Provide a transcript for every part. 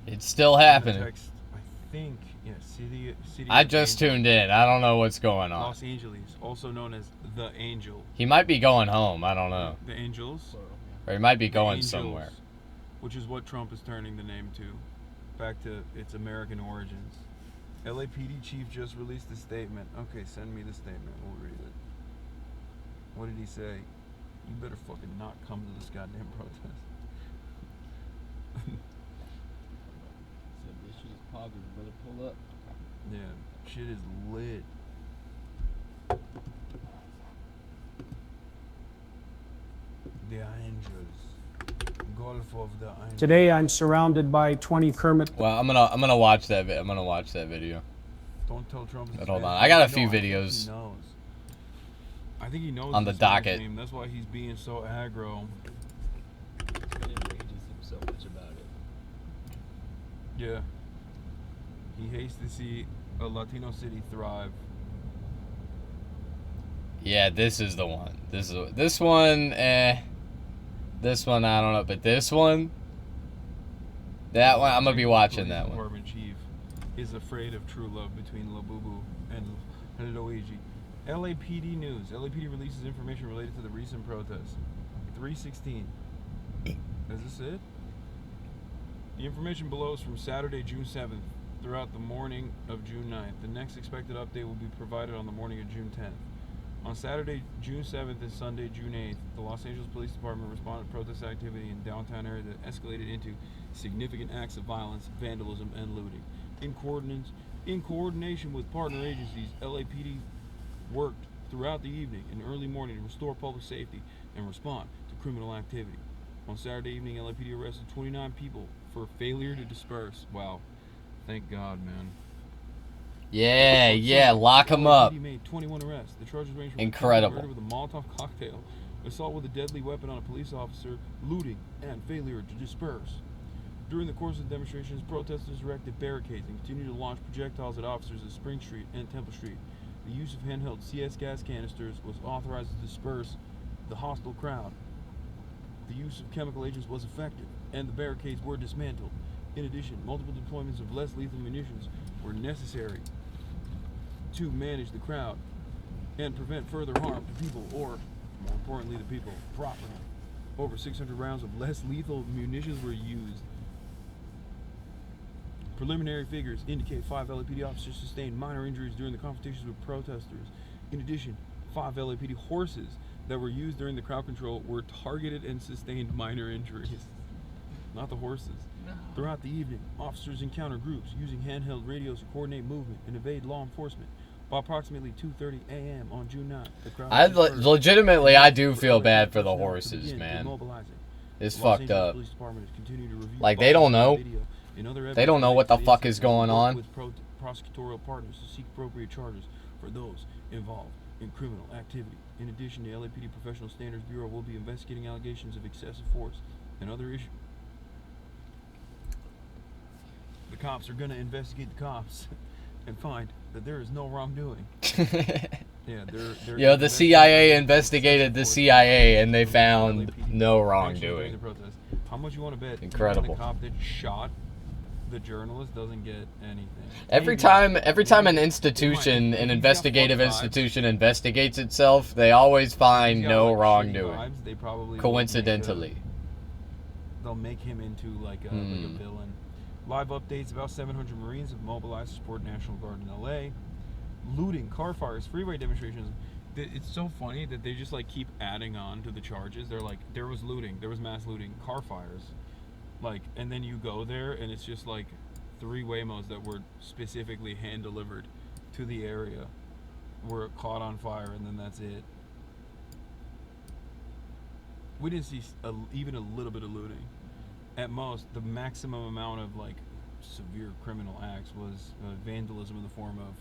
It's still happening. Text, I think, yeah, city I just tuned in. I don't know what's going on. Los Angeles, also known as the Angel. He might be going home. I don't know. The Angels. Or he might be going Angels, somewhere. Which is what Trump is turning the name to, back to its American origins. LAPD chief just released a statement. Okay, send me the statement. We'll read it. What did he say? You better fucking not come to this goddamn protest. So this shit is popping. Better pull up. Yeah, shit is lit. The Angels. Gulf of the Angels. Today I'm surrounded by 20 Kermit. Well, I'm gonna watch that. I'm gonna watch that video. Don't tell Trump. But hold on, I got a few videos. I think he knows on the docket. Name. That's why he's being so aggro. He enrages him so much about it. Yeah. He hates to see a Latino city thrive. Yeah, this is the one. This one. This one, I don't know, but this one, that one, I'm gonna be watching that one. Department chief is afraid of true love between Labubu and Luigi. LAPD news. LAPD releases information related to the recent protests. 3:16. Is this it? The information below is from Saturday, June 7th, throughout the morning of June 9th. The next expected update will be provided on the morning of June 10th. On Saturday, June 7th and Sunday, June 8th, the Los Angeles Police Department responded to protest activity in downtown area that escalated into significant acts of violence, vandalism, and looting. In coordination with partner agencies, LAPD worked throughout the evening and early morning to restore public safety and respond to criminal activity. On Saturday evening, LAPD arrested 29 people for failure to disperse. Wow. Thank God, man. Yeah, lock him up. LAPD made 21 arrests. The charges range from Incredible. murder with a Molotov cocktail, assault with a deadly weapon on a police officer, looting, and failure to disperse. During the course of the demonstrations, protesters erected barricades and continued to launch projectiles at officers at Spring Street and Temple Street. The use of handheld CS gas canisters was authorized to disperse the hostile crowd. The use of chemical agents was effective, and the barricades were dismantled. In addition, multiple deployments of less lethal munitions were necessary to manage the crowd and prevent further harm to people, or, more importantly, the people, property. Over 600 rounds of less lethal munitions were used. Preliminary figures indicate 5 LAPD officers sustained minor injuries during the confrontations with protesters. In addition, 5 LAPD horses that were used during the crowd control were targeted and sustained minor injuries. Not the horses. No. Throughout the evening, officers encountered groups using handheld radios to coordinate movement and evade law enforcement. By approximately 2:30 a.m. on June 9th, the crowd legitimately, I do feel bad for the horses, man. It's fucked up. Like, they don't know. They don't know what the fuck is going on. With prosecutorial partners to seek appropriate charges for those involved in criminal activity. In addition, the LAPD Professional Standards Bureau will be investigating allegations of excessive force and other issues. The cops are going to investigate the cops and find that there is no wrongdoing. Yeah, Yo, the CIA investigated the CIA and they found no wrongdoing. How much you want to bet? Incredible. The cop that shot the journalist doesn't get anything. Every time an institution, an investigative institution investigates itself, they always find no wrongdoing. They probably coincidentally. They'll make him into like a villain. Live updates: about 700 Marines have mobilized to support National Guard in LA. Looting, car fires, freeway demonstrations. It's so funny that they just like keep adding on to the charges. They're like, there was looting, there was mass looting, car fires. Like, and then you go there and it's just like 3 Waymos that were specifically hand delivered to the area were caught on fire, and then that's it. We didn't see even a little bit of looting. At most, the maximum amount of like severe criminal acts was vandalism in the form of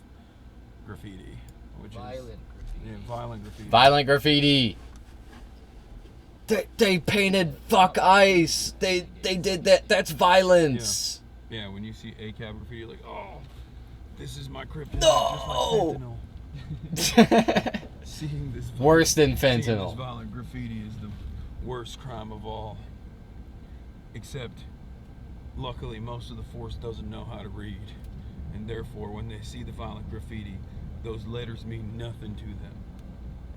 graffiti, which Violent graffiti. Yeah, violent graffiti. Violent graffiti. They painted fuck ice. They did that. That's violence. Yeah, when you see ACAB graffiti, you're like, oh, this is my kryptonite. No. Just like fentanyl. Seeing this Worse than seeing fentanyl. this violent graffiti is the worst crime of all. Except Luckily, most of the force doesn't know how to read, and therefore, when they see the violent graffiti, those letters mean nothing to them.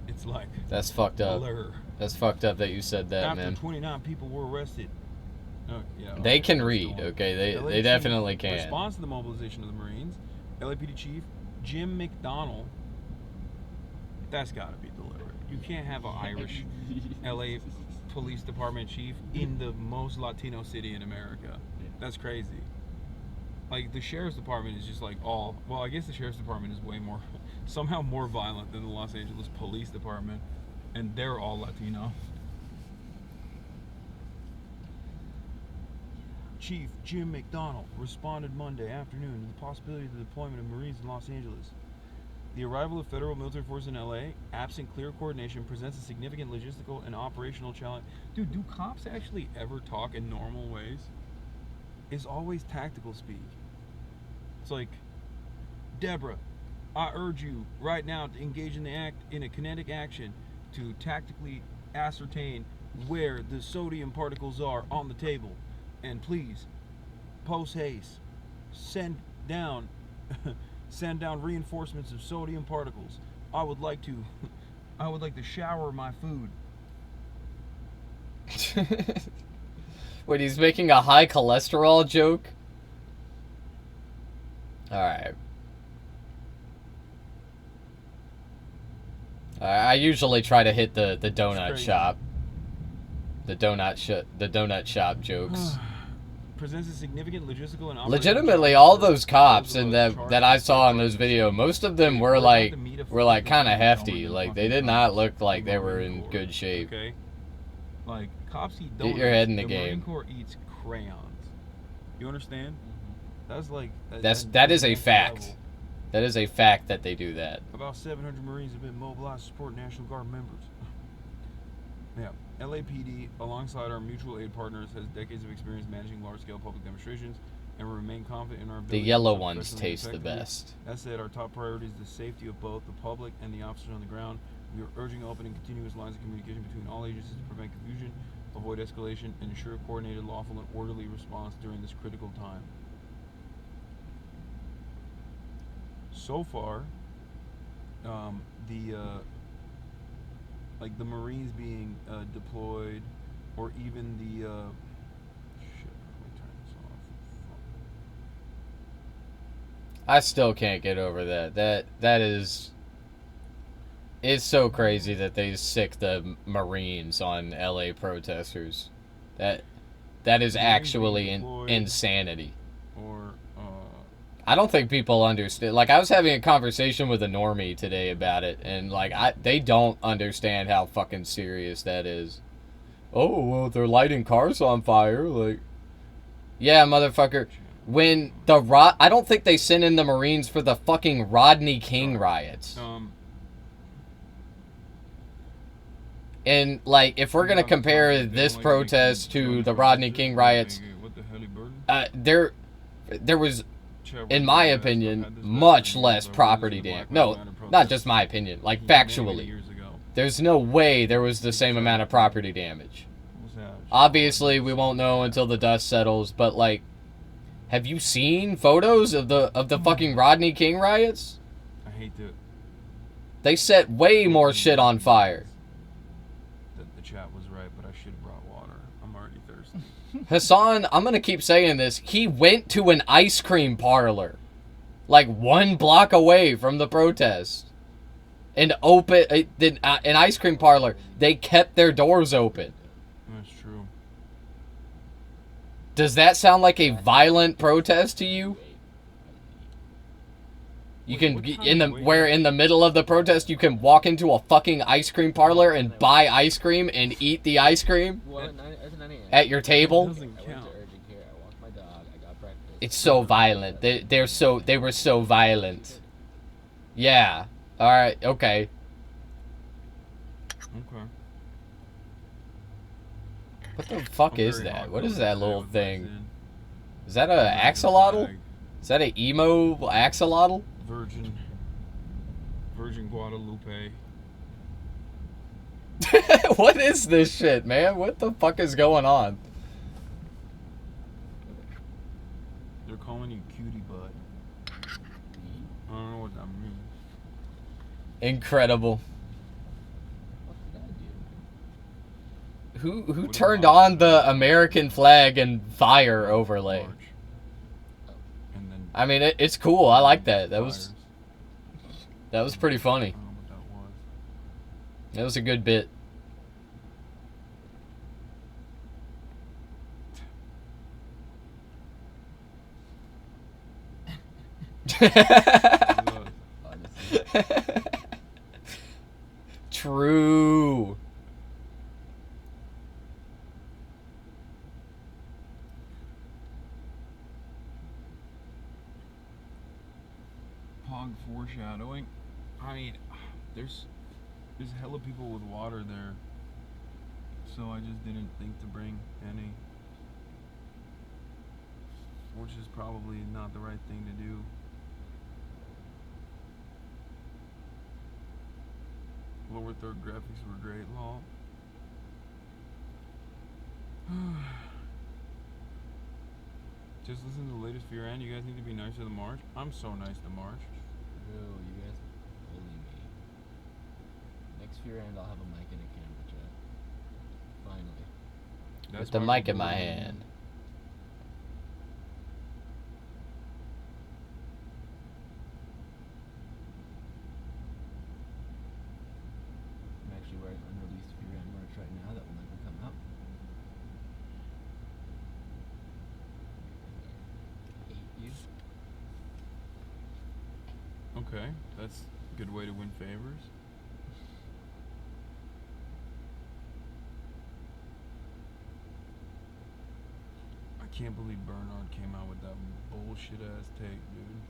It's like that's fucked up. blur. That's fucked up that you said that, After man. 29 people were arrested. Oh, yeah, They can read, okay? They definitely can. In response to the mobilization of the Marines, LAPD Chief Jim McDonnell, that's got to be deliberate. You can't have an Irish LA Police Department chief in the most Latino city in America. That's crazy. Like, the Sheriff's Department is just like all... Well, I guess the Sheriff's Department is way more... somehow more violent than the Los Angeles Police Department. And they're all Latino. Chief Jim McDonnell responded Monday afternoon to the possibility of the deployment of Marines in Los Angeles. The arrival of federal military force in LA, absent clear coordination, presents a significant logistical and operational challenge. Dude, do cops actually ever talk in normal ways? It's always tactical speak. It's like, Deborah, I urge you right now to engage in a kinetic action to tactically ascertain where the sodium particles are on the table. And please, post haste, send down reinforcements of sodium particles. I would like to shower my food. Wait, he's making a high cholesterol joke? Alright. I usually try to hit the donut shop. The donut shop jokes. Presents a significant logistical and legitimately, all those cops and that I saw in those videos, most of them were like kind of hefty. Like, they did not look like they were in good shape. Okay. Like, cops eat donuts. Get your head in the Marine game. Corps eats crayons. You understand? That's like that is a fact. level. That is a fact that they do that. About 700 Marines have been mobilized to support National Guard members. Yeah. LAPD, alongside our mutual aid partners, has decades of experience managing large-scale public demonstrations and remain confident in our ability The yellow to ones professionally taste the effectively. best. That said, our top priority is the safety of both the public and the officers on the ground. We are urging open and continuous lines of communication between all agencies to prevent confusion, avoid escalation, and ensure coordinated, lawful, and orderly response during this critical time. So far, the Marines being deployed, or even the shit, let me turn this off. I still can't get over that. That is... It's so crazy that they sick the Marines on LA protesters. That is actually insanity. Or I don't think people understand. Like, I was having a conversation with a normie today about it, and like, they don't understand how fucking serious that is. Oh, well, they're lighting cars on fire. Like, yeah, motherfucker. When I don't think they sent in the Marines for the fucking Rodney King riots. And like, if we're gonna compare this protest to the Rodney King riots, there was, in my opinion, much less property damage. No, not just my opinion. Like, factually, there's no way there was the same amount of property damage. Obviously, we won't know until the dust settles. But like, have you seen photos of the fucking Rodney King riots? I hate to. They set way more shit on fire. The chat was right, but I should have brought water. I'm already thirsty. Hassan, I'm gonna keep saying this. He went to an ice cream parlor, like 1 block away from the protest, and an ice cream parlor. They kept their doors open. That's true. Does that sound like a violent protest to you? You can in the middle of the protest, you can walk into a fucking ice cream parlor and buy ice cream and eat the ice cream at your table. It's so violent. They were so violent. Yeah. All right. Okay. Okay. What the fuck is that? What is that little thing? Is that a axolotl? Is that a emo axolotl? Virgin Guadalupe. What is this shit, man? What the fuck is going on? calling you cutie butt. I don't know what that means. Incredible. What did I do? Who What turned about- on the American flag and fire overlay? March. And then I mean, it's cool. I like that. That was fires. pretty funny. I don't know what that was. That was a good bit. Honestly. True. Pog foreshadowing. I mean, there's hella people with water there, so I just didn't think to bring any, which is probably not the right thing to do. Lower third graphics were great, lol. Just listen to the latest Fear and you guys need to be nicer to March. I'm so nice to March. Bro, you guys bully me. Next year end, I'll have a mic and a camera, chat. Finally. With the why mic we're in my bullying you. hand. I'm actually wearing unreleased Fear and merch right now that will never come out. I hate you. Okay, that's a good way to win favors. I can't believe Bernard came out with that bullshit ass take, dude.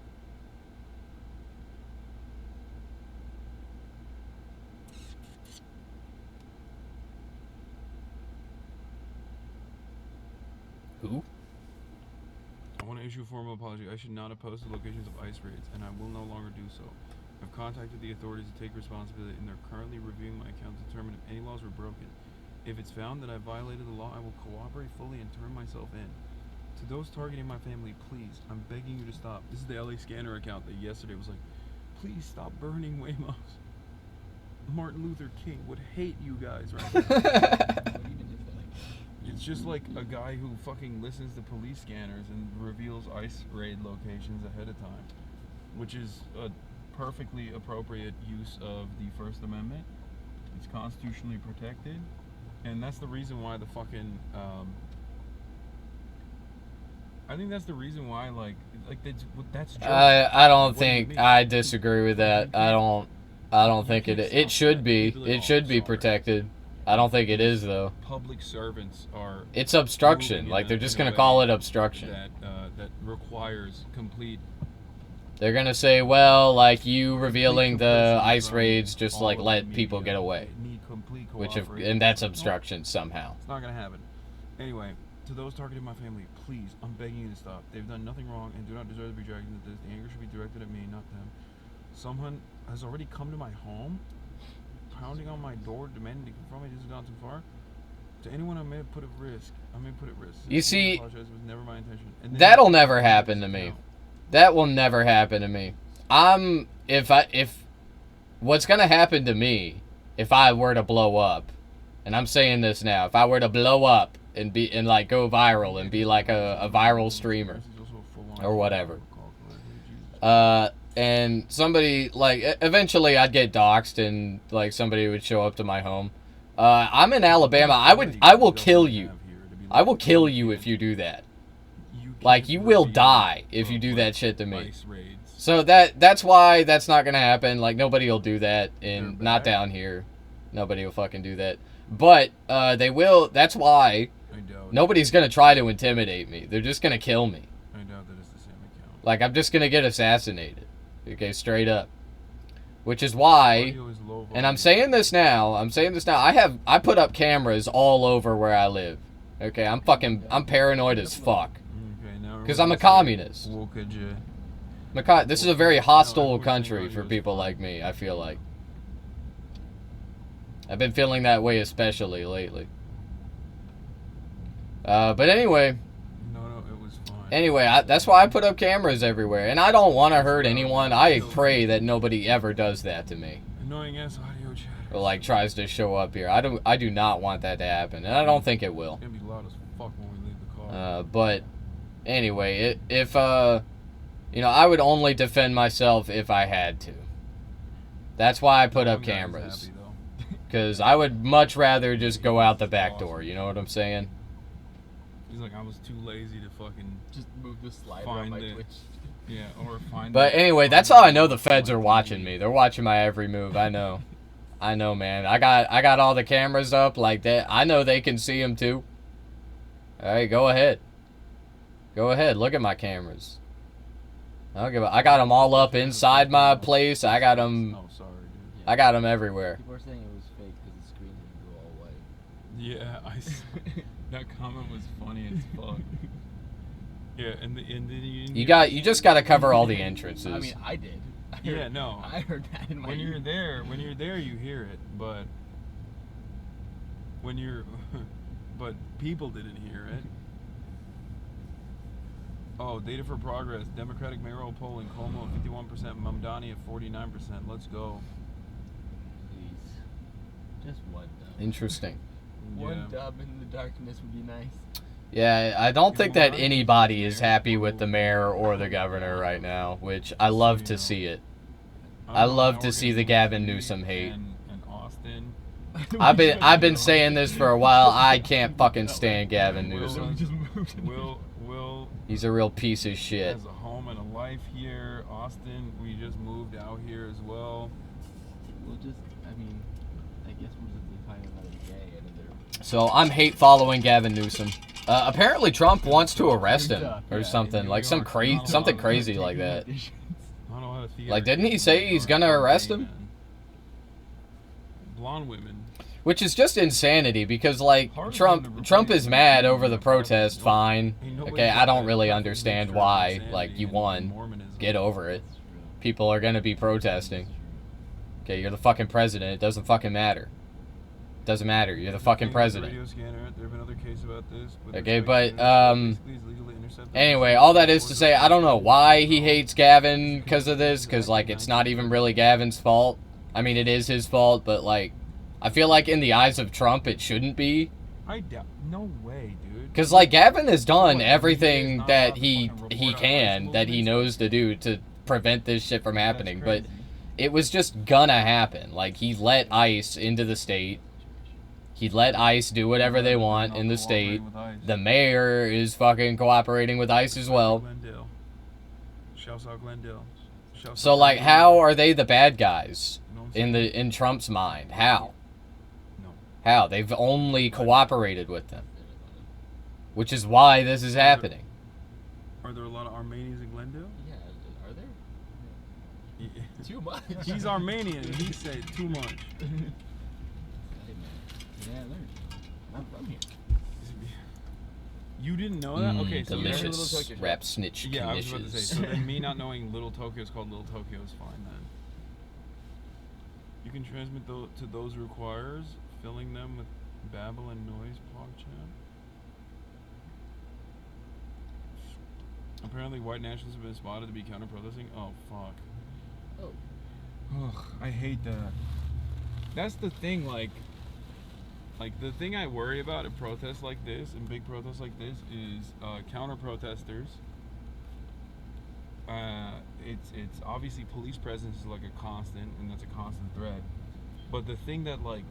Who? I want to issue a formal apology. I should not have posted locations of ICE raids, and I will no longer do so. I've contacted the authorities to take responsibility, and they're currently reviewing my account to determine if any laws were broken. If it's found that I violated the law, I will cooperate fully and turn myself in. To those targeting my family, please, I'm begging you to stop. This is the LA Scanner account that yesterday was like, please stop burning Waymos. Martin Luther King would hate you guys right now. What even is that? It's just like a guy who fucking listens to police scanners and reveals ICE raid locations ahead of time, which is a perfectly appropriate use of the First Amendment. It's constitutionally protected, and that's the reason why the fucking I think that's the reason why like that's Joe. I don't What do you think mean? I disagree with that. I don't think it should be. It should be protected. I don't think it is though. Public servants are It's obstruction. moving Like in they're a- just in a gonna way call it obstruction. that requires complete They're gonna say, well, like you revealing the complicity ICE from raids just all like of let the people media. get away, They need complete which if cooperation. and that's No, obstruction somehow. It's not gonna happen. Anyway, to those targeting my family, please, I'm begging you to stop. They've done nothing wrong and do not deserve to be dragged into this. The anger should be directed at me, not them. Someone has already come to my home, pounding on my door, demanding to confront me. This has gone too far. To anyone I may have put at risk, You see, I apologize. It was never my intention. And then That'll you never delete happen this to me. account. That will never happen to me. If what's gonna happen to me if I were to blow up, and I'm saying this now, if I were to blow up and like go viral and be like a viral streamer This is also a full-on or whatever, call correctly. Jesus. and somebody like eventually I'd get doxxed and like somebody would show up to my home. I'm in Alabama. I will kill you. I will kill you if you do that. Like you will die if you do that shit to me. ICE raids. So that's why that's not gonna happen. Like nobody will do that They're not back. down here. Nobody will fucking do that. But they will. That's why I doubt. nobody's gonna try to intimidate me. They're just gonna kill me. I doubt that it's the same account. Like I'm just gonna get assassinated. Okay, straight up. Which is why. Audio is low And I'm volume. saying this now. I put up cameras all over where I live. Okay, I'm paranoid as fuck. Okay, now 'Cause I'm a communist. This is a very hostile No, country unfortunately, for audio's people fine. like me, I feel like. I've been feeling that way especially lately. But anyway, No, it was fine. Anyway, that's why I put up cameras everywhere. And I don't want to hurt anyone. I pray that nobody ever does that to me. Annoying ass audio chatter. Or, like, tries to show up here. I do not want that to happen. And I don't think it will. It's gonna be loud as fuck when we leave the car. But, anyway, if you know, I would only defend myself if I had to. That's why I put up cameras. Because I would much rather just go out the back door, you know what I'm saying? He's like, I was too lazy to fucking Just move the slider on my Twitch. Yeah, or find But anyway, that's how I know the feds are watching me. They're watching my every move, I know. I know, man. I got all the cameras up like that. I know they can see them too. Alright, go ahead. Go ahead, look at my cameras. I got them all up inside my place. I got them... Oh, sorry, dude. I got them everywhere. People are saying it was fake because the screen didn't go all white. Yeah, that comment was funny as fuck. Yeah, and then You just got to cover all the entrances. I mean, I did. Yeah, no. I heard that in my when ear. you're there, you hear it, but but people didn't hear it. Oh, data for progress. Democratic mayoral polling. Como at 51%. Mamdani at 49%. Let's go. Please. Just one dub. Interesting. One dub in the darkness would be nice. Yeah, I don't think that anybody is happy with the mayor or the governor right now, which I love to see it. I love to see the Gavin Newsom hate. And Austin. I've been saying this for a while. I can't fucking stand Gavin Newsom. Will He's a real piece of shit. has a home and a life here. Austin, we just moved out here as well. We'll just, I mean, I guess we'll just find another day. So I'm hate following Gavin Newsom. Apparently Trump wants to arrest him or something, like something crazy like that. I don't know how to feel. Like, didn't he say he's gonna arrest him? Blonde women. Which is just insanity because, like, Trump is mad over the protest, fine. Okay, I don't really understand why. Like, you won. Get over it. People are gonna be protesting. Okay, you're the fucking president. It doesn't fucking matter. Doesn't matter. You're the fucking president. Okay, but, anyway, all that is to say, I don't know why he hates Gavin because of this, because, like, it's not even really Gavin's fault. I mean, it is his fault, but, like, I feel like in the eyes of Trump, it shouldn't be. I doubt. No way, dude. Because, like, Gavin has done everything that he can, that he knows to do to prevent this shit from happening, but it was just gonna happen. Like, he let ICE into the state. He let ICE do whatever they want in the state. The mayor is fucking cooperating with ICE as well. Shouts out Glendale. So, like, how are they the bad guys in Trump's mind? How? How? They've only cooperated with them. Which is why this is happening. Are there a lot of Armenians in Glendale? Yeah, are there? Yeah. Too much. He's Armenian and he said too much. Yeah, I'm from here. You didn't know that? Okay, so delicious rap snitch. Yeah, I was about to say. So then me not knowing Little Tokyo is called Little Tokyo is fine then. You can transmit to those who requires, filling them with babble and noise, PogChamp. Apparently white nationalists have been spotted to be counter-protesting. Oh, fuck. Oh. Ugh, I hate that. That's the thing, like the thing I worry about at protests like this and big protests like this is counter-protesters. It's obviously police presence is like a constant, and that's a constant threat. But the thing that, like,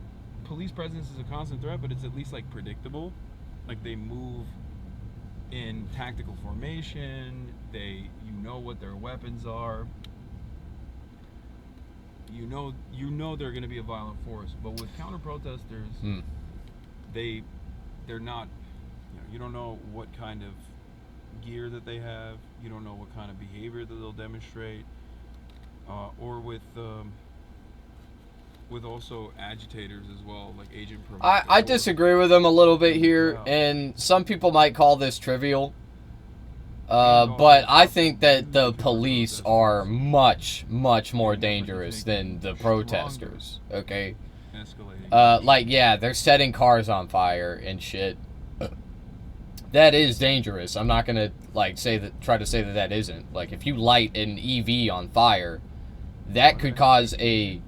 police presence is a constant threat, but it's at least, like, predictable. Like, they move in tactical formation. You know what their weapons are. You know they're going to be a violent force. But with counter-protesters, they're not, you don't know what kind of gear that they have. You don't know what kind of behavior that they'll demonstrate. Or with also agitators as well, like agent provokers. I disagree with them a little bit here, and some people might call this trivial. But I think that the police are much, much more dangerous than the protesters, okay? Like, yeah, they're setting cars on fire and shit. that is dangerous. I'm not gonna like try to say that isn't. Like if you light an EV on fire, that could cause a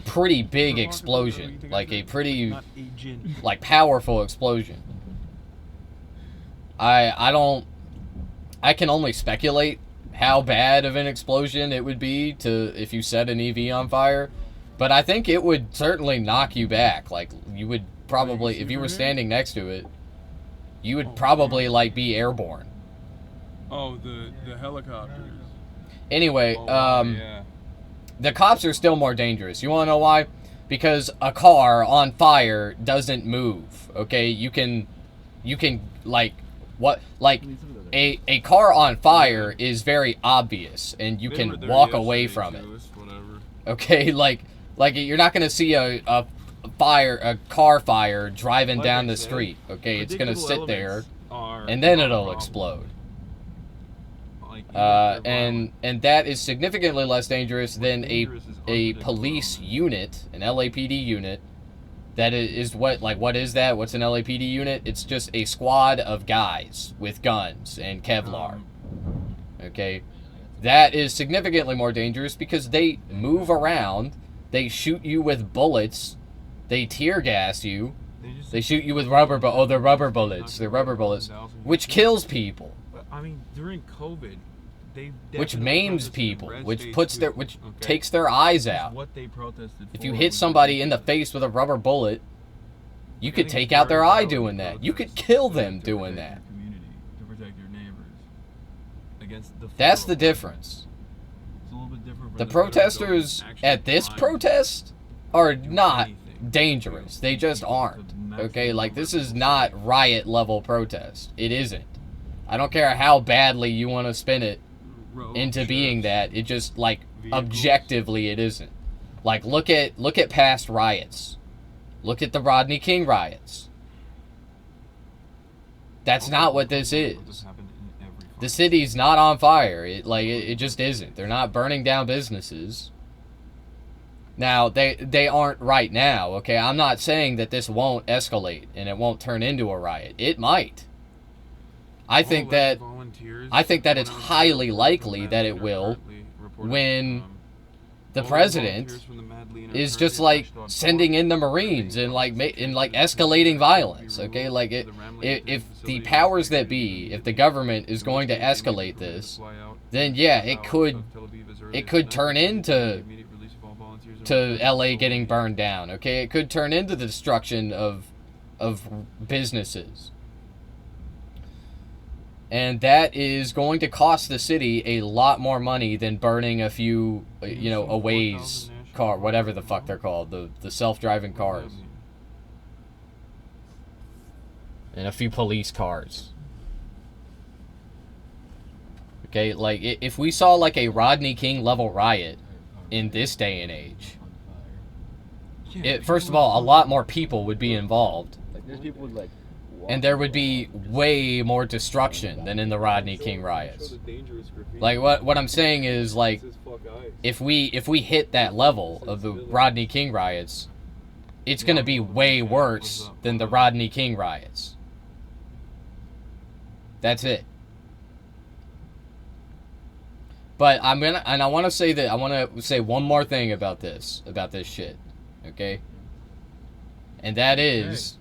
pretty big explosion, like a pretty like powerful explosion. I can only speculate how bad of an explosion it would be if you set an EV on fire, but I think it would certainly knock you back. Like you would probably, if you were standing next to it, you would probably like be airborne. Oh, the helicopters. Anyway, Yeah. the cops are still more dangerous. You want to know why? Because a car on fire doesn't move. Okay, you can like what like a car on fire is very obvious, and you can walk away from it. Okay, like you're not gonna see a car fire driving down the street. Okay, it's gonna sit there, and then it'll explode. And that is significantly less dangerous than a police unit, an LAPD unit. That is what is that? What's an LAPD unit? It's just a squad of guys with guns and Kevlar. Okay, that is significantly more dangerous because they move around, they shoot you with bullets, they tear gas you, they shoot you with rubber bullets. They're rubber bullets, which kills people. I mean, during COVID, which maims people, which takes their eyes out. What they protested if you hit somebody in the face with a rubber bullet, you could take out their eye doing that. You could kill them doing that. To protect your neighbors against the That's the difference. It's a little bit different. The protesters at this protest are not dangerous. They just aren't. Okay, like this is not riot level protest. It isn't. I don't care how badly you want to spin it into being that. It just like objectively it isn't. Like look at past riots. Look at the Rodney King riots. That's not what this is. The city's not on fire. It just isn't. They're not burning down businesses. Now they aren't right now, okay? I'm not saying that this won't escalate and it won't turn into a riot. It might. I think that it's highly likely that it will when the president is just like sending in the Marines and like escalating violence. Okay, like if the powers that be, if the government is going to escalate this, then yeah, it could turn into LA getting burned down. Okay, it could turn into the destruction of businesses. And that is going to cost the city a lot more money than burning a few, a Waze car, whatever the fuck they're called, the self-driving cars. And a few police cars. Okay, like, if we saw, like, a Rodney King level riot in this day and age, first of all, a lot more people would be involved. Like, there's people with, like, and there would be way more destruction than in the Rodney King riots. Like what I'm saying is, like, if we hit that level of the Rodney King riots, it's gonna be way worse than the Rodney King riots. That's it. But I want to say one more thing about this shit, okay? And that is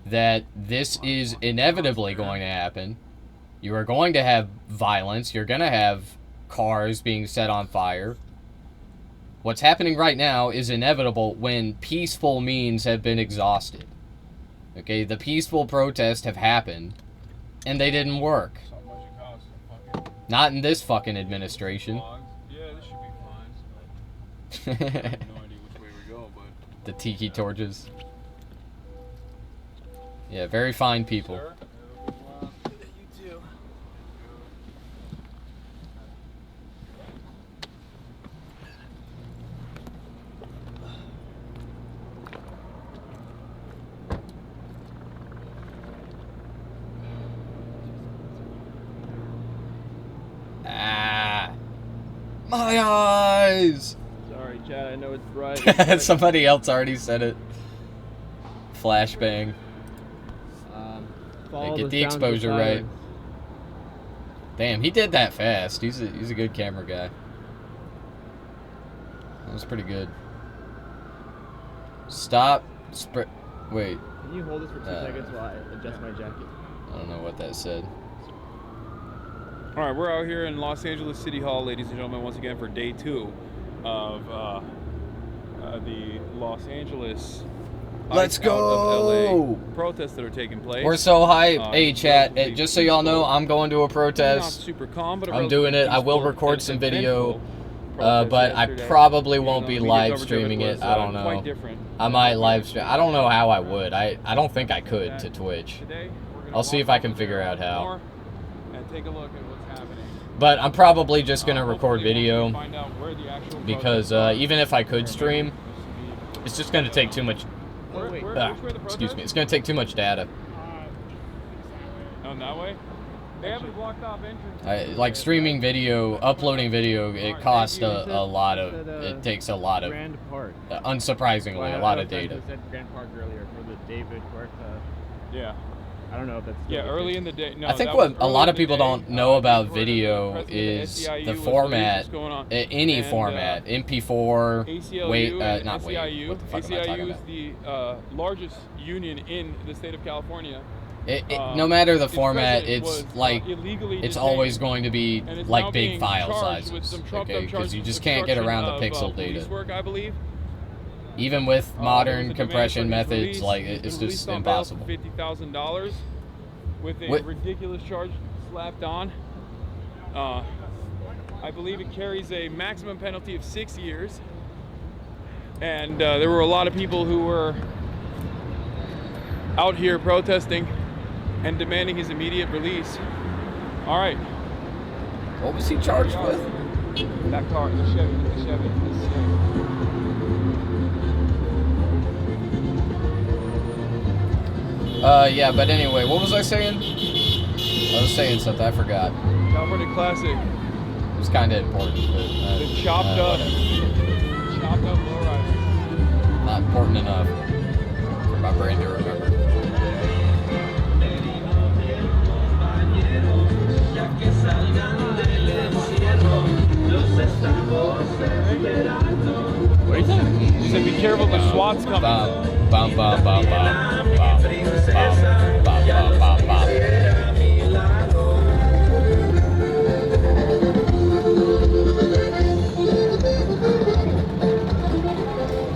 that this is inevitably going to happen. You are going to have violence. You're going to have cars being set on fire. What's happening right now is inevitable when peaceful means have been exhausted. Okay, the peaceful protests have happened, and they didn't work. Not in this fucking administration. Yeah, this should be fine. I have no idea which way we go, but the tiki torches. Yeah, very fine people. Sir? You too. My eyes! Sorry, Chad, I know it's bright. Somebody else already said it. Flashbang. Follow Get the sounds of exposure right. silence. Damn, he did that fast. He's a good camera guy. That was pretty good. Stop. Wait. Can you hold this for 2 seconds while I adjust my jacket? I don't know what that said. All right, we're out here in Los Angeles City Hall, ladies and gentlemen, once again for day 2 of the Los Angeles Let's Ice Out of go! LA protests that are taking place. We're so hyped. Hey, chat. Just so y'all know, I'm going to a Not protest. super calm, but I'm doing it. I will peaceful record and some video. eventful But I yesterday. probably won't be You know, the live media coverage of streaming was, it. I don't know. Quite different. I might live stream. I don't know how I would. I don't think I could to Twitch. Today, we're gonna I'll see if I can figure out how. more and take a look at what's happening. But I'm probably just gonna record Hopefully, video once we find out where the actual because protests are, even if I could stream, it's just gonna take too much. Where- wait. where- Ah, which way the excuse me. protest? It's gonna take too much data. On that way? They haven't blocked off entrance. Like streaming video, uploading video, it costs a lot of. It takes a lot of. Grand Park. Unsurprisingly, a lot of data. Said Grand Park earlier for the David Huerta. Yeah. I don't know if that's. Yeah, early in the day. No, I think that what was a early lot in of the people day. don't know about David Huerta, video president of is SEIU, the was format, what's going on. any And, format, MP4, ACLU wait, and not wait, SEIU. what the fuck am I talking ACIU is about? the largest union in the state of California. No matter the Its format, president it's was, like illegally it's detained, always going to be and is like now big being file charged with sizes, some trumped-up okay? Because charges you of just can't get around the obstruction pixel of, data. police work, I believe. Even with There was modern a demand compression for his methods, release. like He was it's released just on bail for impossible. $50,000 with a What? ridiculous charge slapped on. I believe it carries a maximum penalty of 6 years. And there were a lot of people who were out here protesting and demanding his immediate release. All right, What was he charged with? that car, the Chevy. Yeah, but anyway, what was I saying? I was saying something, I forgot. California Classic. It was kind of important, but The chopped up lowrider. not important enough for my brain to remember. What do you think? He said, "Be careful, the SWAT's coming." Bum, bum, bum, bum, bum, bum, bum, bum, bum, bum.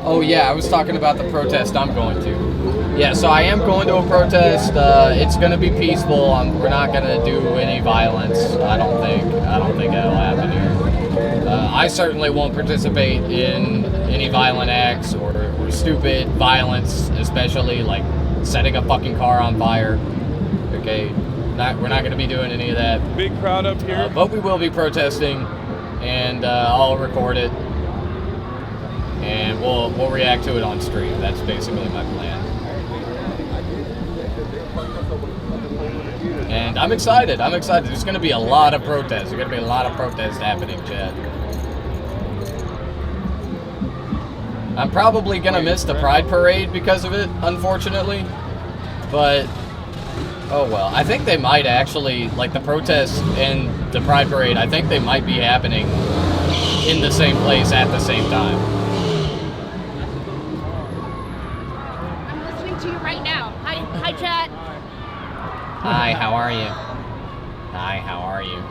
Oh yeah, I was talking about the protest I'm going to. Yeah, so I am going to a protest. It's going to be peaceful. We're not going to do any violence. I don't think it'll happen here. I certainly won't participate in any violent acts or stupid violence, especially like setting a fucking car on fire. Okay, we're not going to be doing any of that. Big crowd up here. But we will be protesting, and I'll record it, and we'll react to it on stream. That's basically my plan. And I'm excited. There's going to be a lot of protests. There's going to be a lot of protests happening, Chad. I'm probably going to miss the Pride Parade because of it, unfortunately. But, oh well. I think they might actually, like the protests and the Pride Parade, I think they might be happening in the same place at the same time. I'm listening to you right now. Hi, chat. Hi, how are you? Hi, how are you?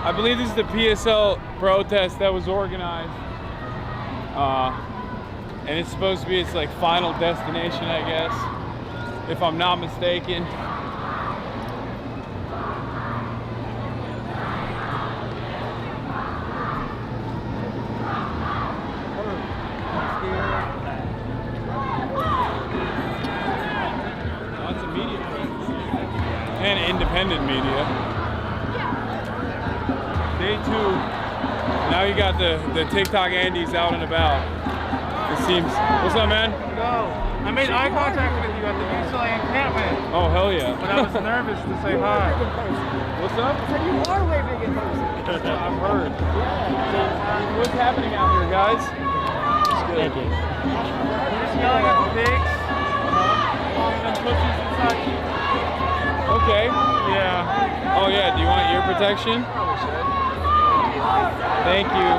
I believe this is the PSL protest that was organized. And it's supposed to be its like final destination, I guess, if I'm not mistaken. Lots of media and independent media. Day 2. Now you got the TikTok Andes out and about. It seems. What's up, man? No, I made eye contact with you at the UCLA encampment, Oh, hell yeah. but I was nervous to say hi. What's up? You are way big in person. I've heard. What's happening out here, guys? We're just yelling at the pigs. protection? Thank you.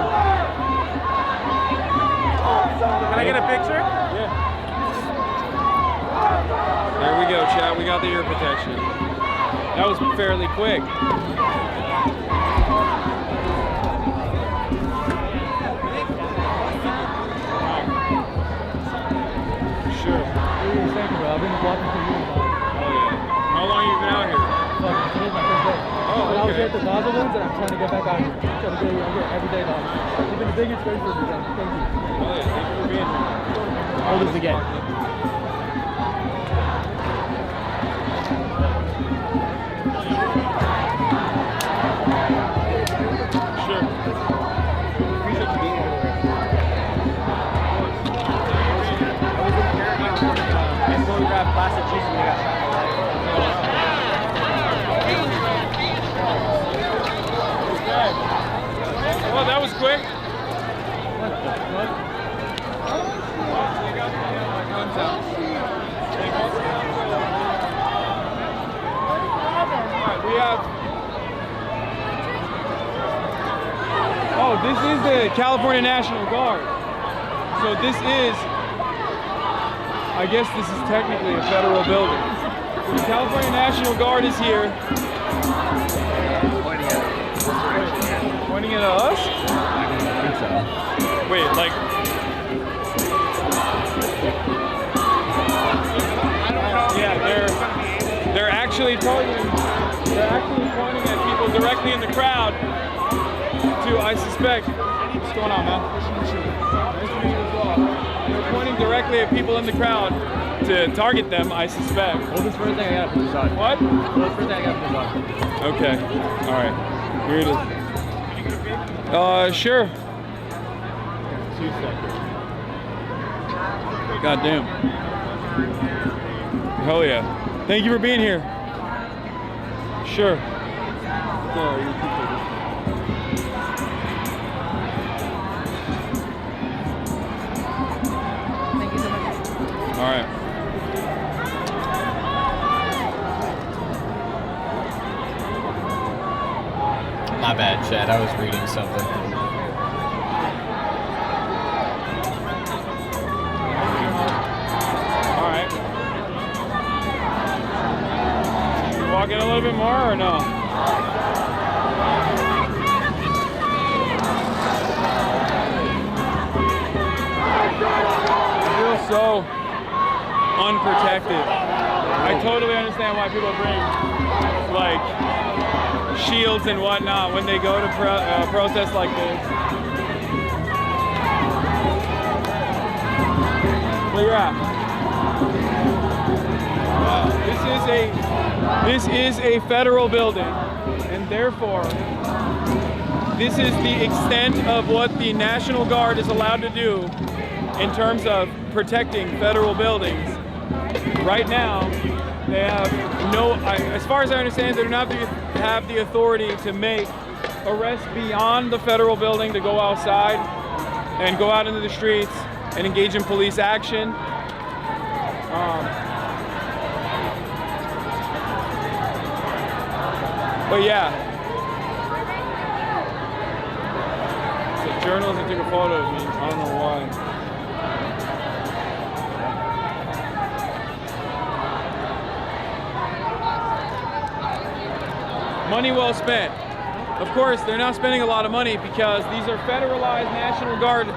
Can I get a picture? Yeah. There we go, chat. We got the ear protection. That was fairly quick. Sure. I've been walking for years. Oh yeah. How long have you been out here? Today's my first day. Oh, But I was okay. here at the Gaza ones, and I'm trying to get back out here. I'm here every day now. It's been a big experience for me, guys. Thank you. Oh yeah. Thank you for being here. I'll do this again. Sure. Appreciate you being here. I photographed plastic cheese when they got shot in the leg. Well, that was quick. Alright, we have. Oh, this is the California National Guard. So this is, I guess this is technically a federal building. So the California National Guard is here. Pointing at us? I think so. Wait, like. Yeah, they're actually targeting. They're actually pointing at people directly in the crowd. I suspect. What's going on, man? Nice to meet you as well. They're pointing directly at people in the crowd to target them, I suspect. What was the first thing I got from the shot? What? What was the first thing I got from the shot? Okay. All right. Here it is. Sure. 2 seconds. God damn. Hell yeah. Thank you for being here. Sure. All right. My bad, Chad. I was reading something. All right. Should we walk in a little bit more or no? I feel so unprotected. I totally understand why people bring like shields and whatnot when they go to protests like this. But yeah, this is a federal building, and therefore this is the extent of what the National Guard is allowed to do in terms of protecting federal buildings. Right now, they have no, as far as I understand, they do not have the authority to make arrests beyond the federal building to go outside and go out into the streets and engage in police action. But yeah, so journalists took a photo of me. I don't know why. Money well spent. Of course, they're not spending a lot of money because these are federalized National Guard.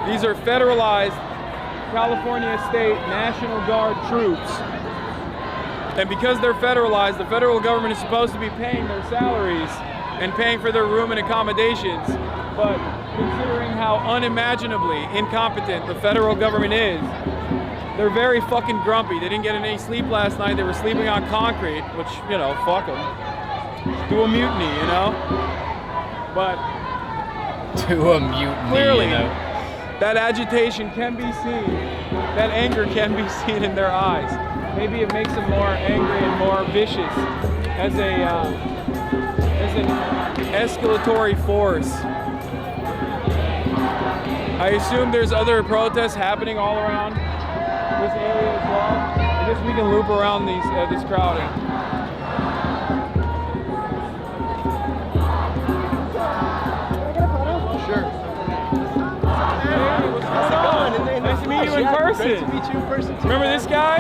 These are federalized California State National Guard troops. And because they're federalized, the federal government is supposed to be paying their salaries and paying for their room and accommodations. But considering how unimaginably incompetent the federal government is, they're very fucking grumpy. They didn't get any sleep last night. They were sleeping on concrete, which, you know, fuck them. Do a mutiny, you know? But To a mutiny, clearly, you know. that agitation can be seen, that anger can be seen in their eyes. Maybe it makes them more angry and more vicious as an escalatory force. I assume there's other protests happening all around this area as well. I guess we can loop around this crowd. meet you in person. Great to meet you in person too. Remember this guy?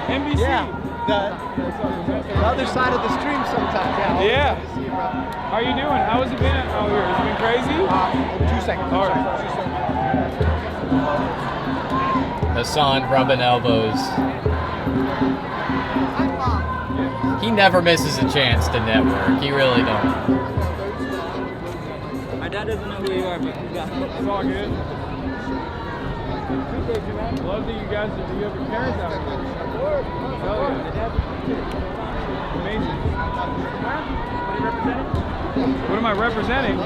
NBC. Yeah. The other side of the stream sometimes. Yeah. Yeah. Good to see you, bro. How you doing? How has it been out here? Has it been crazy? 2 seconds. All right. Hasan rubbing elbows. He never misses a chance to network. He really don't. My dad doesn't know who you are, but yeah. It's all good. Appreciate you, man. Love that you guys you have your parents out here. Hell yeah. Amazing. What am I representing?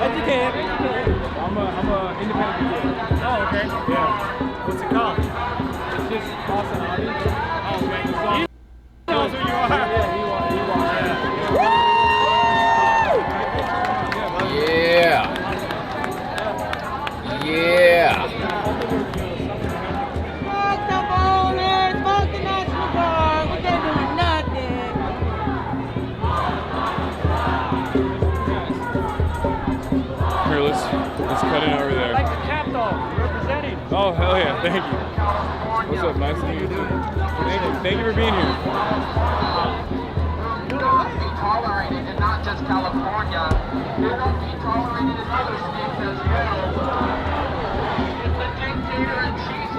Educated. I'm a independent DJ. Oh, okay. Yeah. What's it called? It's just Hasan. Oh, okay. He knows who you are. Yeah, Yeah. Yeah. Fuck the bowlers, fuck the National Guard, what they doing nothing. Here, let's cut in over there. Like the cap though, representing. Oh, hell yeah. Thank you. What's up? Nice to meet you. Thank you for being here. It won't be tolerated in not just California. It won't be tolerated in other states as well. If the dictator in chief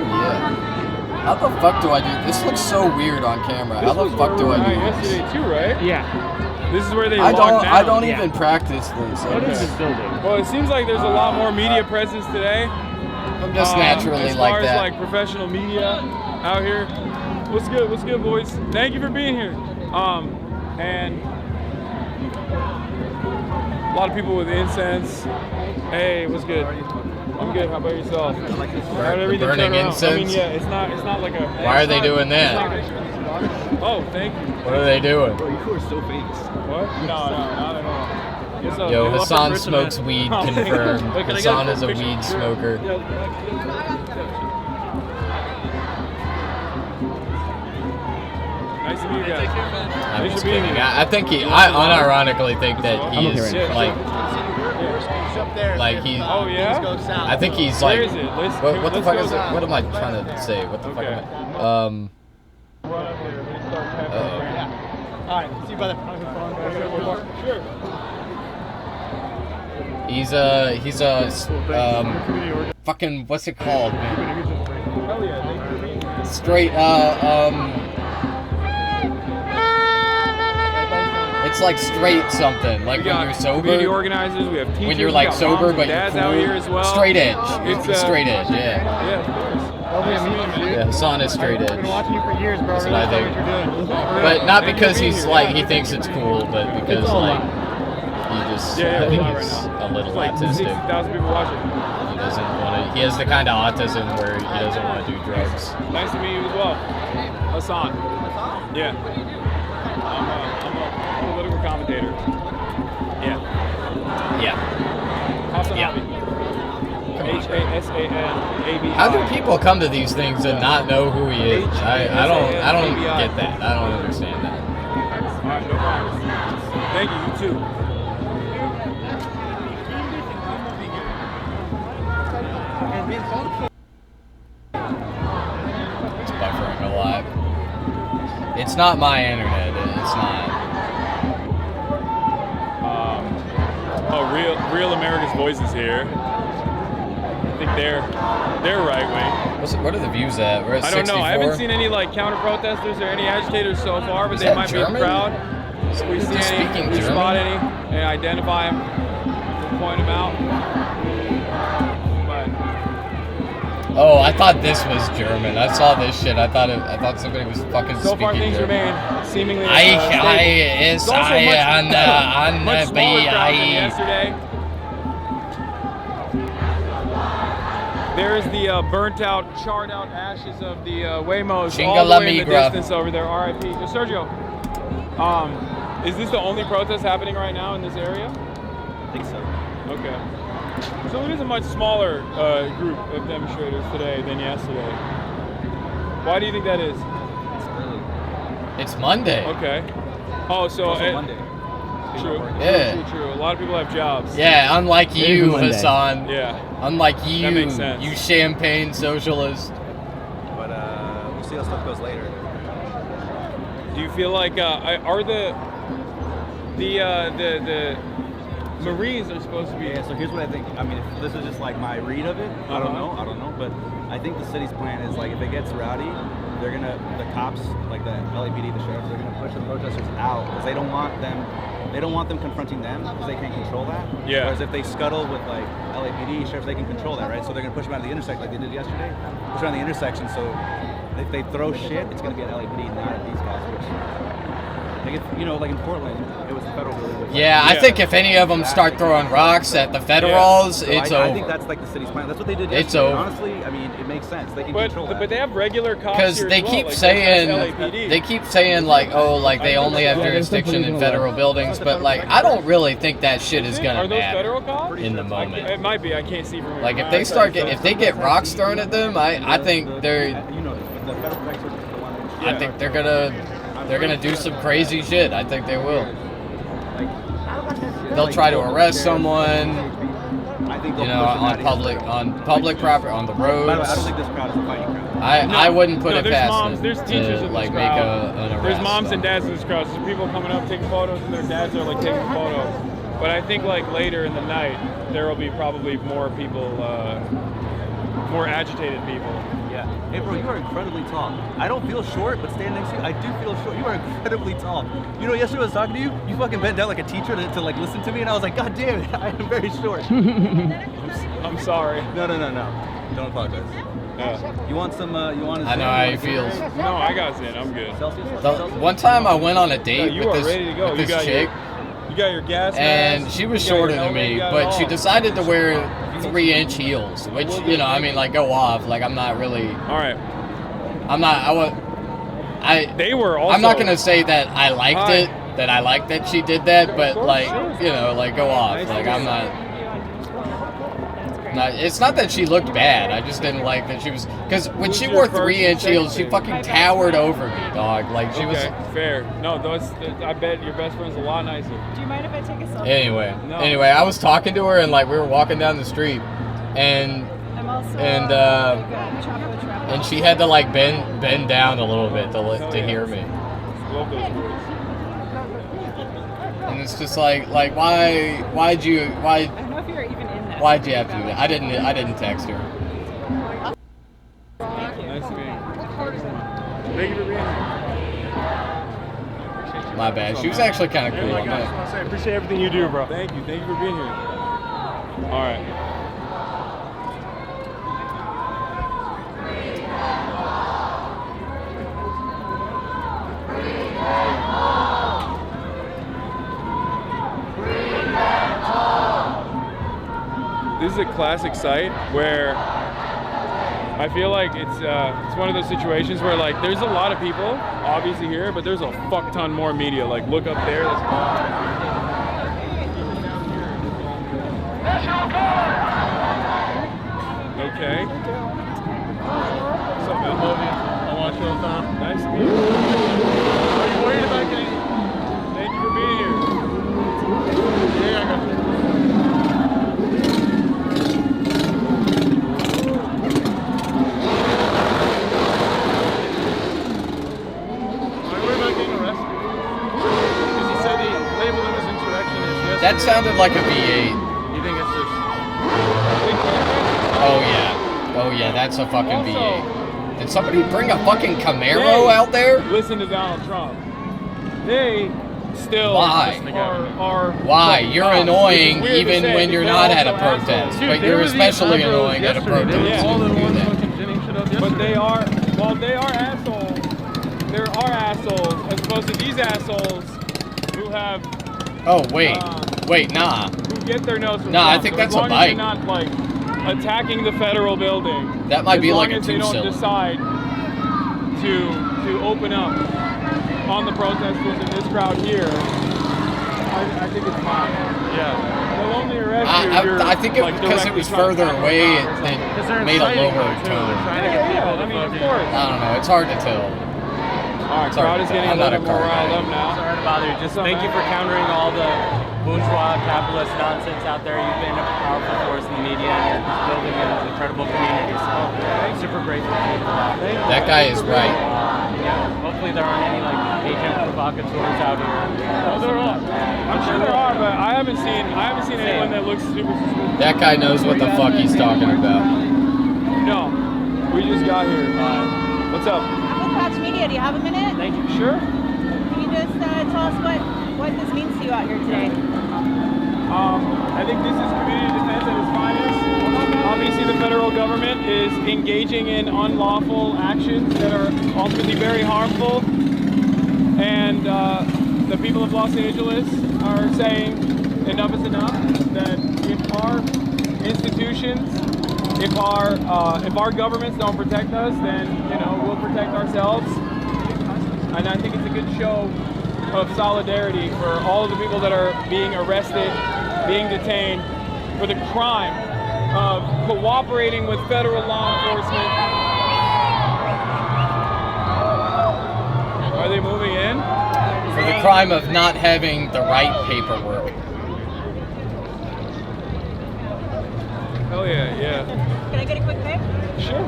Yeah. How the fuck do I do this? Looks so weird on camera. How the fuck do I do this? Yesterday too, right? Yeah. This is where they I lock down. don't even practice this. Well, it seems like there's a lot more media presence today. I'm just naturally as like far that. as like professional media out here. What's good? What's good, boys? Thank you for being here. And a lot of people with incense. Hey, what's good? I'm good. How about yourself? How'd everything burning turn around? incense? I mean, yeah, it's not like a. Why are they doing that? Oh, thank you. What are they doing? Bro, you are so famous. What? No, not at all. What's up? Yo, They love Hasan Richmond. smokes weed, Oh, confirmed. Wait, can I get Hasan is a picture? weed smoker. Nice to meet you guys. I'm Thanks just for being kidding. here. I think I unironically think that he is like he's. Oh yeah. I think he's Where like. is it? Let's- What the let's fuck go is it? south. What am I trying to say? What the fuck Okay. am I? Run up there. Let's start tapping. All right, see you, brother. Sure. He's a fucking what's it called, man? Hell yeah. Thank you for being here. Straight it's like straight something. Like We when got you're sober. community organizers. We have teachers. When you're we like got sober moms but and you're dads cool. out here as well. Straight edge. It's Straight edge, yeah. Yeah, of course. Nice to meet you, man. Yeah, Hasan is straight edge. I've been watching you for years, bro. That's I what I really do. like what you're doing. But not Thank you because for being he's here. like he thinks it's cool, but because like he just Yeah, I think it's live he's right now. a little It's like autistic. 60,000 people watching. He doesn't want to. He has the kind of autism where he doesn't want to do drugs. Nice to meet you as well. Hasan. Yeah. I'm a political commentator. Yeah. Yeah. Hasan Yeah. Abi. Hasan. How do people come to these things and not know who he is? I don't get that. I don't understand that. Alright, no problem. Thank you, you too. It's buffering a lot. It's not my internet. It's not. Real America's Voice is here. I think they're right wing. What are the views at? We're at I don't 64. know. I haven't seen any like counter protesters or any agitators so far, but Is they that might German? be proud. If we Is see he any, speaking we German? spot any, and identify them, we'll point them out. But Oh, I thought this was German. I saw this shit. I thought somebody was fucking so speaking far things German. remain seemingly It's It's also much smaller crowd than I. yesterday. There's the burnt out, charred out ashes of the Waymos all the way in the Chingala distance over there. R.I.P. So Sergio, is this the only protest happening right now in this area? I think so. Okay. So it is a much smaller group of demonstrators today than yesterday. Why do you think that is? It's early. It's Monday. Okay. Oh, so It's also Monday. True. Yeah. True. A lot of people have jobs. Yeah, unlike you, Monday. Hasan. Yeah. Unlike That you, makes sense. you champagne socialist. But we'll see how stuff goes later. Do you feel like are the Marines are supposed to be? Yeah, so here's what I think. I mean, if this is just like my read of it, I don't know, but I think the city's plan is like if it gets rowdy, the cops, like the LAPD, the sheriffs, they're gonna push the protesters out because they don't want them confronting them because they can't control that. Yeah. Whereas if they scuttle with like LAPD, sheriffs, they can control that, right? So they're gonna push them out of the intersection like they did yesterday. Push them out of the intersection, so if they throw shit, it's gonna be at LAPD, not at these guys, which. Like like in Portland, it was the federal building. Yeah, I think if any of them start throwing rocks at the federals, So it's I over. think that's like the city's plan. That's what they did It's yesterday. over. Honestly, I mean, it makes sense. They can control that. But they have regular cops Because here they as well, keep like, saying LAPD. they keep saying like, oh, like they only have jurisdiction in federal buildings, but like I don't really think that shit is gonna Are those matter federal cops? in the moment. It might be. I can't see from here. Like if they get rocks thrown at them, I think the federal protector is the one. I think they're gonna do some crazy shit. I think they will. They'll try to arrest someone, I think you know, on public property, on the By the way, I don't roads. think this crowd is a fighting crowd. I wouldn't put it there's past moms, them there's teachers to in this like make crowd. an arrest. There's moms and dads in this crowd. There's people coming up taking photos, and their dads are like taking photos. But I think like later in the night, there will be probably more people, more agitated people. Yeah. Hey, bro, you are incredibly tall. I don't feel short, but standing next to you, I do feel short. You are incredibly tall. You know, yesterday I was talking to you, you fucking bent down like a teacher to like listen to me, and I was like, God damn it, I am very short. I'm sorry. No. Don't apologize. You want some, you want I know how he feels. No, I got Zen. I'm good. One time I went on a No, date you with are this, ready to go. with this chick, You got your gas and mask, she was you got your shorter than helmet, me, you got it but she all. decided to wear 3-inch heels, which, you know, I mean, like, go off. Like, I'm not really, All right. They were also. I'm not gonna say that I liked it, that I liked that she did that, but like, you know, like, go off. Like, I'm not. It's not that she looked bad. I just didn't like that she was, because when she wore 3-inch heels, she fucking towered over me, dog. Like she was. Fair. No, I bet your best friend's a lot nicer. Do you mind if I take a selfie? Anyway, I was talking to her and like we were walking down the street, and I'm also and she had to like bend down a little bit to hear me. Love those words. And it's just like why'd you I don't know if you're even in that. why'd you have to do that? I didn't text her. Nice to meet you. Thank you for being here. My bad. She was actually kind of cool. I appreciate everything you do, bro. Thank you for being here. All right. This is a classic site where I feel like it's one of those situations where like there's a lot of people obviously here, but there's a fuck ton more media. Like look up there. Okay. What's up, man? I watch you all the time. Nice to meet you. Are you worried about getting? Thank you for being here. Yeah, I got you. That sounded like a V8. You think it's just? Oh yeah, that's a fucking V8. Did somebody bring a fucking Camaro out there? Listen to Donald Trump. They still Why? are Why? You're cops, annoying which is weird to even say, when you're they're not at a also assholes. protest, Dude, but they you're were the especially Abros annoying at a yesterday. protest. They were all if the you do ones that. fucking ginning shit up yesterday. But they are assholes. There are assholes as opposed to these assholes who have Oh wait, nah. who get their nose from Nah, I Trump. think So that's as a long as bike. they're not like attacking the federal building. That might be like a as long as they don't two-cylinder. decide to open up on the protesters in this crowd here, I think it's fine. Yeah. They'll only arrest you if you're, I think like, because it directly was trying to further find away, Congress. it Because they're made a inciting lower them, too. They're tone. trying to get people to I mean, of fucking- course. I don't know. It's hard to tell. All right, Sorry, crowd is getting a I'm not little a more car riled guy. up now. Sorry to bother you. Just What's up, thank you man? for countering all the bourgeois capitalist nonsense out there. You've been a powerful force in the media and you're building an incredible community. So I'm super grateful for you for that. That guy is right. Yeah, hopefully there aren't any like agent provocateurs out here. No, there are. I'm sure there are, but I haven't seen anyone that looks super suspicious. That guy knows what the fuck he's talking about. No, we just got here. What's up? I'm with Patch Media. Do you have a minute? Thank you. Sure. Can you just tell us what this means to you out here today? I think this is community defense at its finest. Obviously, the federal government is engaging in unlawful actions that are ultimately very harmful. And the people of Los Angeles are saying enough is enough, that if our institutions, if our governments don't protect us, then, you know, we'll protect ourselves. And I think it's a good show of solidarity for all of the people that are being arrested, being detained for the crime of cooperating with federal law enforcement. Are they moving in? For the crime of not having the right paperwork. Hell yeah, yeah. Can I get a quick pic? Sure.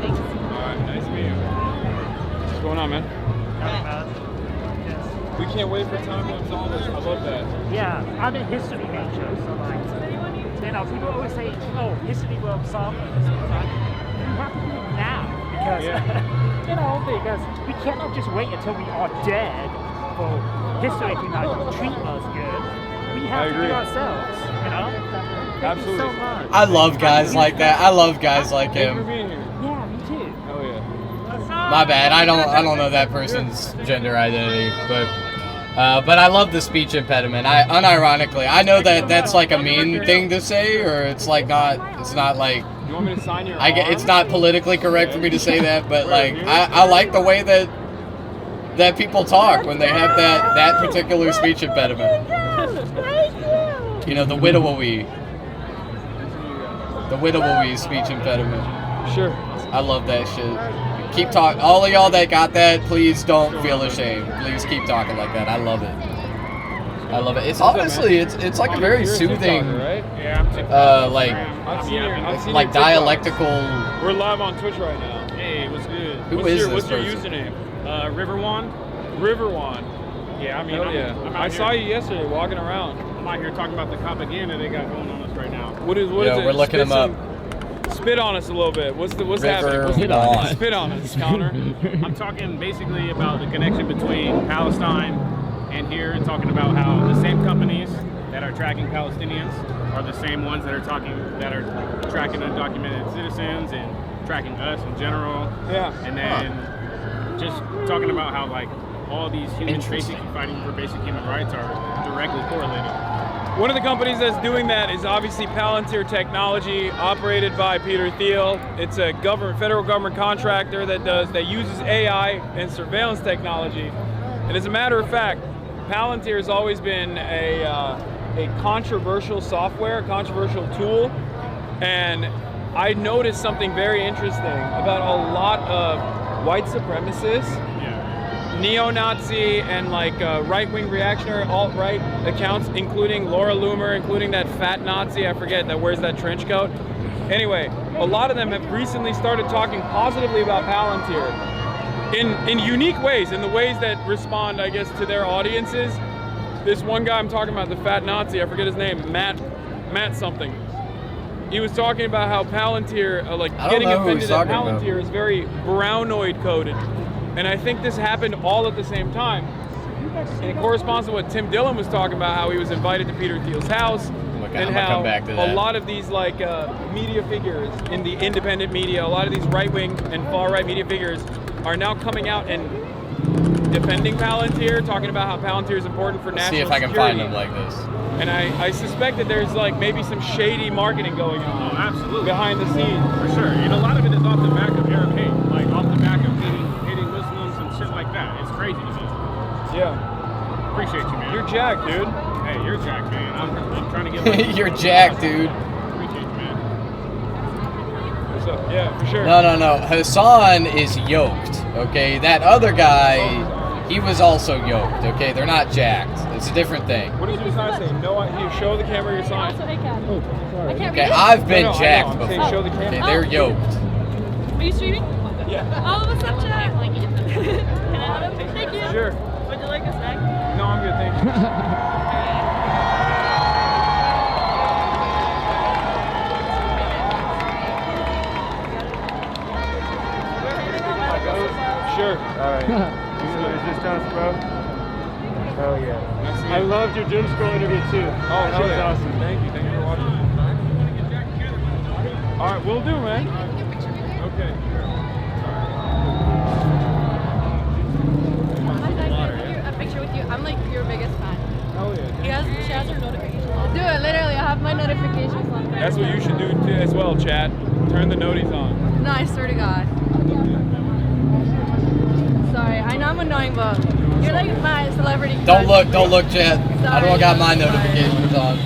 Thanks. Alright, nice to meet you. What's going on, man? We can't wait for time to absolve us. I love that. Yeah, I'm a history major, so like, you know, people always say, oh, history will absolve us. Like, you have to do it now because, you know, because we cannot just wait until we are dead for history to not treat us good. We have to do it ourselves, you know? Thank you so much. I love guys like that. I love guys like Thank you for him. being here. Yeah, me too. Hell yeah. My bad. I don't know that person's gender identity, but I love the speech impediment. Unironically, I know that that's like a mean thing to say, or it's like not. It's not like. You want me to sign your It's not politically correct for me to say that, but like I like the way that people talk when they have that particular speech impediment. You know, the widowy speech impediment. Sure. I love that shit. Keep talking. All of y'all that got that, please don't feel ashamed. Please keep talking like that. I love it. I love it. It's honestly, it's like a very soothing, right? Yeah. like I've seen your like TikTok. dialectical. We're live on Twitch right now. Hey, what's good? What's your username? Riverwan. Riverwan. Yeah, I mean, Hell yeah. I saw you yesterday walking around. I'm out here talking about the propaganda they got going on us right now. What is it? We're looking them up. Spit on us a little bit. What's happening? Riverwan. Spit on us, Connor. I'm talking basically about the connection between Palestine and here, and talking about how the same companies that are tracking Palestinians are the same ones that are tracking undocumented citizens and tracking us in general. Yeah. And then just talking about how like all these humans basically fighting for basic human rights are directly correlated. One of the companies that's doing that is obviously Palantir Technology, operated by Peter Thiel. It's a federal government contractor that uses AI and surveillance technology. And as a matter of fact, Palantir has always been a controversial software, a controversial tool. And I noticed something very interesting about a lot of white supremacists, neo-Nazi, and like right-wing reactionary alt-right accounts, including Laura Loomer, including that fat Nazi, I forget, that wears that trench coat. Anyway, a lot of them have recently started talking positively about Palantir in unique ways, in the ways that respond, I guess, to their audiences. This one guy I'm talking about, the fat Nazi, I forget his name, Matt something. He was talking about how Palantir, getting offended at Palantir is very brownoid coded. And I think this happened all at the same time. And it corresponds to what Tim Dillon was talking about, how he was invited to Peter Thiel's house, and how a lot of these media figures in the independent media, a lot of these right-wing and far-right media figures are now coming out and defending Palantir, talking about how Palantir is important for national security. See if I can find them like this. And I suspect that there's maybe some shady marketing going on. Oh, absolutely. Behind the scenes. For sure. And a lot of it is off the back of Arab hate, like off the back of hating Muslims and shit like that. It's crazy to me. Yeah. Appreciate you, man. You're jacked, dude. Hey, you're jacked, man. I'm trying to get You're jacked, dude. Appreciate you, man. So, yeah, for sure. No. Hasan is yoked. Okay, that other guy, he was also yoked. Okay, they're not jacked. It's a different thing. What does your sign say? No, you show the camera your sign. Also, hey, Kat. Oh, sorry. Okay, I've been No, I know, jacked I'm before. saying show the camera. Okay, they're yoked. Are you streaming? Yeah. Oh, what's up, chat? Can I have a picture? Thank you. Sure. Would you like a snack? No, I'm good, thank you. Sure. All right. Is this us, bro? Oh yeah. I loved your Doom Scroll interview too. Oh, that hell was yeah. awesome. Thank you for watching. All right, we'll do, man. Okay. A picture with you. I'm like your biggest fan. Oh yeah. She has her notifications on. Do it, literally. I have my notifications on. That's what you should do too, as well, chat. Turn the noties on. No, I swear to God. Sorry, I know I'm annoying, but you're like my celebrity. Don't look, Chad. I don't got my notifications on.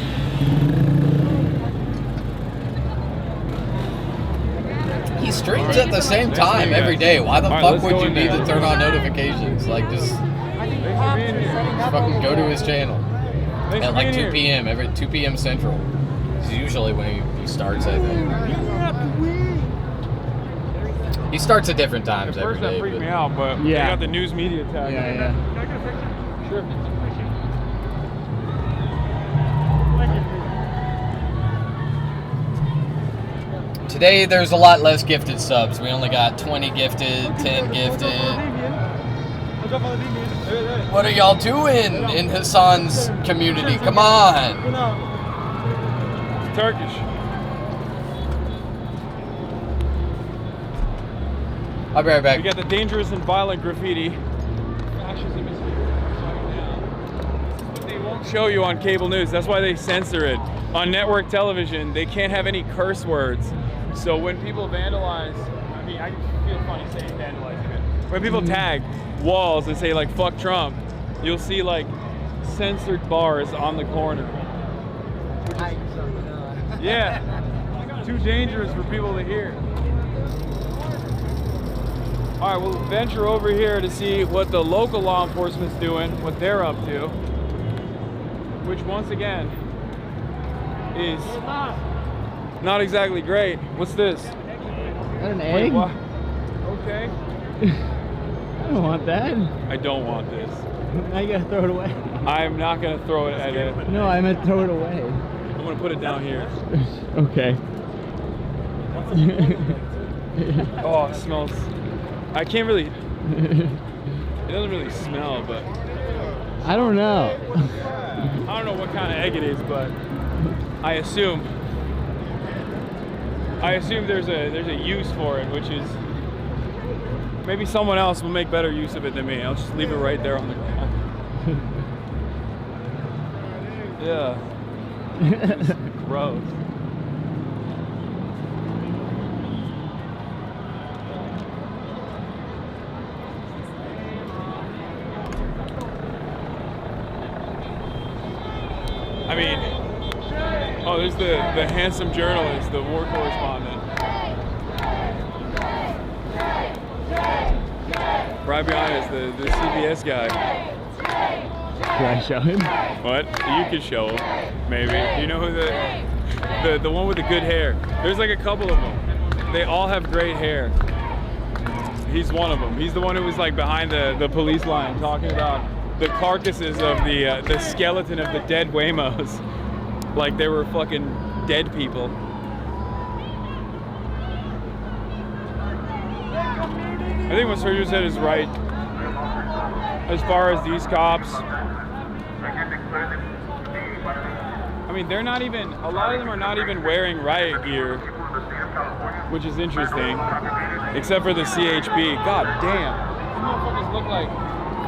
He streams at the same time every day. Why the fuck would you need to turn on notifications? Like, just fucking go to his channel at like 2 p.m. every 2 p.m. Central. It's usually when he starts, I think. He starts at different times every day. That freaked me out, but they got the news media tag. Yeah. Can I get a picture? Sure. Today there's a lot less gifted subs. We only got 20 gifted, 10 gifted. What are y'all doing in Hasan's community? Come on. It's Turkish. I'll be right back. We got the dangerous and violent graffiti. Fascism is here. But they won't show you on cable news. That's why they censor it. On network television, they can't have any curse words. So when people vandalize, I mean, I feel funny saying vandalize even. When people tag walls and say like "fuck Trump," you'll see like censored bars on the corner. Yeah, too dangerous for people to hear. All right, we'll venture over here to see what the local law enforcement's doing, what they're up to, which once again is not exactly great. What's this? Is that an Wait, egg? what? Okay. I don't want that. I don't want this. Now you gotta throw it away. I'm not gonna throw it at it. No, I meant throw it away. I'm gonna put it down here. Okay. Oh, it smells. I can't really. It doesn't really smell, but I don't know. I don't know what kind of egg it is, but I assume there's a use for it, which is maybe someone else will make better use of it than me. I'll just leave it right there on the ground. Yeah. Gross. I mean, oh, there's the handsome journalist, the war correspondent. Right behind us, the CBS guy. Can I show him? What? You could show him, maybe. Do you know who the one with the good hair? There's like a couple of them. They all have great hair. He's one of them. He's the one who was like behind the police line talking about the carcasses of the skeleton of the dead Waymos, like they were fucking dead people. I think what Sergio said is right. As far as these cops, I mean, they're not even, a lot of them are not even wearing riot gear, which is interesting, except for the CHP. God damn, these motherfuckers look like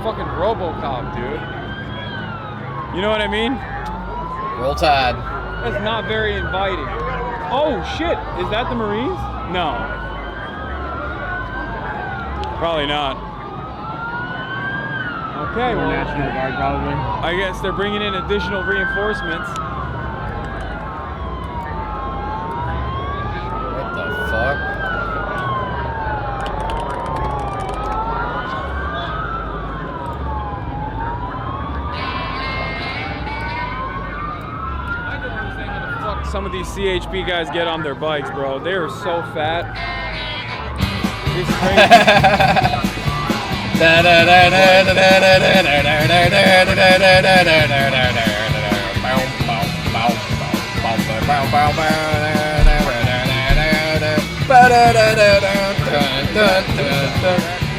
fucking RoboCop, dude. You know what I mean? Roll Tide. That's not very inviting. Oh shit, is that the Marines? No. Probably not. Okay, well, National Guard probably. I guess they're bringing in additional reinforcements. What the fuck? some of these CHP guys get on their bikes, bro. They are so fat. It's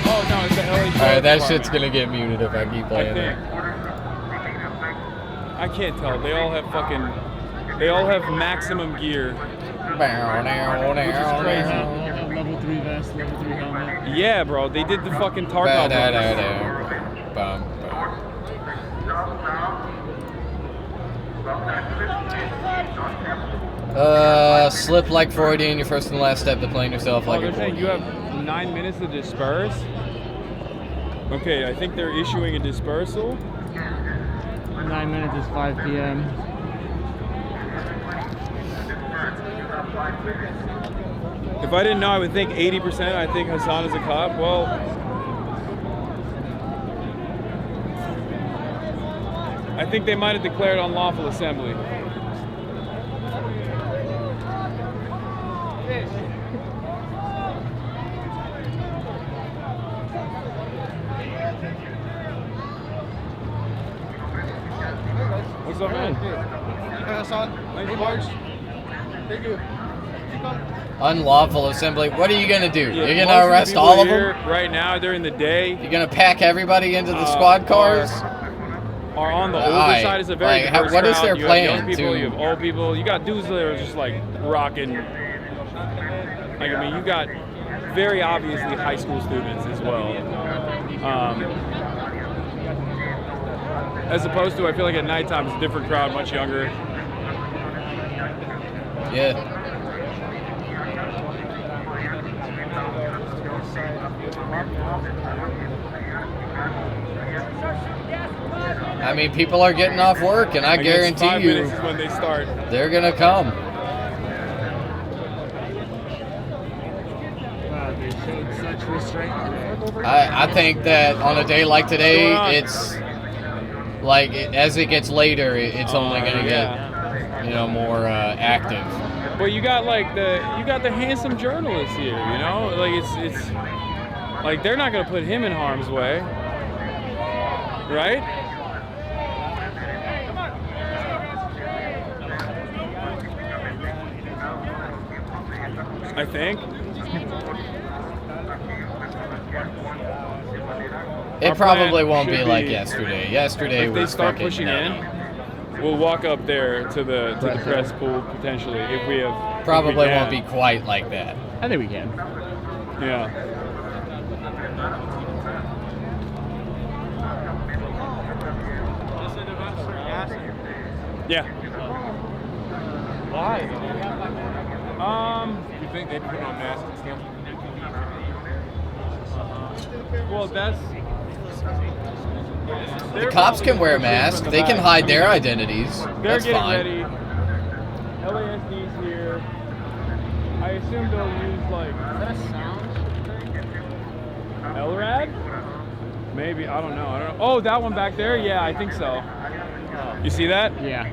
Oh no, it's the LA Show. Alright, that shit's gonna get muted if I keep playing it. I can't tell. They all have maximum gear. Which is crazy. Level 3 vest, level 3 helmet. Yeah, bro. They did the fucking Tarkov. Slip like Freudian, your first and last step to playing yourself like they're a saying you have 9 minutes to disperse. Okay, I think they're issuing a dispersal. 9 minutes is 5 p.m. If I didn't know, I would think 80%. I think Hasan is a cop. Well, I think they might have declared unlawful assembly. What's up, man? Hey, Hasan. Nice bars. Thank you. unlawful assembly. What are you gonna do? Yeah, You're gonna arrest all of them? Right now, during the day. You're gonna pack everybody into the squad cars? Are on the older side. Is a very diverse what is crowd. their You plan? have young people, you have old people. You got dudes that are just like rocking. Like, I mean, you got very obviously high school students as well. As opposed to, I feel like at nighttime it's a different crowd, much younger. Yeah. I mean, people are getting off work, and I guarantee 5 you, minutes is when they start. They're gonna come. Wow, they showed such restraint. I think that on a day like today, it's like as it gets later, it's only gonna get, you know, more active. But you got like the handsome journalist here, you know, like it's like they're not gonna put him in harm's way, right? I think. It probably won't be like yesterday. Yesterday if they was start fucking pushing nutty. in, we'll walk up there to the press pool potentially if we have. Probably won't be quite like that. I think we can. Yeah. Yeah. Why? You think they put on masks and stuff? Well, that's. The cops can wear masks. They can hide their identities. They're That's getting fine. ready. LASD's here. I assume they'll use like. Is that a sound? LRAD? Maybe. I don't know. Oh, that one back there? Yeah, I think so. You see that? Yeah.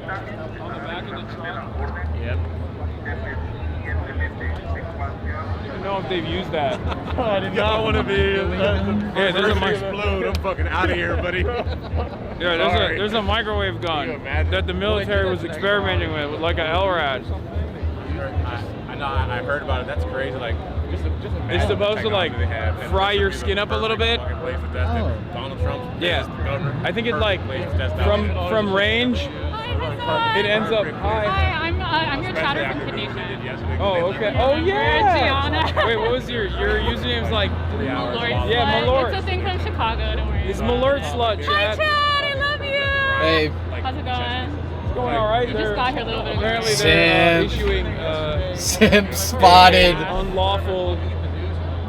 On the back of the truck? Yep. I don't know if they've used that. I did not want to be. Yeah, there's a mic. Explode. I'm fucking out of here, buddy. Yeah, there's a microwave gun that the military was experimenting with like a LRAD. I know. I heard about it. That's crazy. Like, just imagine It's supposed to the like technology they have. fry your skin up a little bit. Donald Trump. Yeah, I think it like from range. It ends up high. Hi, I'm your chatter from Kid Nation. Oh, okay. Oh, yeah. Gianna. Wait, what was your username's like? Malort Yeah, Slut. Malort. It's a thing from Chicago. Don't worry. It's Malort Slut, Hi, chat. Chad. I love you. Hey. How's it going? It's going all right. You just got here a little bit ago. Apparently they're issuing Simp spotted. unlawful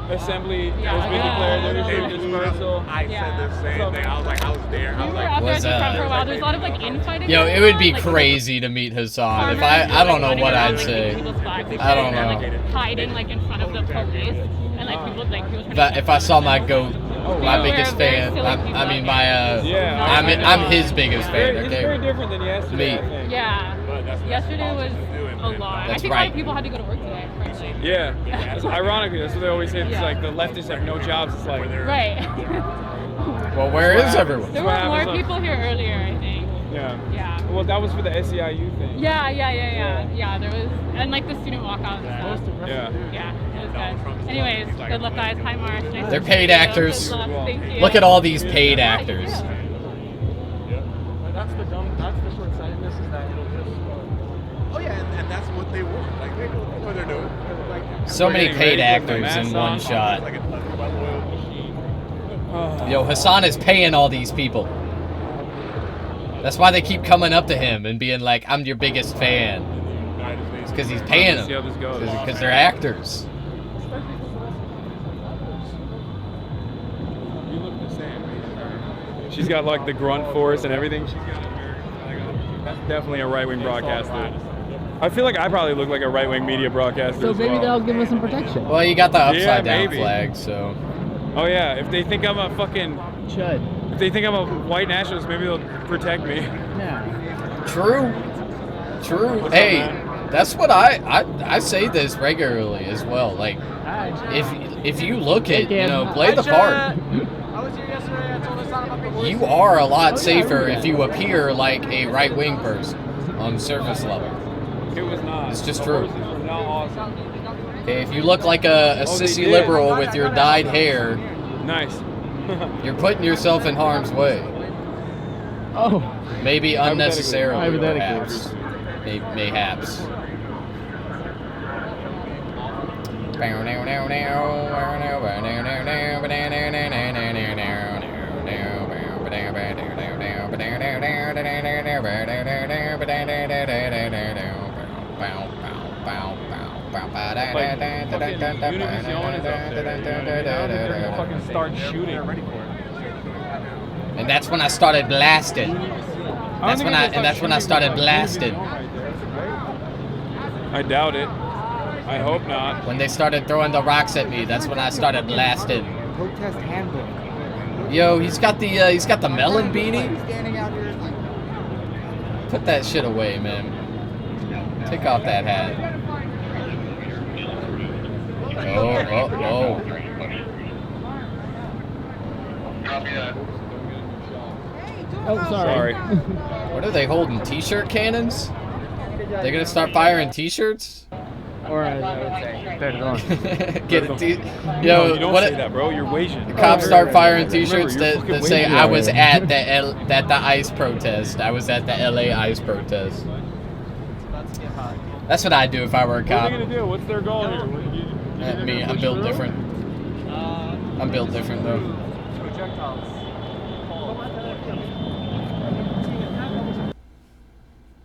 assembly has been declared. They're issuing dispersal. I said the same thing. I was like, I was there. I was We were like, out there at the front for a while. There's a lot of like infighting. Yo, going it would on, be like, crazy to meet Hasan. farmers If I don't know running what around, I'd like, say. people's flags and I don't shit, and, know. like, hiding like in front of the police, and like people If I saw my goat My biggest fan. I mean, my. I'm his biggest fan. It's Okay. very different than yesterday. I Me. think. Yeah. Yesterday was a lot. That's I think a lot right. of people had to go to work today. Frankly. Yeah. Ironically, that's what they always say. It's like the leftists have no jobs. It's like Right. Well, where is everyone? There were more people here earlier, I think. Yeah. Yeah. Well, that was for the SEIU thing. Yeah, there was, and like the student walkout and stuff. Yeah. Yeah, it was good. Anyways, good luck, guys. Hi, Marsh. Nice They're to paid meet you. actors. Good luck. Thank you. Look at all these paid actors. That's the short-sightedness is that it'll just. Oh yeah, and that's what they want. Like they know what they're doing. Like, So many paid actors in one shot. like a well-oiled machine. Yo, Hasan is paying all these people. That's why they keep coming up to him and being like, "I'm your biggest fan." It's because he's paying them. See how this goes. Because they're actors. You look the same. She's got like the grunt force and everything. She's got that's definitely a right-wing broadcaster. I feel like I probably look like a right-wing media broadcaster. So as maybe well. they'll give us some protection. Well, you got the upside Yeah, down maybe. flag, so. Oh yeah, if they think I'm a fucking Chud. if they think I'm a white nationalist, maybe they'll protect me. Yeah. True. What's Hey, up, man? that's what I say this regularly as well. Like, if you look at, play the part. I was here yesterday. I told Hasan about the voice. You are a lot safer if you appear like a right-wing person on surface level. It was not. It's just The true. horses were not awesome. Okay, if you look like a Oh, they sissy did. liberal with your dyed hair, Nice. you're putting yourself in harm's way. Oh. Maybe unnecessarily, Hypothetically. perhaps. Mayhaps. Fucking start shooting. And that's when I started blasting. That's when I started blasting. I doubt it. I hope not. When they started throwing the rocks at me, that's when I started blasting. Protest handbook. Yo, he's got the melon beanie. Standing out here. Put that shit away, man. Take off that hat. Oh. Oh, sorry. What are they holding? T-shirt cannons? They gonna start firing T-shirts? Or as I would say, they're gone. Get a T. No, Yo, you don't what? say that, bro. You're Asian. The cops start firing T-shirts Remember, you're that say fucking I was Asian. at the ICE protest. I was at the LA ICE protest. That's what I'd do if I were a What cop. are they gonna do? What's their goal here? Me, I'm built different. I'm built different though.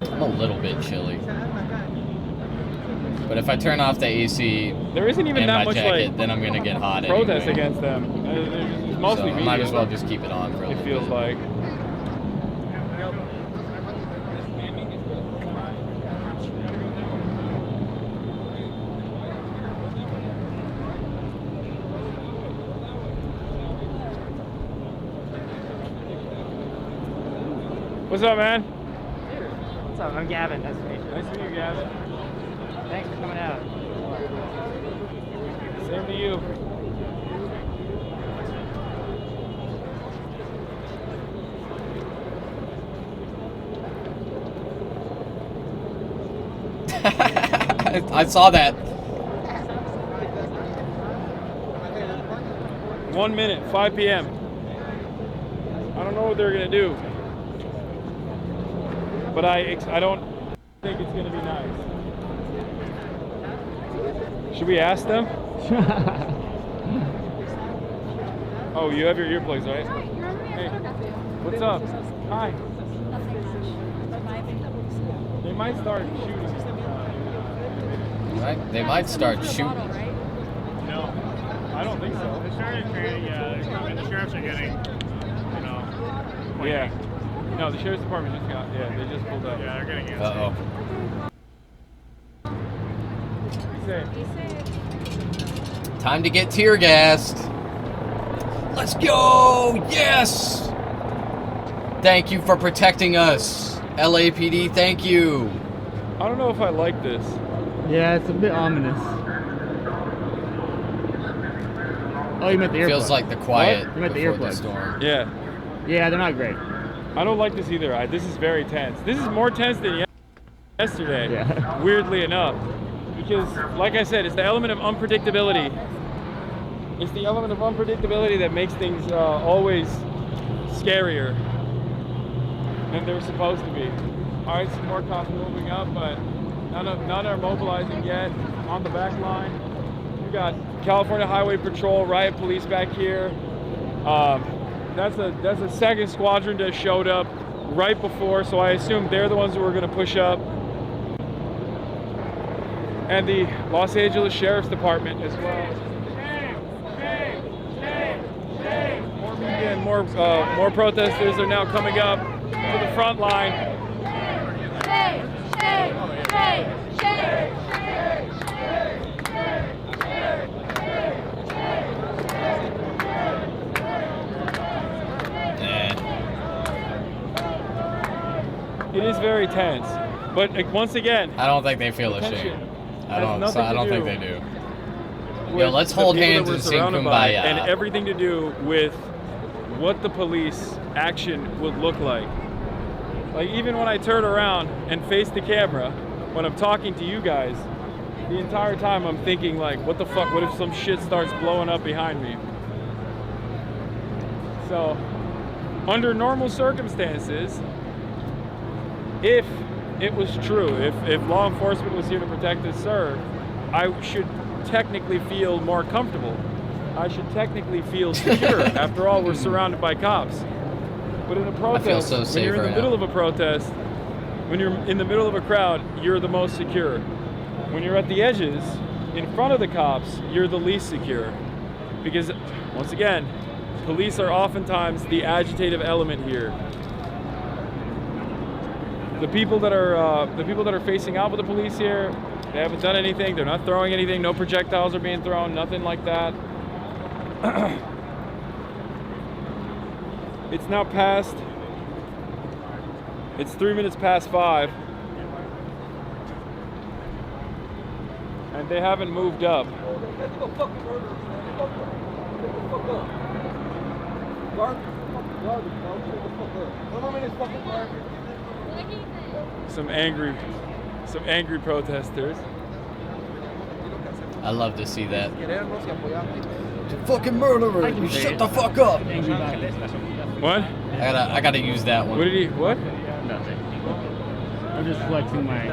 I'm a little bit chilly. But if I turn off the AC There isn't even and that my much jacket, like then I'm gonna get hot protest anyway. against them. It's mostly So I media. might as well just keep it on for a It little feels bit. like. What's up, man? What's up? I'm Gavin. Nice to meet you. Nice to meet you, Gavin. Thanks for coming out. Same to you. I saw that. 1 minute, 5 p.m. I don't know what they're gonna do, but I don't think it's gonna be nice. Should we ask them? Oh, you have your earplugs, right? Hey, what's up? Hi. They might start shooting. Right? They might start shooting. No, I don't think so. The sheriffs are getting, Yeah. No, the sheriff's department just got. Yeah, they just pulled up. Yeah, they're getting it. Uh-oh. Be safe. Time to get tear gassed. Let's go! Yes! Thank you for protecting us. LAPD, thank you. I don't know if I like this. Yeah, it's a bit ominous. Oh, you meant the earplugs. Feels like the quiet You meant the before the earplugs. storm. Yeah. Yeah, they're not great. I don't like this either. This is very tense. This is more tense than yesterday, Yeah. weirdly enough. Because, like I said, it's the element of unpredictability. It's the element of unpredictability that makes things always scarier than they're supposed to be. All right, some more cops moving up, but none are mobilizing yet. On the back line, you got California Highway Patrol, riot police back here. That's a second squadron that showed up right before, so I assume they're the ones who are going to push up. And the Los Angeles Sheriff's Department as well. More media and more protesters are now coming up to the front line. It is very tense, but once again, I don't think they feel ashamed. I don't think they do. with Yo, let's the hold people that hands we're and sing surrounded by, Kumbaya. and everything to do with what the police action would look like. Like, even when I turn around and face the camera, when I'm talking to you guys, the entire time I'm thinking, like, what the fuck, what if some shit starts blowing up behind me? So, under normal circumstances, if it was true, if law enforcement was here to protect and serve, I should technically feel more comfortable. I should technically feel secure. After all, we're surrounded by cops. But in a protest, I feel so when safe you're in the right middle now. of a protest, when you're in the middle of a crowd, you're the most secure. When you're at the edges, in front of the cops, you're the least secure. Because, once again, police are oftentimes the agitative element here. The people that are facing out with the police here, they haven't done anything. They're not throwing anything. No projectiles are being thrown. Nothing like that. It's now past. It's 3 minutes past 5, and they haven't moved up. Some angry protesters. I love to see that. Fucking murderer! You shut the fuck up! What? I gotta use that one. What did he? What? Nothing. I'm just flexing my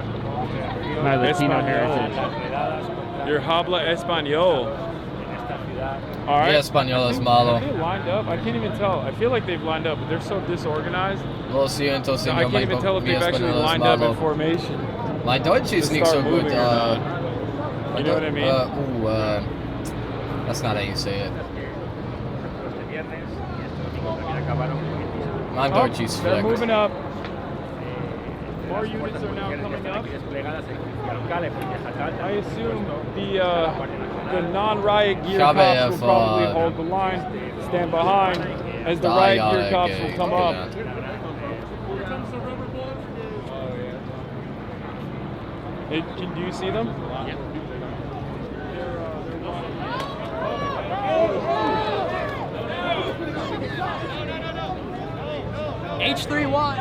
Latino heritage. Your habla español. All right. Yeah, español es malo. Are they lined up? I can't even tell. I feel like they've lined up, but they're so disorganized. Lo siento, So I señor can't even tell if they've actually lined up in formation. My Deutsch is to not so start good. moving or not. You know what I mean? That's not how you say it. My Deutsch is They're flex. moving up. More units are now coming up. I assume the non-riot gear cops will probably hold the line, stand behind, as the riot gear cops will come up. Do you see them? H31.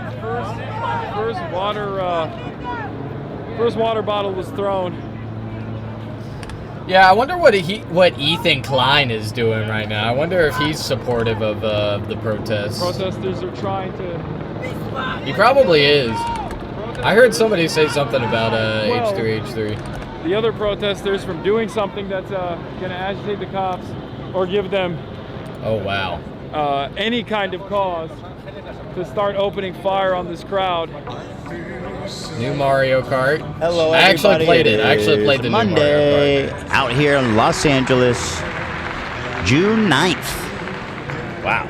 First water bottle was thrown. Yeah, I wonder what Ethan Klein is doing right now. I wonder if he's supportive of the protests. Protesters are trying to. He probably is. I heard somebody say something about H3H3. The other protesters from doing something that's going to agitate the cops or give them. Oh wow. Any kind of cause to start opening fire on this crowd. New Mario Kart. Hello, I actually everybody. played it. I actually played the Monday, new Mario Kart. out here in Los Angeles, June 9th. Wow.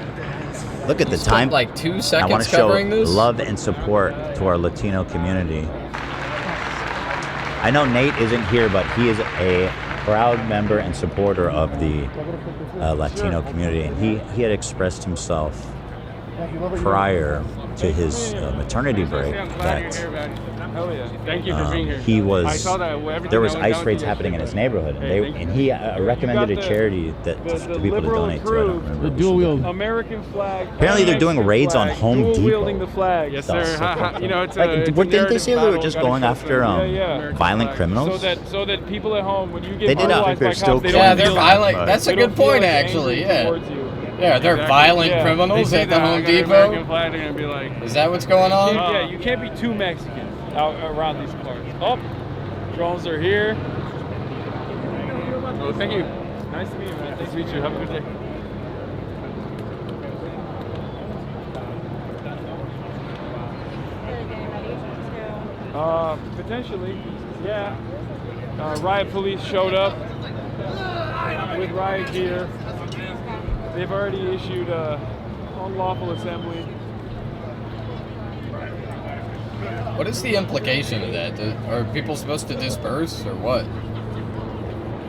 Look at the time. Like 2 I want seconds to show covering this. love and support to our Latino community. I know Nate isn't here, but he is a proud member and supporter of the Latino community, and he had expressed himself prior to his maternity break that Thank you for being here. he was I saw that there was everything I ice went raids down happening in his neighborhood, and, Hey, and he recommended a charity that to people to donate to. I don't remember. The dual wield American flag. Apparently they're doing raids on Home dual Depot. wielding the flag. Yes, That's sir. so fucked You know, up. it's Like, a, it's a didn't they narrative say they were battle, just gotta going show after something. violent criminals? So that people at home, when you get They did not. brutalized They're by still cops, they clean. Yeah, don't they're feel violent. like- That's a they don't good feel point, like actually. angry Yeah. towards you. Yeah, they're Exactly. violent Yeah. criminals They see at the that, I Home got an Depot. American flag, they're gonna be like, Is that what's going on? yeah, you can't be too Mexican out around these parts. Oh, drones are here. Oh, thank you. Nice to meet you, man. Nice to meet you. Have a good day. Potentially, yeah. Riot police showed up with riot gear. They've already issued unlawful assembly. What is the implication of that? Are people supposed to disperse or what?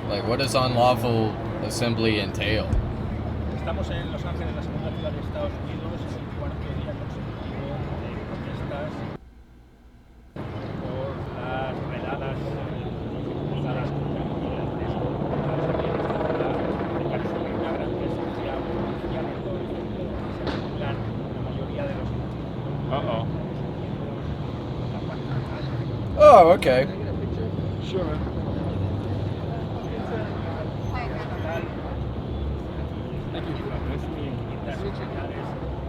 Like, what does unlawful assembly entail? Estamos en Los Ángeles, la segunda ciudad de Estados Unidos, es el cuarto día consecutivo de protestas por las redadas organizadas por inmigrantes contra aquí en esta ciudad. Me parece que hay una gran presencia policial en todo el mundo, se acumulan la mayoría de los Oh, okay. Sure, man. Thank you. Nice to meet you.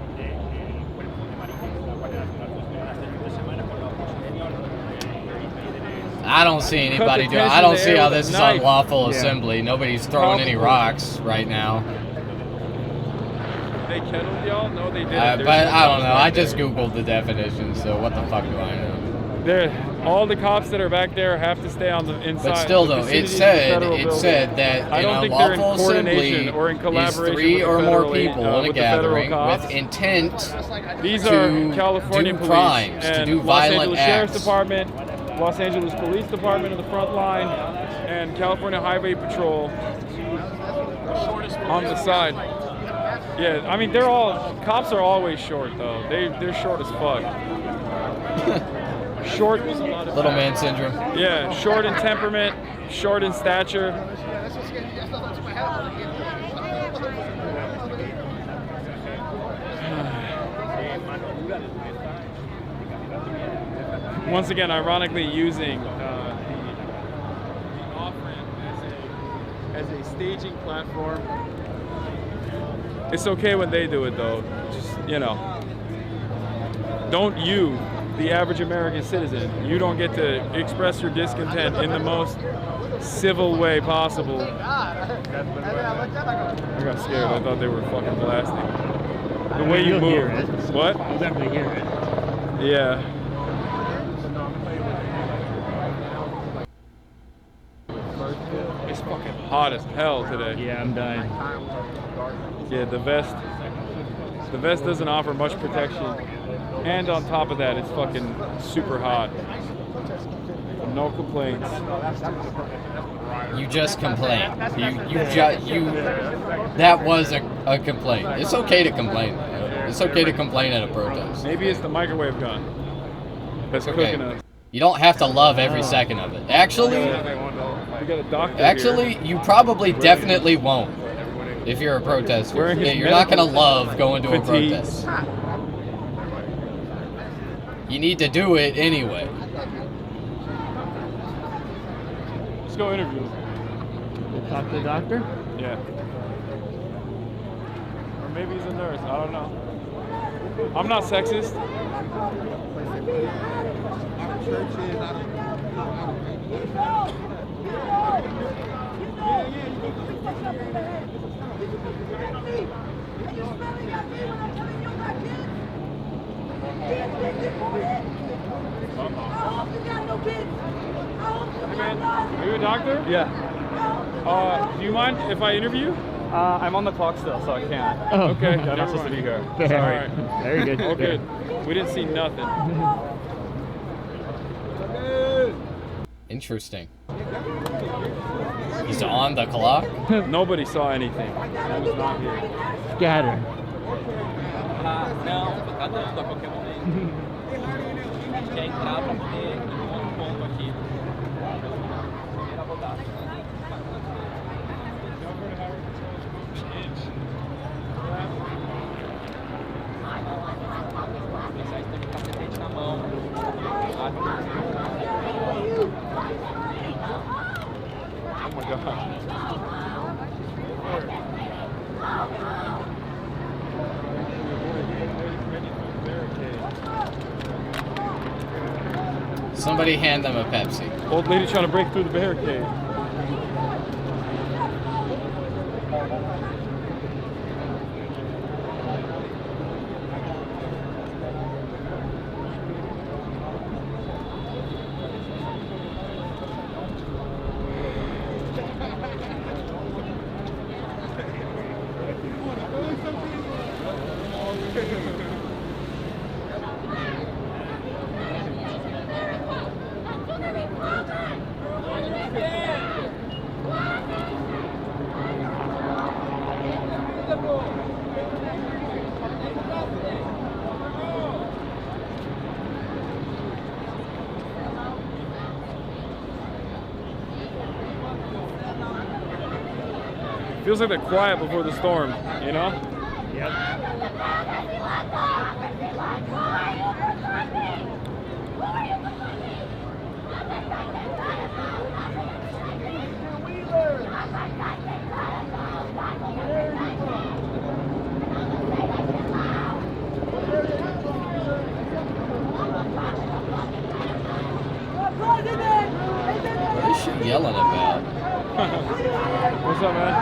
I don't see anybody doing. I don't see how this is unlawful assembly. Nobody's throwing any rocks right now. They kettled y'all? No, they didn't. But I don't know. I just googled the definition, so what the fuck do I know? All the cops that are back there have to stay on the inside. But still, though, the it vicinity of the said building. that I an don't think they're in unlawful coordination assembly or in is collaboration 3 with the or more federal, people in a with the federal gathering cops. with intent These to are California do police crimes, to and do Los violent Angeles acts. Sheriff's Department, Los Angeles Police Department in the front line, and California Highway Patrol on the side. Yeah, I mean cops are always short though. They're short as fuck. Short, little man syndrome. Yeah, short in temperament, short in stature. Once again, ironically using the off-ramp as a staging platform. It's okay when they do it though. Just, don't you, the average American citizen, you don't get to express your discontent in the most civil way possible. I got scared. I thought they were fucking blasting. The way you move. Hear it. What? You'll definitely hear it. Yeah. It's fucking hot as hell today. Yeah, I'm dying. Yeah, the vest doesn't offer much protection. And on top of that, it's fucking super hot. No complaints. You just complained. That was a complaint. It's okay to complain. It's okay to complain at a protest. Maybe it's the microwave gun that's cooking us. You don't have to love every second of it. Actually, We got a doctor Actually, you probably definitely won't if you're a protester. Wearing his Yeah, you're not going to medical love going to a fatigues. protest. You need to do it anyway. Let's go interview him. We'll talk to the doctor? Yeah. Or maybe he's a nurse. I don't know. I'm not sexist. Hey man, are you a doctor? Yeah. Do you mind if I interview? I'm on the clock still, so I can't. Oh. Okay. I'm not supposed to be here. Sorry. Very good. Okay. We didn't see nothing. Interesting. He's on the clock? Nobody saw anything. He was not here. Scatter. Não, tá dando a qualquer momento. A gente quer entrar pra poder um ponto aqui. Primeira rodada. Pensar que tem um cacetete na mão. Oh my god. Somebody hand them a Pepsi. Old lady trying to break through the barricade. Feels like they're quiet before the storm, you know? Yep. What is she yelling about? What's up, man?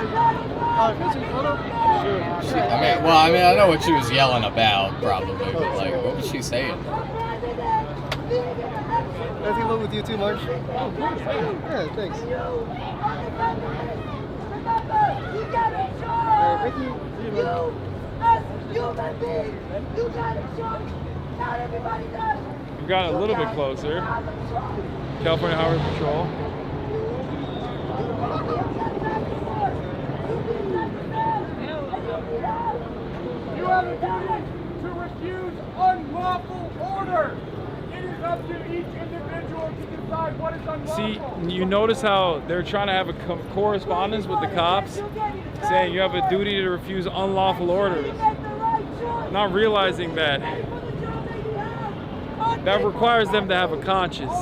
I know what she was yelling about, probably, but like, what was she saying? I think love with you too, Marge. Oh, cool. Yeah, thanks. Alright, thank you. See you, man. Human beings, you got a choice. Not everybody does. We've gotten a little bit closer. California Highway Patrol. You have a duty to refuse unlawful order. It is up to each individual to decide what is unlawful. See, you notice how they're trying to have a correspondence with the cops, saying you have a duty to refuse unlawful orders, not realizing that requires them to have a conscience.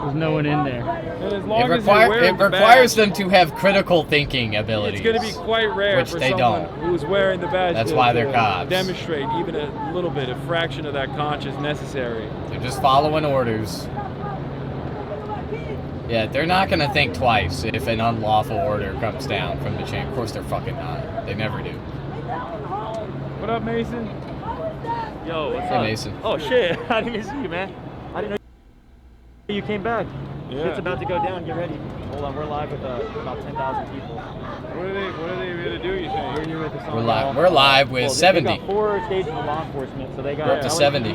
There's no one in there. And as long It as you're wearing the requires badge, them to have critical thinking abilities. it's going to be quite rare which for they someone don't. who's wearing the badge That's to, why they're to cops. demonstrate even a little bit, a fraction of that conscience necessary. They're just following orders. Yeah, they're not going to think twice if an unlawful order comes down from the chain. Of course they're fucking not. They never do. What up, Mason? Yo, what's Hey, up? Mason. Oh shit, I didn't even see you, man. I didn't know you came back. Yeah. Shit's about to go down. Get ready. Hold on, we're live with about 10,000 people. What are they going to do, you think? You're with us on We're live with 70. They got 4 stations of law enforcement, so they got We're up to 70.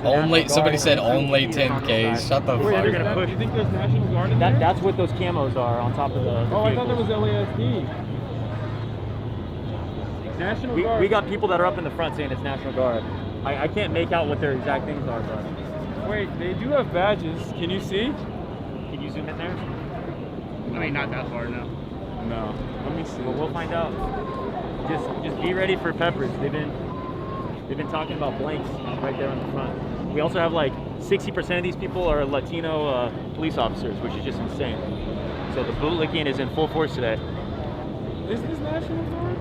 Only somebody said only 10K. Shut the They're fuck gonna up. push. Do you think there's National Guard in there? That's what those camos are on top of the Oh, I thought that vehicles. was LASD. National Guard. We got people that are up in the front saying it's National Guard. I can't make out what their exact things are, but Wait, they do have badges. Can you see? can you zoom in there? I mean, not that far, no. No. Let me see. Well, we'll find out. Just be ready for peppers. They've been talking about blanks right there on the front. We also have like 60% of these people are Latino police officers, which is just insane. So the bootlicking is in full force today. Is this National Guard?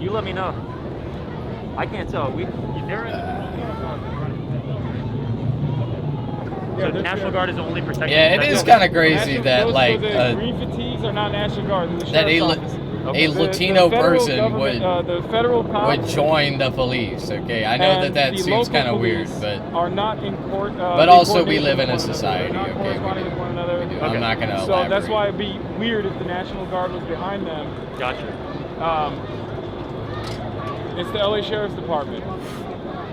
You let me know. I can't tell. So the National Guard is only protecting. Yeah, it is kind of crazy that like green fatigues are not National Guard. They're the that sheriff's office. a Latino the federal person government, the federal cops would join the police. Okay, I know and that the seems local kind of weird, police but are not in court. but in also we coordination live in a with one another. society. They're not Okay, corresponding with one another. we do. I'm not gonna So that's elaborate. why it'd be weird if the National Guard was behind them. Gotcha. It's the LA Sheriff's Department.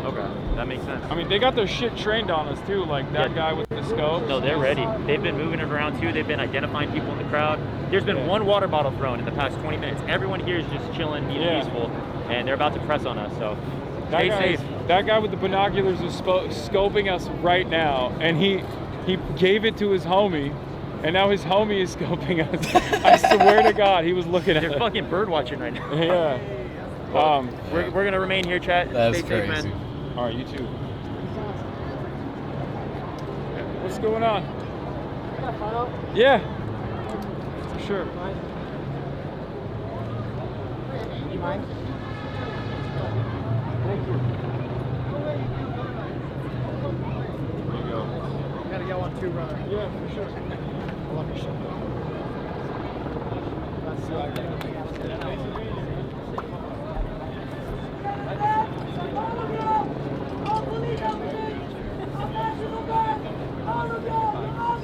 Okay, that makes sense. I mean, they got their shit trained on us too, like that guy with the scope. No, they're ready. They've been moving it around too. They've been identifying people in the crowd. There's been one water bottle thrown in the past 20 minutes. Everyone here is just chilling, being peaceful, and they're about to press on us. So stay safe. That guy with the binoculars is scoping us right now, and he gave it to his homie, and now his homie is scoping us. I swear to God, he was looking at us. They're fucking bird watching right now. Yeah. We're gonna remain here, chat. That's Stay safe, crazy. man. All right, you too. What's going on? Yeah. For sure. You mind? Thank you. There you go. Gotta get one too, brother. Yeah, for sure. I love your show.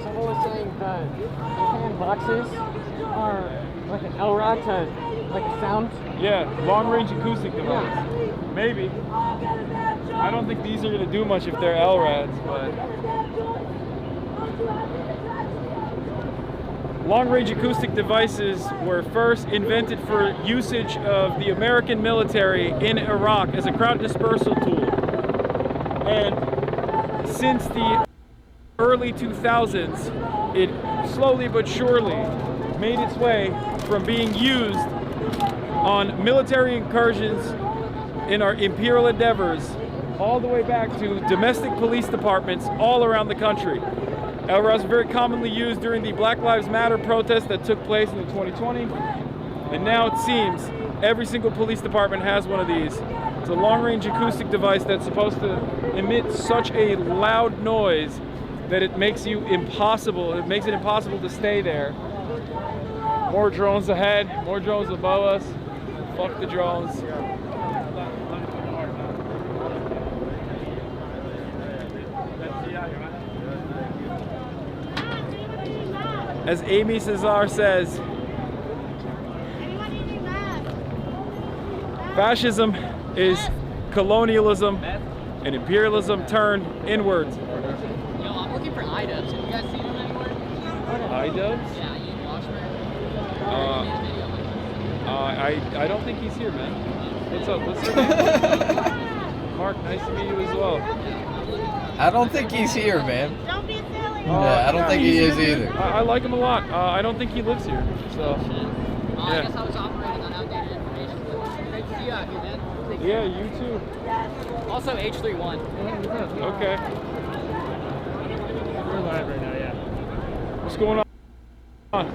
Someone was saying that hand boxes are like an LRAD to like a sound. Yeah, long-range acoustic device. Maybe. I don't think these are gonna do much if they're LRADs, but long-range acoustic devices were first invented for usage of the American military in Iraq as a crowd dispersal tool. And since the early 2000s, it slowly but surely made its way from being used on military incursions in our imperial endeavors all the way back to domestic police departments all around the country. LRADs were very commonly used during the Black Lives Matter protest that took place in 2020. And now it seems every single police department has one of these. It's a long-range acoustic device that's supposed to emit such a loud noise that it makes it impossible to stay there. More drones ahead, more drones above us. Fuck the drones. As Amy Cesar says, fascism is colonialism and imperialism turned inwards. Yo, I'm looking for iDubbbz. Have you guys seen him anywhere? iDubbbz? Yeah, you Washburn. I don't think he's here, man. What's up? What's your name? Mark, nice to meet you as well. I don't think he's here, man. Don't be silly. Yeah, I don't think he is either. I like him a lot. I don't think he lives here. So, I guess I was operating on outdated information. But great to see you out here, man. Take care. yeah, you too. Also, H31. Okay. We're live right now, yeah. What's going on?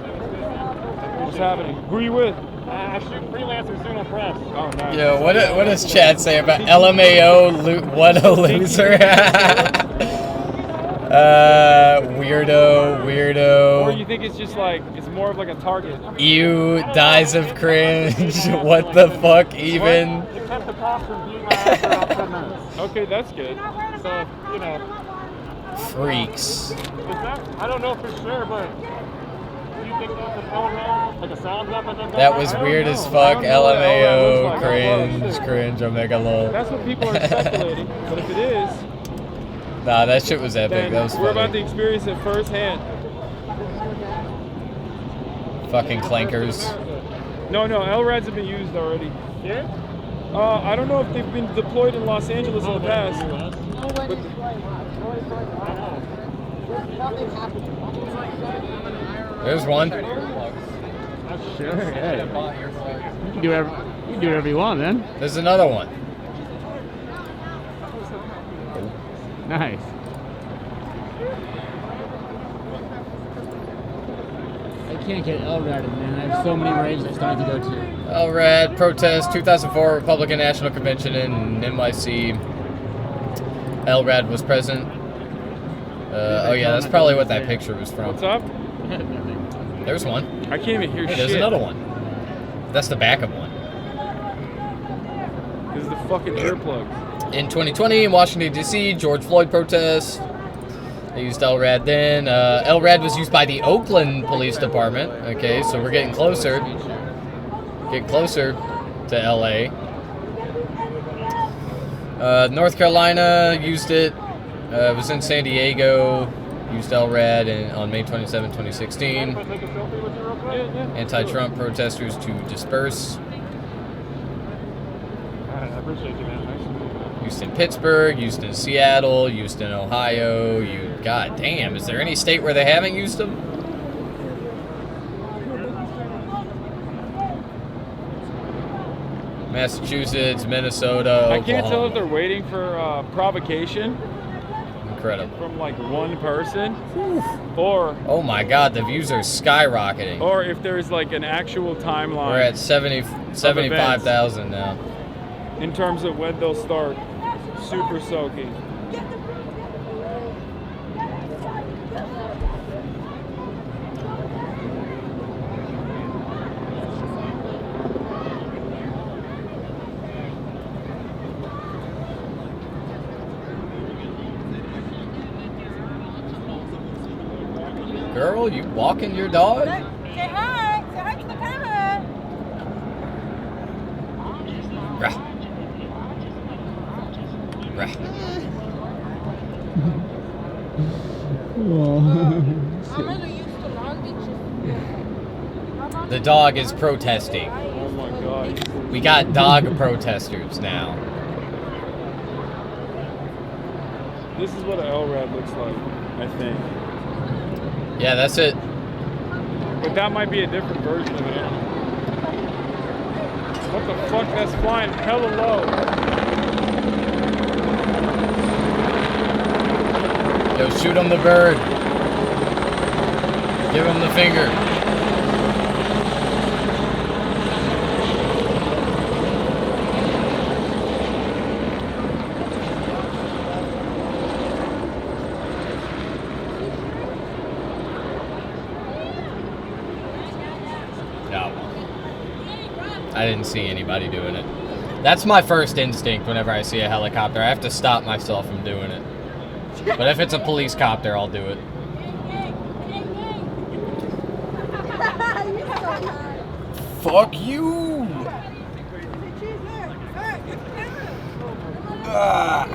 What's happening? Who are you with? I shoot freelancers soon on press. Oh, nice. Yo, what does Chad say about LMAO? What a loser. Weirdo. Or you think it's just like, it's more of like a target? Ew, dies of cringe. What the fuck even? It kept the cops from beating my ass for about 10 minutes. Okay, that's good. So, you know. Freaks. Is that, I don't know for sure, but do you think that's an LRAD? Like a sound weapon? That was weird as fuck. LMAO, cringe, omega lol. That's what people are speculating, but if it is, nah, that shit was epic. then That was we're about to funny. experience it firsthand. Fucking clankers. No, LRADs have been used already. Here? I don't know if they've been deployed in Los Angeles in the past. But There's one. Sure, yeah. You can do whatever you want, man. There's another one. Nice. I can't get LRAD, man. I have so many raves I'm starting to go to. LRAD protest 2004 Republican National Convention in NYC. LRAD was present. Oh yeah, that's probably what that picture was from. what's up? There's one. I can't even hear Hey, shit. there's another one. That's the backup one. This is the fucking earplugs. In 2020, in Washington, D.C., George Floyd protests. They used LRAD then. LRAD was used by the Oakland Police Department. Okay, so we're getting closer. Getting closer to L.A. North Carolina used it. It was in San Diego. Used LRAD on May 27, 2016. Anti-Trump protesters to disperse. I appreciate you, man. Thanks. Used in Pittsburgh, used in Seattle, used in Ohio. God damn, is there any state where they haven't used them? Massachusetts, Minnesota, I can't tell Oklahoma. if they're waiting for provocation. Incredible. From like one person, or oh my god, the views are skyrocketing. Or if there's like an actual timeline. We're at 75,000 now. In terms of when they'll start super soaking. Girl, you walking your dog? Say hi. Say hi to the camera. Rah. Rah. The dog is protesting. Oh my god. We got dog protesters now. This is what an LRAD looks like, I think. Yeah, that's it. But that might be a different version of it. What the fuck? That's flying hella low. Yo, shoot him the bird. Give him the finger. I didn't see anybody doing it. That's my first instinct whenever I see a helicopter. I have to stop myself from doing it. But if it's a police copter, I'll do it. Fuck you! Yeah.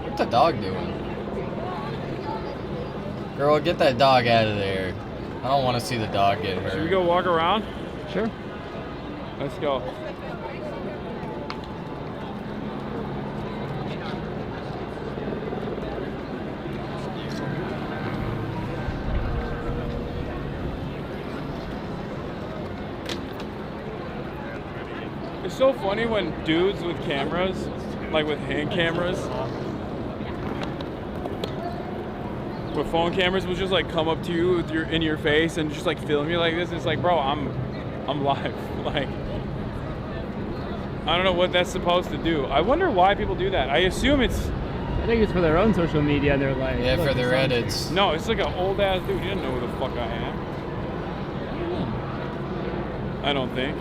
What's the dog doing? Girl, get that dog out of there. I don't want to see the dog get hurt. Should we go walk around? Sure. Let's go. It's so funny when dudes with cameras, like with hand cameras, with phone cameras, will just like come up to you with in your face and just like film you like this. And it's like, bro, I'm live. Like, I don't know what that's supposed to do. I wonder why people do that. I assume it's. I think it's for their own social media, and they're like. Yeah, for their edits. No, it's like an old ass dude. He doesn't know who the fuck I am. I don't think.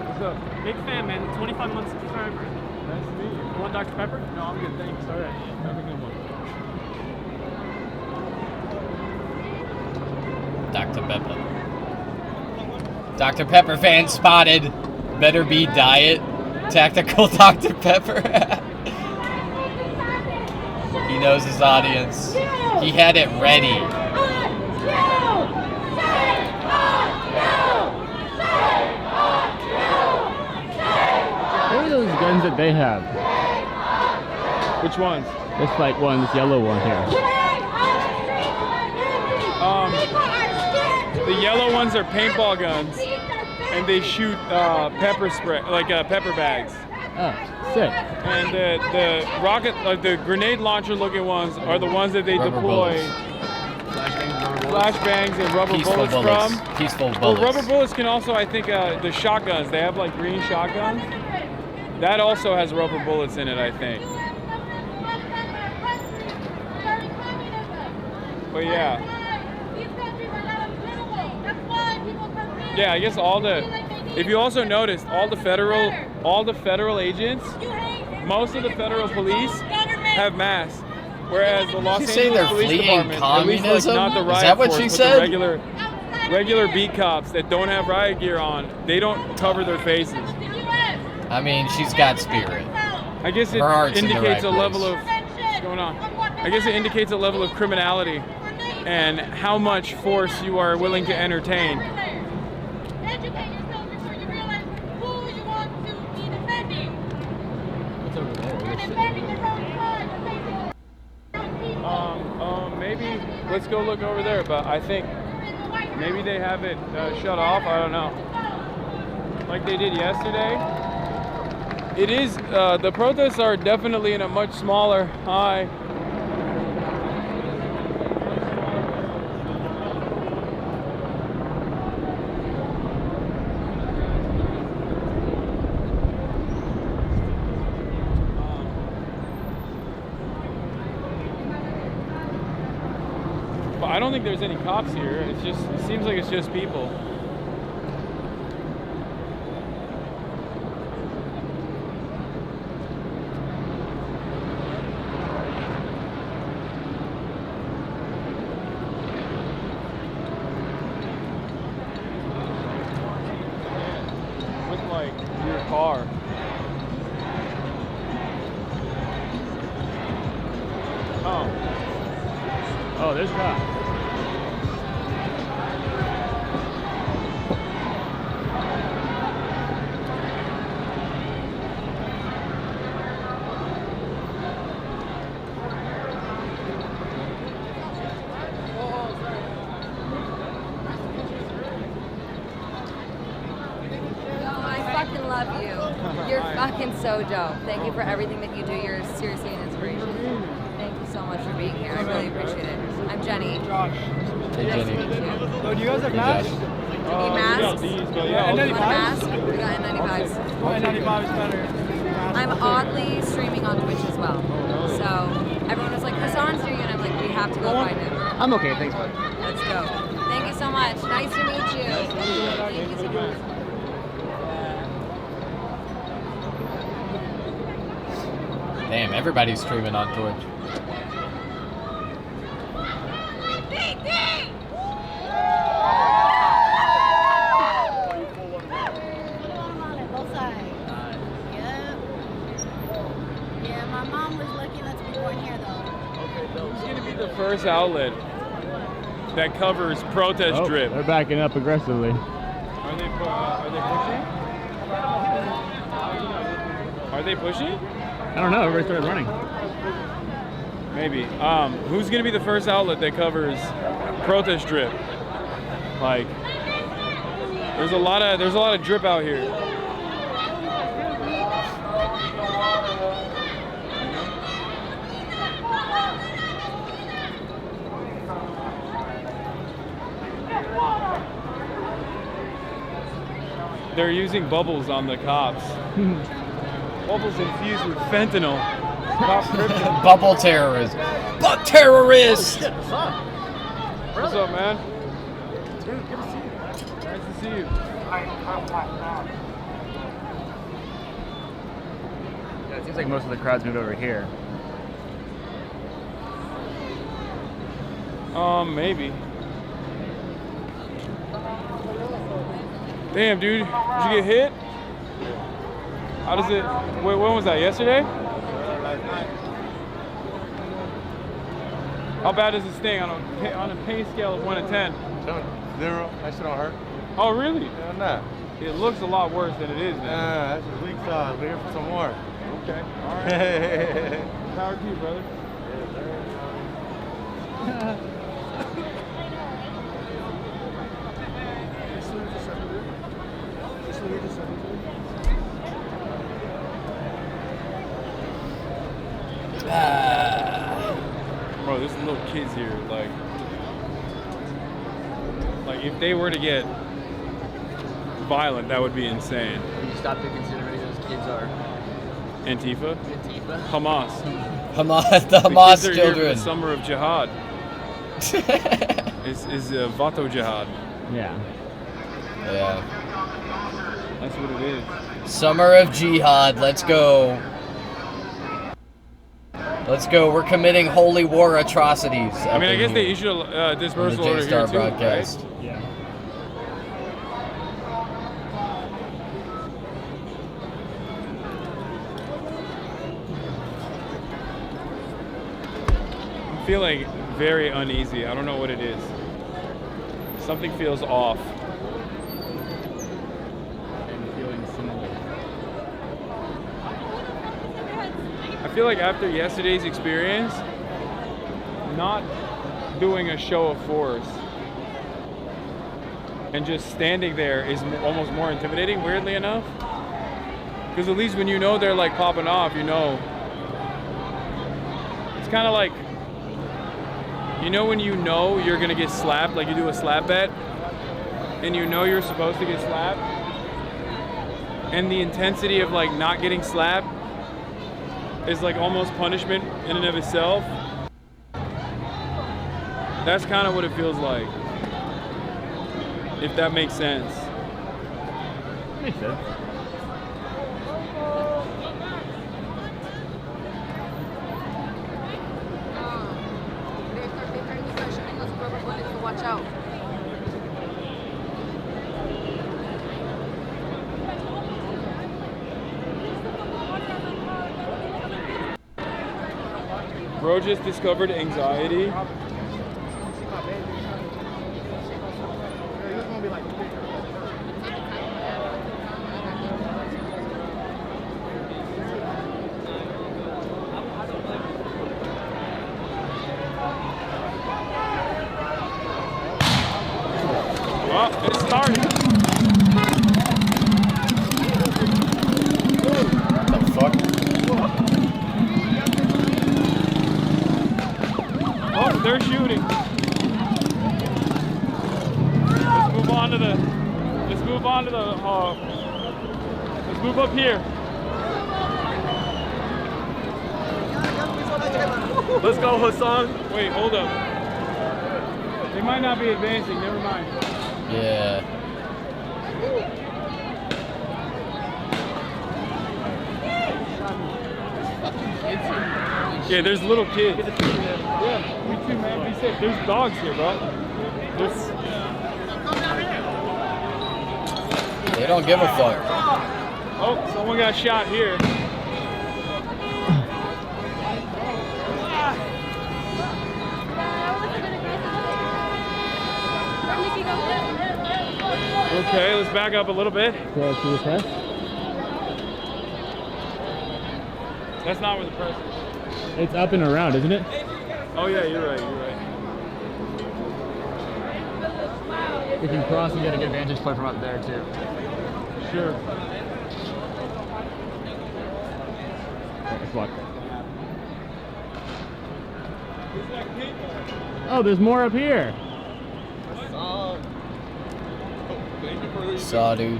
What's up? Big fan, man. 25 months subscriber. Nice to meet you. You want Dr. Pepper? No, I'm good. Thanks. All right. Have a good one. Dr. Pepper. Dr. Pepper fan spotted. Better be diet. Tactical Dr. Pepper. He knows his audience. He had it ready. What are those guns that they have? Which ones? This like one, this yellow one here. The yellow ones are paintball guns. and they shoot pepper spray, like pepper bags. Oh, sick. And the rocket, like the grenade launcher looking ones, are the ones that they Rubber deploy flashbangs and rubber Peaceful bullets bullets. from. Peaceful Well, bullets. rubber bullets can also, I think, the shotguns. They have like green shotguns. That also has rubber bullets in it, I think. But yeah. Yeah, I guess all the. If you also noticed, all the federal agents, most of the federal police have masks, whereas the Los Did you say Angeles they're Police fleeing Department, at least like communism? not the Is riot that what force, she but said? the regular beat cops that don't have riot gear on, they don't cover their faces. I mean, she's got spirit. I guess it Her heart's in the indicates right a level place. of what's going on. I guess it indicates a level of criminality and how much force you are willing to entertain. Educate yourself before you realize who you want to be defending. What's over there? And defending your own cause. Maybe let's go look over there, but I think maybe they have it shut off. I don't know. Like they did yesterday. It is, the protests are definitely in a much smaller, high. But I don't think there's any cops here. It's just, it seems like it's just people. With like your car. Oh. Oh, there's a cop. I fucking love you. You're fucking so dope. Thank you for everything that you do. You're seriously an inspiration. Thank you so much for being here. I really appreciate it. I'm Jenny. Hey, Jenny. Oh, do you guys have Hey, masks? Josh. Need masks? Yeah, Want a N95s? mask? We got N95s. N95 is better. I'm oddly streaming on Twitch as well. So everyone was like, Hasan's doing it. And I'm like, we have to go find him. I'm okay, thanks, bud. Let's go. Thank you so much. Nice to meet you. Thank you so much. Damn, everybody's streaming on Twitch. Both sides. Yep. Yeah, my mom was lucky enough to be born here, though. Who's going to be the first outlet that covers protest Oh, drip? they're backing up aggressively. Are they pushing? Are they pushing? I don't know. Everybody started running. Maybe. Who's going to be the first outlet that covers protest drip? Like, there's a lot of drip out here. They're using bubbles on the cops. Bubbles infused with fentanyl. Bubble terrorist. But terrorist! What's up, man? Dude, good to see you. Nice to see you. Yeah, it seems like most of the crowd's moved over here. Maybe. Damn, dude. Did you get hit? How does it... Wait, when was that? Yesterday? How bad does this sting on a pain scale of 1 to 10? 0. That shit don't hurt. Oh, really? Yeah, nah. It looks a lot worse than it is then. That's just weak sauce. We're here for some more. Okay. All right. Power to you, brother. Bro, there's little kids here. Like if they were to get violent, that would be insane. You stop to consider many of those kids are Antifa? Antifa? Hamas. Hamas, the Hamas kids are children. Here for the summer of jihad. is Vato jihad. Yeah. Yeah. That's what it is. Summer of Jihad. Let's go. Let's go. We're committing holy war atrocities. I mean, I guess they issued a dispersal order here J-Star too, broadcast. right? Yeah. I'm feeling very uneasy. I don't know what it is. Something feels off. I feel like after yesterday's experience, not doing a show of force and just standing there is almost more intimidating, weirdly enough. Because at least when you know they're like popping off, you know. It's kind of like, you know when you know you're gonna get slapped, like you do a slap bet, and you know you're supposed to get slapped, and the intensity of like not getting slapped is like almost punishment in and of itself. That's kind of what it feels like. If that makes sense. Makes sense. Watch out. Bro just discovered anxiety. Well, it started. What the fuck? Oh, they're shooting. Let's move on to the. Let's move on to the. Let's move up here. Let's go, Hasan. Wait, hold up. They might not be advancing. Never mind. Yeah. Yeah, there's little kids. Yeah, me too, man. Be safe. There's dogs here, bro. They don't give a fuck. Oh, someone got shot here. Okay, let's back up a little bit. Go to the press. That's not where the press is. It's up and around, isn't it? Oh yeah, you're right, you're right. We can cross and get a good vantage point from up there too. Sure. Let's walk. Oh, there's more up here. Saw, dude.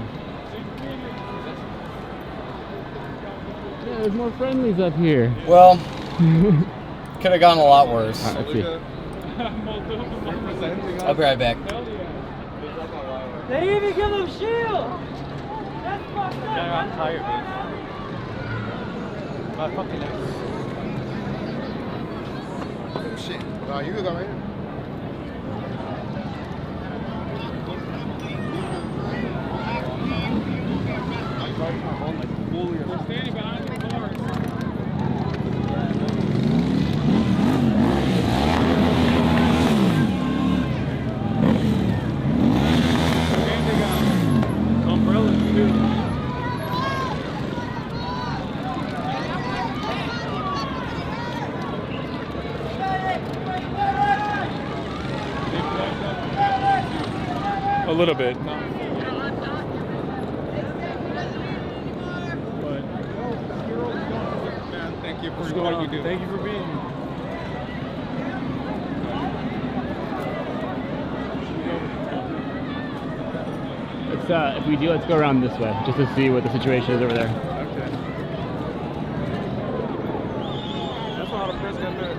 Yeah, there's more friendlies up here. Well, could have gone a lot worse. All right, let's see. I'll be right back. They didn't even give him shield. That's fucked up. Yeah, I'm tired, man. My fucking neck. Oh shit. Wow, you good already? We're standing behind the cars. And they got umbrellas too. A little bit. Thank you What's going on? Thank you for being here. If we do, let's go around this way, just to see what the situation is over there. Okay. That's not how the press got there.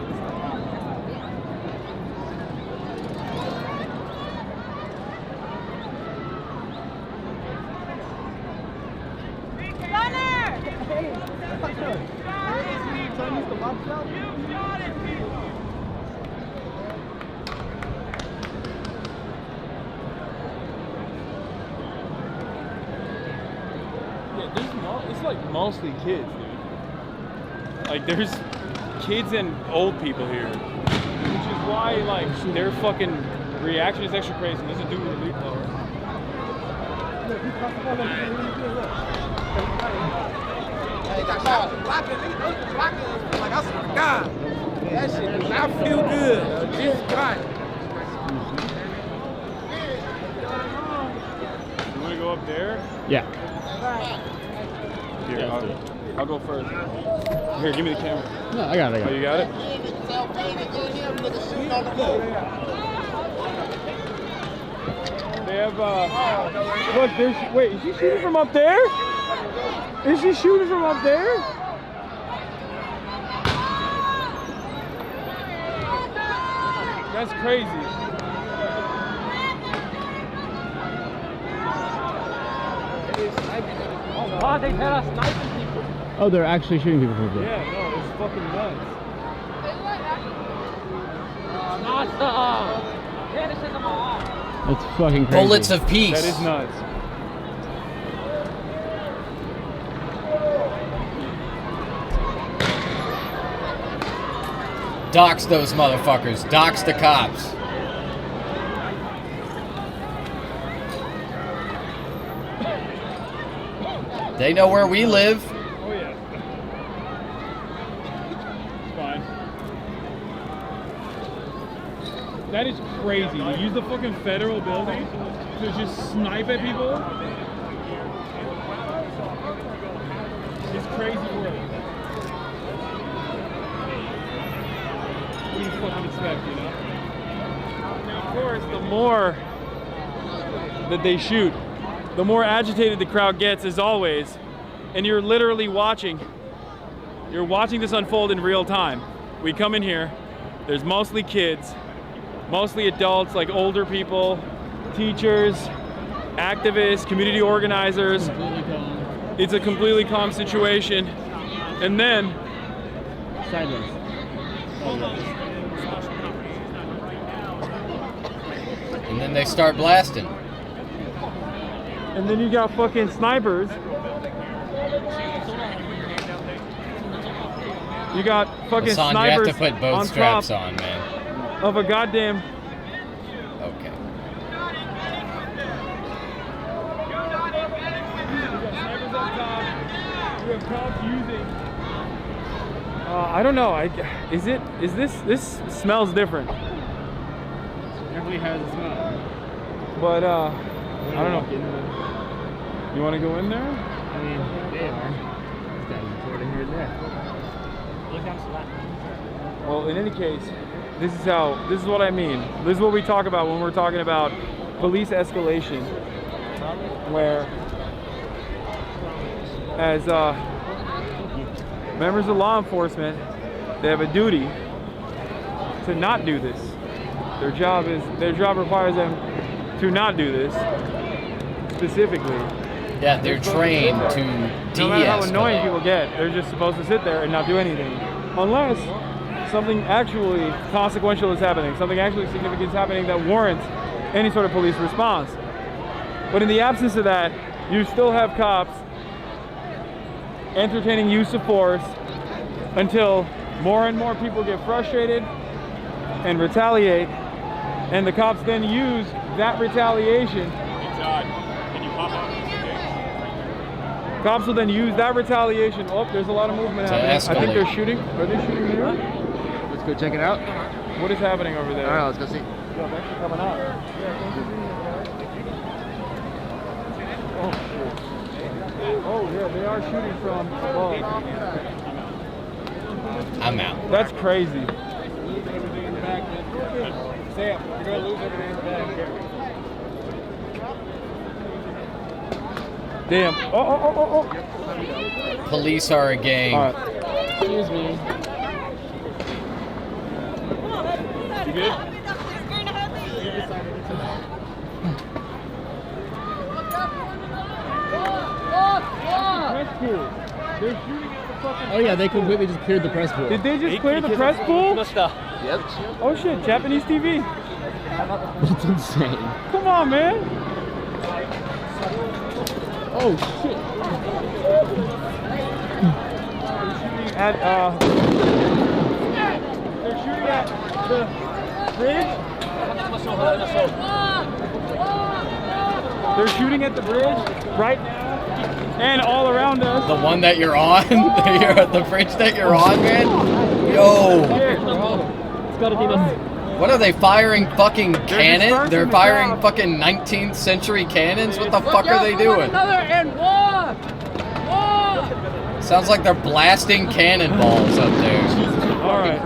It's like mostly kids, dude. Like there's kids and old people here, which is why like their fucking reaction is extra crazy. There's a dude with a leaf blower. Like, I swear to God, that shit does not feel good. Jesus Christ. You want to go up there? Yeah. Here, Yeah, let's do I'll go first. Here, give me the camera. No, I got it. Oh, you got it? They have, look, wait, is she shooting from up there? Is she shooting from up there? That's crazy. Oh, God, they had us sniping people. Oh, they're actually shooting people from there. Yeah, no, it's fucking nuts. That's fucking crazy. Bullets of peace. That is nuts. Dox those motherfuckers. Dox the cops. They know where we live. Oh yeah. It's fine. That is crazy. To use the fucking federal building to just snipe at people. It's crazy work. What do you fucking expect, you know? Now, of course, the more that they shoot, the more agitated the crowd gets, as always, and you're literally watching. You're watching this unfold in real time. We come in here, there's mostly kids, mostly adults, like older people, teachers, activists, community organizers. It's a completely calm situation. And then, sideways. And then they start blasting. And then you got fucking snipers. You got fucking Hasan, snipers you have to put both on straps top on, man. of a goddamn. Okay. You have cops using. I don't know. This smells different. Definitely has a smell. But I don't know. You want to go in there? I mean, they are. This guy's recording here and there. Well, in any case, this is what I mean. This is what we talk about when we're talking about police escalation, where as members of law enforcement, they have a duty to not do this. Their job requires them to not do this specifically. Yeah, they're trained to de-escalate. No matter how annoying people get, they're just supposed to sit there and not do anything. Unless something actually consequential is happening, something actually significant is happening that warrants any sort of police response. But in the absence of that, you still have cops entertaining use of force until more and more people get frustrated and retaliate, and the cops then use that retaliation. Can you pop up? Cops will then use that retaliation. Oh, there's a lot of movement happening. I think they're shooting. Are they shooting here? Let's go check it out. What is happening over there? All right, let's go see. Yo, they're actually coming out. Oh, yeah, they are shooting from above. I'm out. That's crazy. Sam, you're going to lose everything in the bag. Damn. Oh. Police are a gang. All right. Excuse me. You good? Press pool. They're shooting at the fucking. Oh yeah, they completely just cleared the press pool. Did they just clear the press pool? Yep. Oh shit, Japanese TV. That's insane. Come on, man. Oh shit. At they're shooting at the bridge. They're shooting at the bridge right now and all around us. The one that you're on? You're at the bridge that you're on, man? Yo. What are they firing fucking cannons? They're firing fucking 19th century cannons? What the fuck are they doing? Sounds like they're blasting cannonballs up there. All right.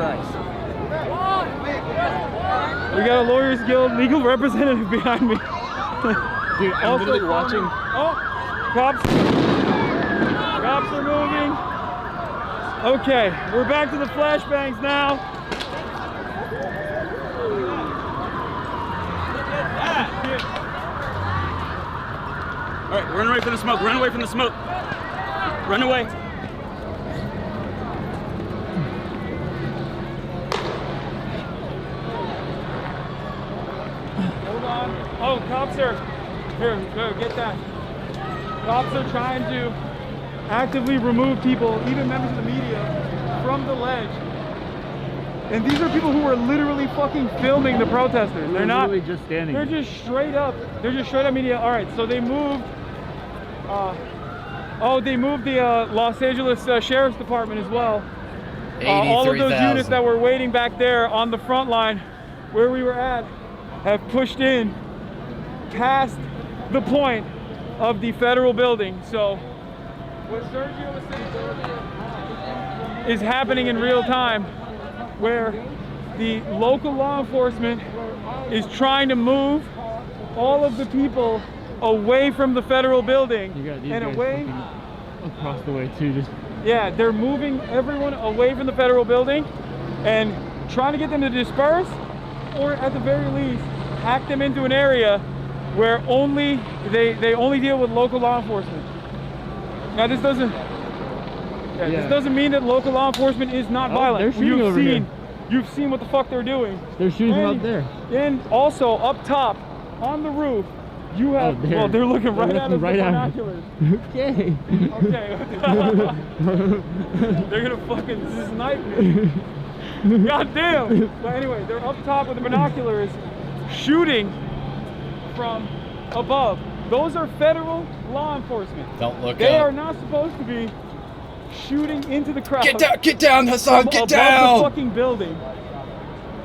We got a Lawyers Guild legal representative behind me. Dude, I'm literally watching. Oh, cops are moving. Okay, we're back to the flashbangs now. All right, run away from the smoke. Run away from the smoke. Run away. Hold on. Oh, cops are here. Go get that. Cops are trying to actively remove people, even members of the media, from the ledge. And these are people who are literally fucking filming the protesters. They're not literally just standing. They're just straight up. They're just straight up media. All right, so they moved. They moved the Los Angeles Sheriff's Department as well. All of those units that were waiting back there on the front line, where we were at, have pushed in past the point of the federal building. So what Sergio was saying earlier is happening in real time, where the local law enforcement is trying to move all of the people away from the federal building and away across the way too. Just yeah, they're moving everyone away from the federal building and trying to get them to disperse, or at the very least hack them into an area where they only deal with local law enforcement. Now this doesn't this doesn't mean that local law enforcement is not violent. You've seen what the fuck they're doing. They're shooting them up there. And also up top on the roof, you have well, they're looking right at us with binoculars. Okay. Okay. They're gonna fucking snipe me. God damn. But anyway, they're up top with the binoculars, shooting from above. Those are federal law enforcement. Don't look They up. are not supposed to be shooting into the crowd. Get down, Hasan, get down! Above the fucking building.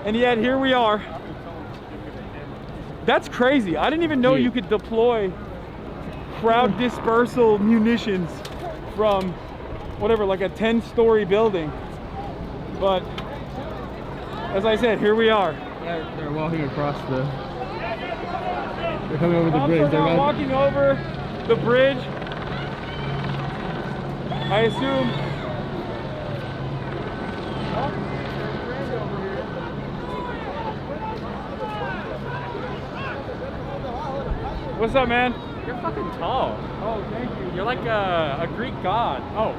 And yet here we are. That's crazy. I didn't even know you could deploy crowd dispersal munitions from whatever, like a 10-story building. But as I said, here we are. They're walking across the. They're coming over the bridge. They're walking over the bridge. I assume. Oh, there's a bridge over here. What's up, man? You're fucking tall. Oh, thank you. You're like a Greek god. Oh,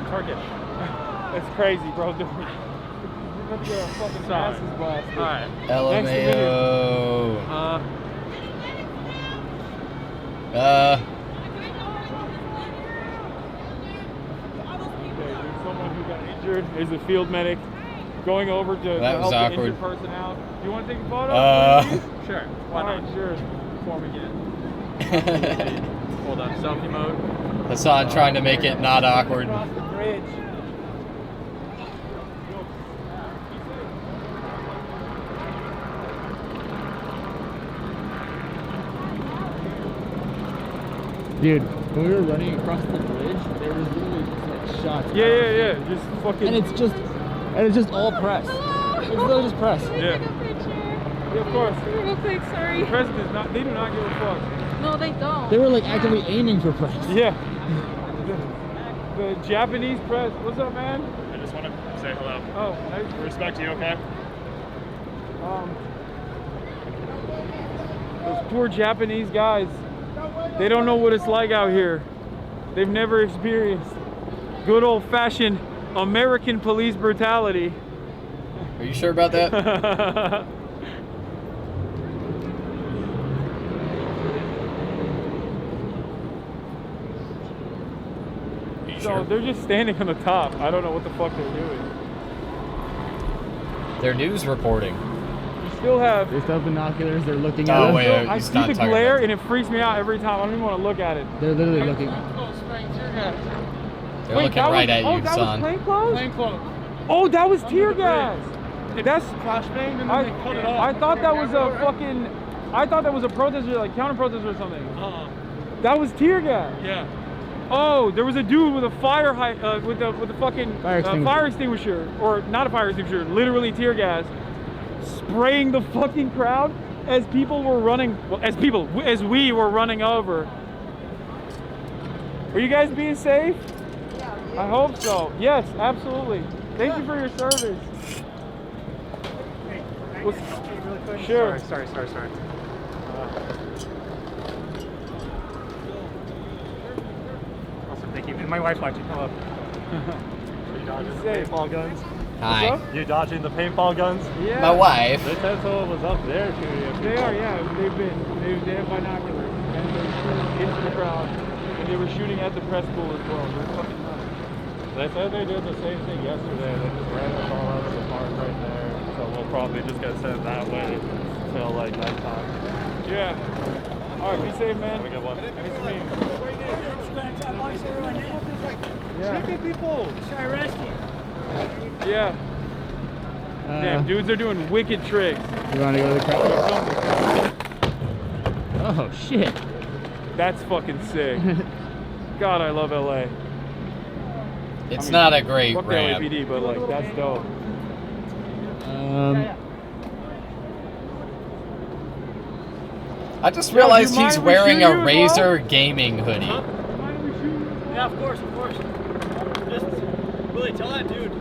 Turkish. That's crazy, bro. Dude. Let's go fucking asses blast. Alright. LMAO. There's someone who got injured. There's a field medic going over to help the injured person out. Do you want to take a photo? Sure. Why not? Sure. Form again. Hold on, selfie mode. Hasan trying to make it not awkward. Across the bridge. Dude, when we were running across the bridge, there was literally just like shots. Yeah. Just fucking. And it's just And it's just all press. It's literally just press. Yeah. Yeah, of course. Real quick, sorry. The president does not. They do not give a fuck. No, they don't. They were like actively aiming for press. Yeah. The Japanese press. What's up, man? I just want to say hello. Oh, nice. Respect you, okay? Those poor Japanese guys. They don't know what it's like out here. They've never experienced good old-fashioned American police brutality. Are you sure about that? So they're just standing on the top. I don't know what the fuck they're doing. They're news reporting. You still have. They still have binoculars. They're looking at Oh us. wait, I he's see not the talking glare about. and it freaks me out every time. I don't even want to look at it. They're literally looking. They're looking right at you, that son. was plainclothes? Plainclothes. Oh, that was tear gas. That's flashbang and then they cut it off. I thought that was a fucking. I thought that was a protester, like counter protester or something. That was tear gas. Yeah. Oh, there was a dude with a fire with the fucking Fire extinguisher, or not a fire extinguisher, literally tear gas, spraying the fucking crowd as people were running. Well, as we were running over. Are you guys being safe? I hope so. Yes, absolutely. Thank you for your service. Really quick? Sure. Sorry. Awesome, thank you. And my wife's watching. Hello. You dodging the paintball guns? Hi. You dodging the paintball guns? Yeah. My wife. They said someone was up there shooting at They people. are, yeah. They have binoculars and they're shooting into the crowd, and they were shooting at the press pool as well. They're fucking nuts. They said they did the same thing yesterday. They just ran us all out of the park right there. So we'll probably just get sent that way till like nighttime. Yeah. All right, be safe, man. Have a good one. Nice to meet you. Chicken people. Should arrest you? Yeah. Damn, dudes are doing wicked tricks. You want to go to the crowd? Oh shit. That's fucking sick. God, I love LA. It's not a great fuck the ramp. LAPD, but like that's dope. I just realized do you he's mind we wearing shoot a you as Razer gaming hoodie. Yeah, of course. Just really tell that dude.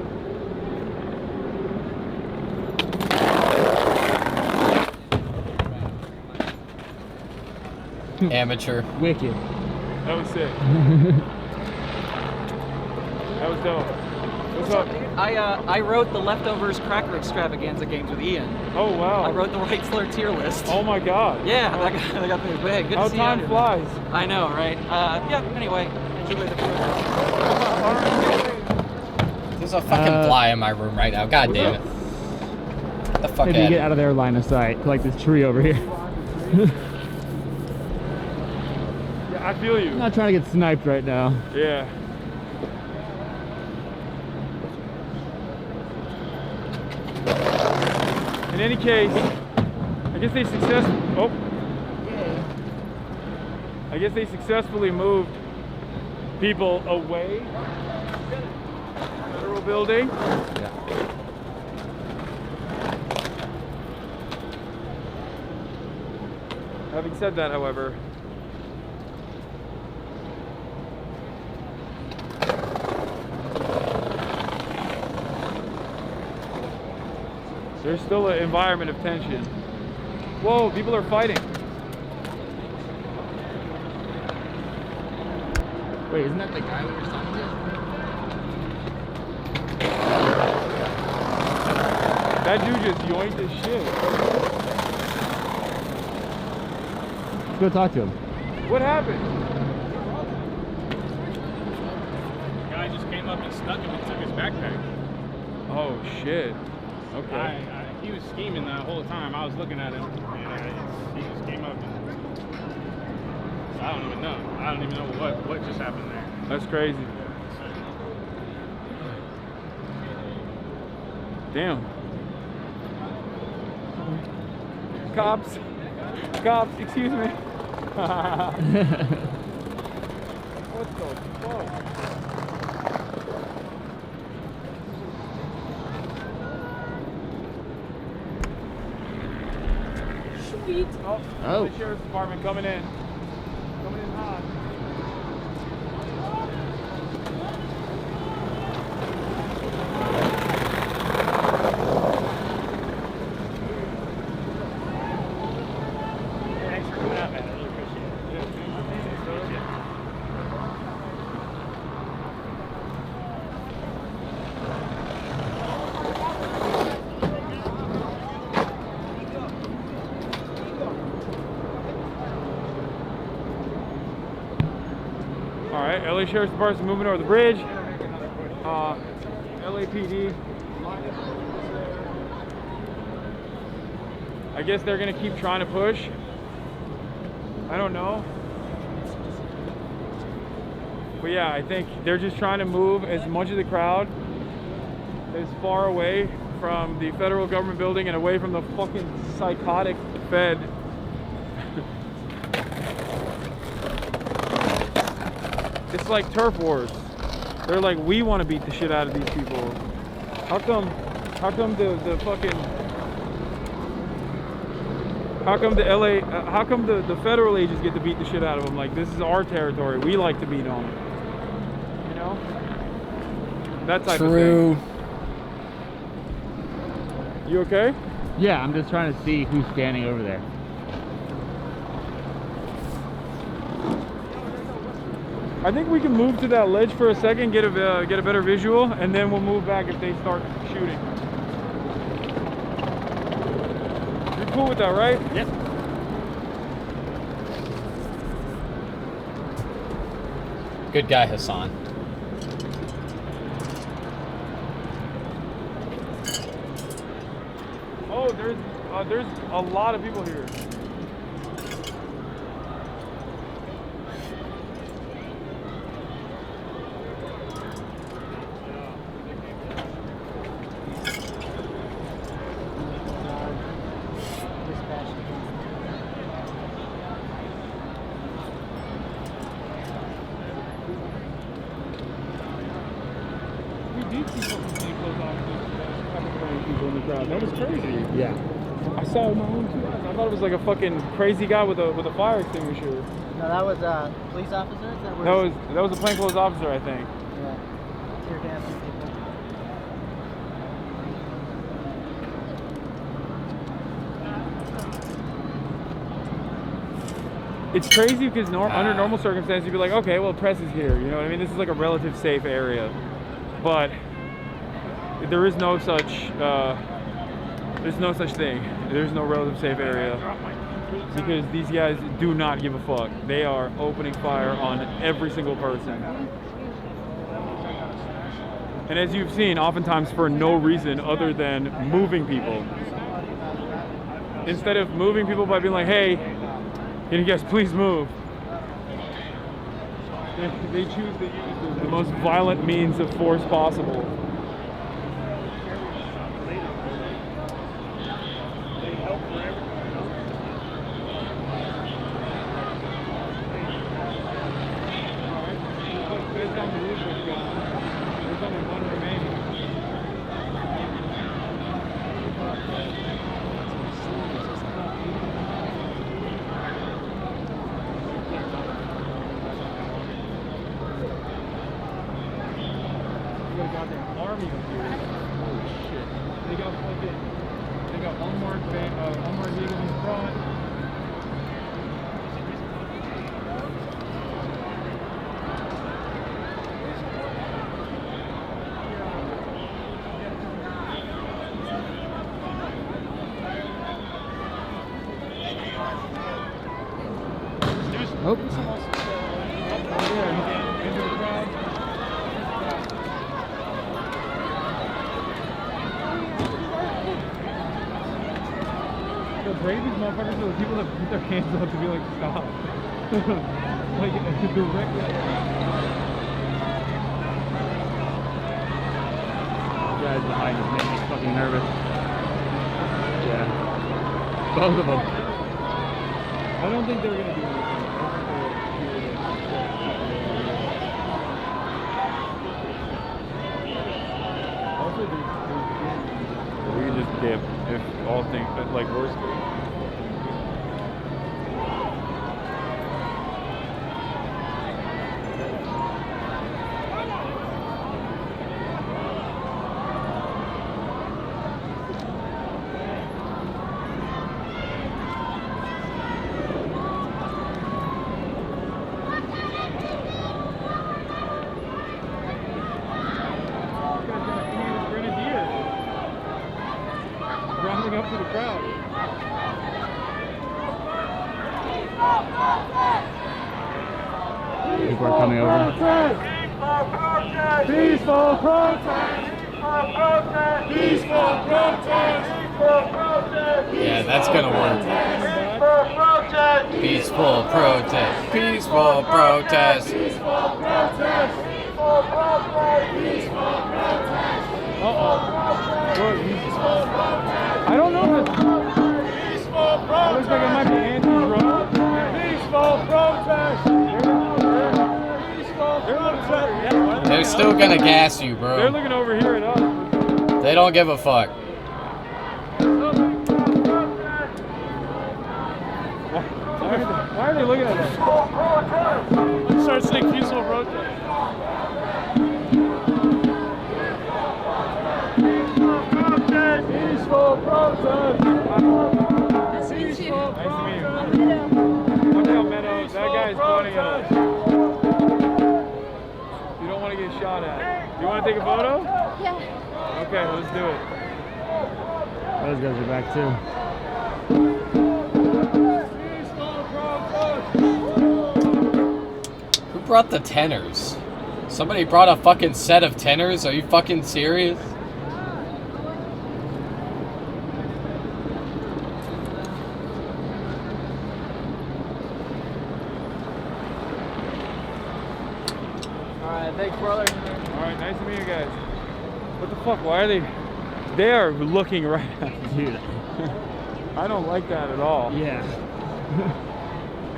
Amateur. Wicked. That was sick. That was dope. What's up? I wrote the Leftovers Cracker Extravaganza games with Ian. Oh wow. I wrote the Reitzler tier list. Oh my god. Yeah, that got me big. Good How to see time you. flies. I know, right? Yeah. Anyway, enjoy the There's a fucking fly in my room right now. God damn it. Get the fuck Maybe out get out of their line of sight, like this tree over here. Yeah, I feel you. I'm not trying to get sniped right now. Yeah. In any case, I guess they successfully moved people away. Federal building. Yeah. Having said that, however, there's still an environment of tension. Whoa, people are fighting. Wait, isn't that the guy we were talking to? That dude just yoinked his shit. Let's go talk to him. What happened? The guy just came up and stuck him and took his backpack. Oh shit. Okay. He was scheming the whole time. I was looking at him, and he just came up and I don't even know. I don't even know what just happened there. That's crazy. Damn. Cops. Cops, excuse me. What the fuck? feet. Oh. The sheriff's department coming in. Coming in hot. Thanks for coming out, man. I really appreciate it. Yeah, thank you. All right, LA Sheriff's Department's moving over the bridge. LAPD. I guess they're gonna keep trying to push. I don't know. But yeah, I think they're just trying to move as much of the crowd as far away from the federal government building and away from the fucking psychotic Fed. It's like turf wars. They're like, we want to beat the shit out of these people. How come the fucking, how come the LA, how come the federal agents get to beat the shit out of them? Like, this is our territory. We like to beat on them. You know? That type of thing. You okay? Yeah, I'm just trying to see who's standing over there. I think we can move to that ledge for a second, get a better visual, and then we'll move back if they start shooting. You're cool with that, right? Yep. Good guy, Hasan. Oh, there's a lot of people here. That was crazy. Yeah. I saw it with my own 2 eyes. I thought it was like a fucking crazy guy with a fire extinguisher. No, that was a police officer? That was a plainclothes officer, I think. Yeah. Tear gassing people. It's crazy because under normal circumstances you'd be like, okay, well, press is here. You know what I mean? This is like a relative safe area, but there is no such. There's no such thing. There's no relative safe area because these guys do not give a fuck. They are opening fire on every single person. And as you've seen, oftentimes for no reason other than moving people. Instead of moving people by being like, hey, can you guys please move? They choose to use the most violent means of force possible. Unmarked vehicles in front. Oh. Into the crowd. The bravest motherfuckers are the people that put their hands up to be like, stop. Like, directly. Guys behind us make me fucking nervous. Yeah. Both of them. I don't think they're gonna do anything. Also, we can just dip if all things, like worst case. to the crowd. People are coming over. Peaceful protest! Peaceful protest! Yeah, that's gonna work. Peaceful protest. Peaceful protest. I don't know if it's... It looks like it might be anti-drone. Peaceful protest! They're still gonna gas you, bro. They're looking over here at us. They don't give a fuck. Why are they looking at us? Let's start saying peaceful protest. Peaceful protest! Nice to meet you. Watch out, Meadow. That guy's pointing at us. You don't want to get shot at. Do you want to take a photo? Yeah. Okay, let's do it. Those guys are back too. Who brought the tenors? Somebody brought a fucking set of tenors? Are you fucking serious? Alright, thanks, brother. Alright, nice to meet you guys. What the fuck? Why are they... They are looking right at me. Dude. I don't like that at all. Yeah.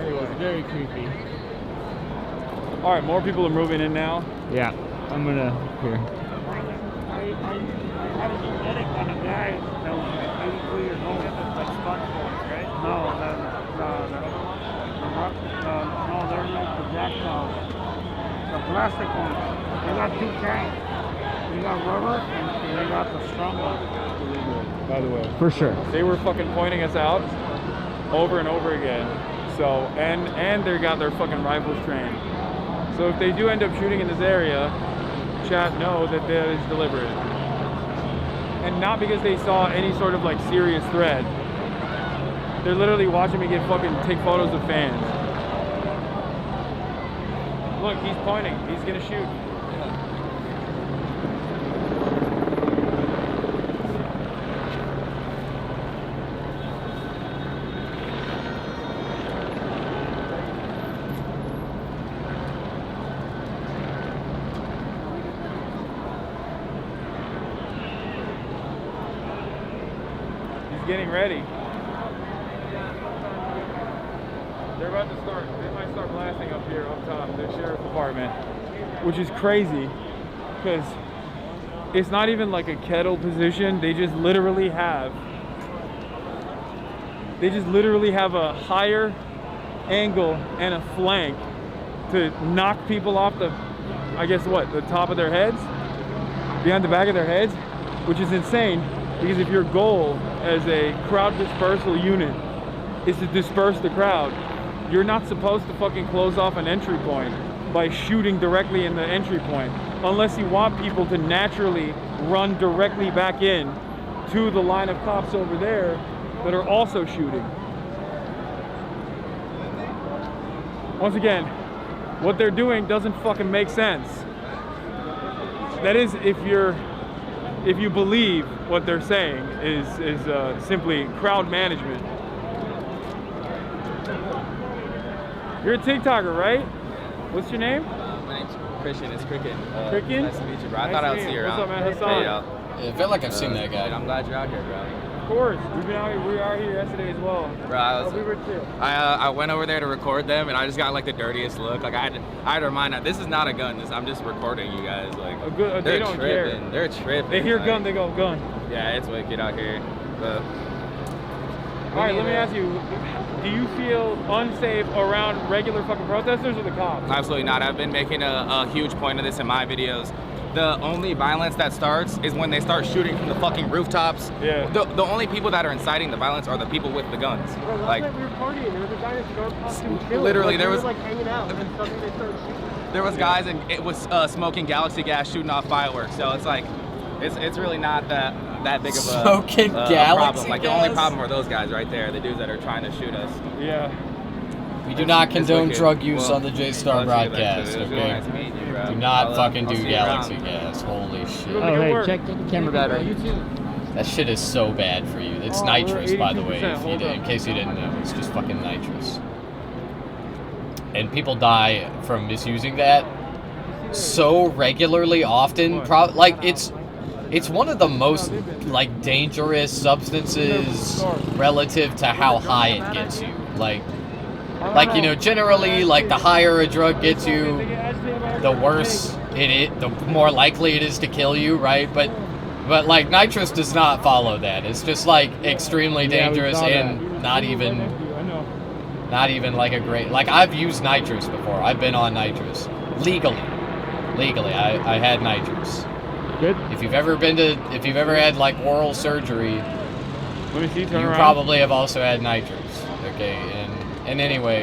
Anyway. It's very creepy. Alright, more people are moving in now. Yeah. I'm gonna... Here. I had a genetic on a guy that was 83 years old. Like sponge boys, right? No, they're like projectiles. The plastic ones. They got two kinds. They got rubber and they got the strong one. By the way. For sure. They were fucking pointing us out over and over again. So, and they got their fucking rifles trained. So if they do end up shooting in this area, chat know that that is deliberate. And not because they saw any sort of like serious threat. They're literally watching me get fucking take photos of fans. Look, he's pointing. He's gonna shoot. Getting ready. They're about to start, they might start blasting up here up top, the sheriff's department, which is crazy because it's not even like a kettle position. They just literally have a higher angle and a flank to knock people off the, I guess what, the top of their heads, behind the back of their heads, which is insane. Because if your goal as a crowd dispersal unit is to disperse the crowd, you're not supposed to fucking close off an entry point by shooting directly in the entry point, unless you want people to naturally run directly back in to the line of cops over there that are also shooting. Once again, what they're doing doesn't fucking make sense. That is, if you believe what they're saying is simply crowd management. You're a TikToker, right? What's your name? My name's Christian. It's Cricket. Cricket? Nice to meet you, bro. I Nice thought to I would meet see you. you around. What's up, man? Hasan? Hey, Yeah, I feel like I've seen that guy. I'm glad you're out here, bro. Of course. We've been out here. We are here yesterday as well. Bro, We were too. I went over there to record them, and I just got like the dirtiest look. Like I had to remind them, this is not a gun. I'm just recording you guys. Like They they're don't tripping. care. They're tripping. They hear like, gun, they go gun. Yeah, it's wicked out here. But All right, let me ask you, do you feel unsafe around regular fucking protesters or the cops? Absolutely not. I've been making a huge point of this in my videos. The only violence that starts is when they start shooting from the fucking rooftops. Yeah. The only people that are inciting the violence are the people with the guns. Bro, last Like night we were partying. There was a guy in a cigar costume chilling. literally, Like, there we was were, like hanging out, and then suddenly they started shooting. there was guys and it was smoking galaxy gas, shooting off fireworks. So it's like It's really not that big of a Smoking galaxy problem. Like the only gas? problem are those guys right there, the dudes that are trying to shoot us. Yeah. We do not condone wicked. drug use Well, on the J-Star let's do that, broadcast, too. It was okay? really nice meeting you, bro. Do not I'll fucking do see you galaxy around. gas. Holy shit. Oh, hey, check the camera battery. You too. That shit is so bad for you. It's Oh, nitrous, we're by the way, 82%. if you Hold did, up. in case you didn't know. It's just fucking nitrous. And people die from misusing that so regularly, often. Like, it's one of the most, like, dangerous substances relative to how high it gets you. Like, you know, generally, like, the higher a drug gets you, the worse the more likely it is to kill you, right? But like, nitrous does not follow that. It's just, like, extremely dangerous and not even like a great, like, I've used nitrous before. I've been on nitrous legally. I had nitrous. Good. If you've ever had like oral surgery, Let me see, turn you around. probably have also had nitrous. Okay, and anyway,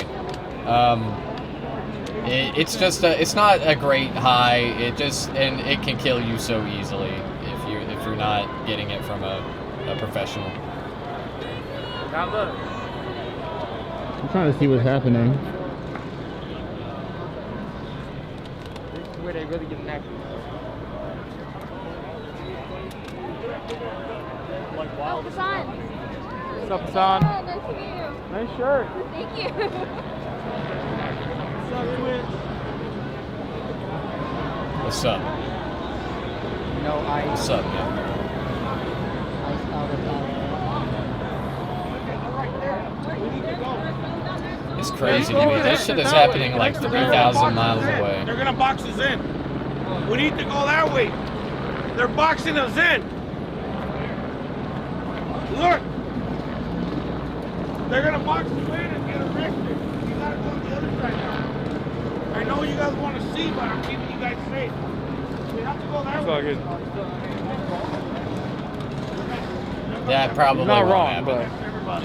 it's not a great high. And it can kill you so easily if you're not getting it from a professional. Now look. I'm trying to see what's happening. This is where they really get naked. Like wild. Hasan. What's up, Hasan? Nice to meet you. Nice shirt. Thank you. What's up, Twitch? What's up? No ice. What's up, man? Ice out of It's crazy to me. This shit is happening like 3,000 miles away. They're gonna box us in. We need to go that way. They're boxing us in. Look. They're gonna box you in and get arrested. You gotta go to the other side now. I know you guys want to see, but I'm keeping you guys safe. We have to go that way. That probably Not won't wrong, happen. but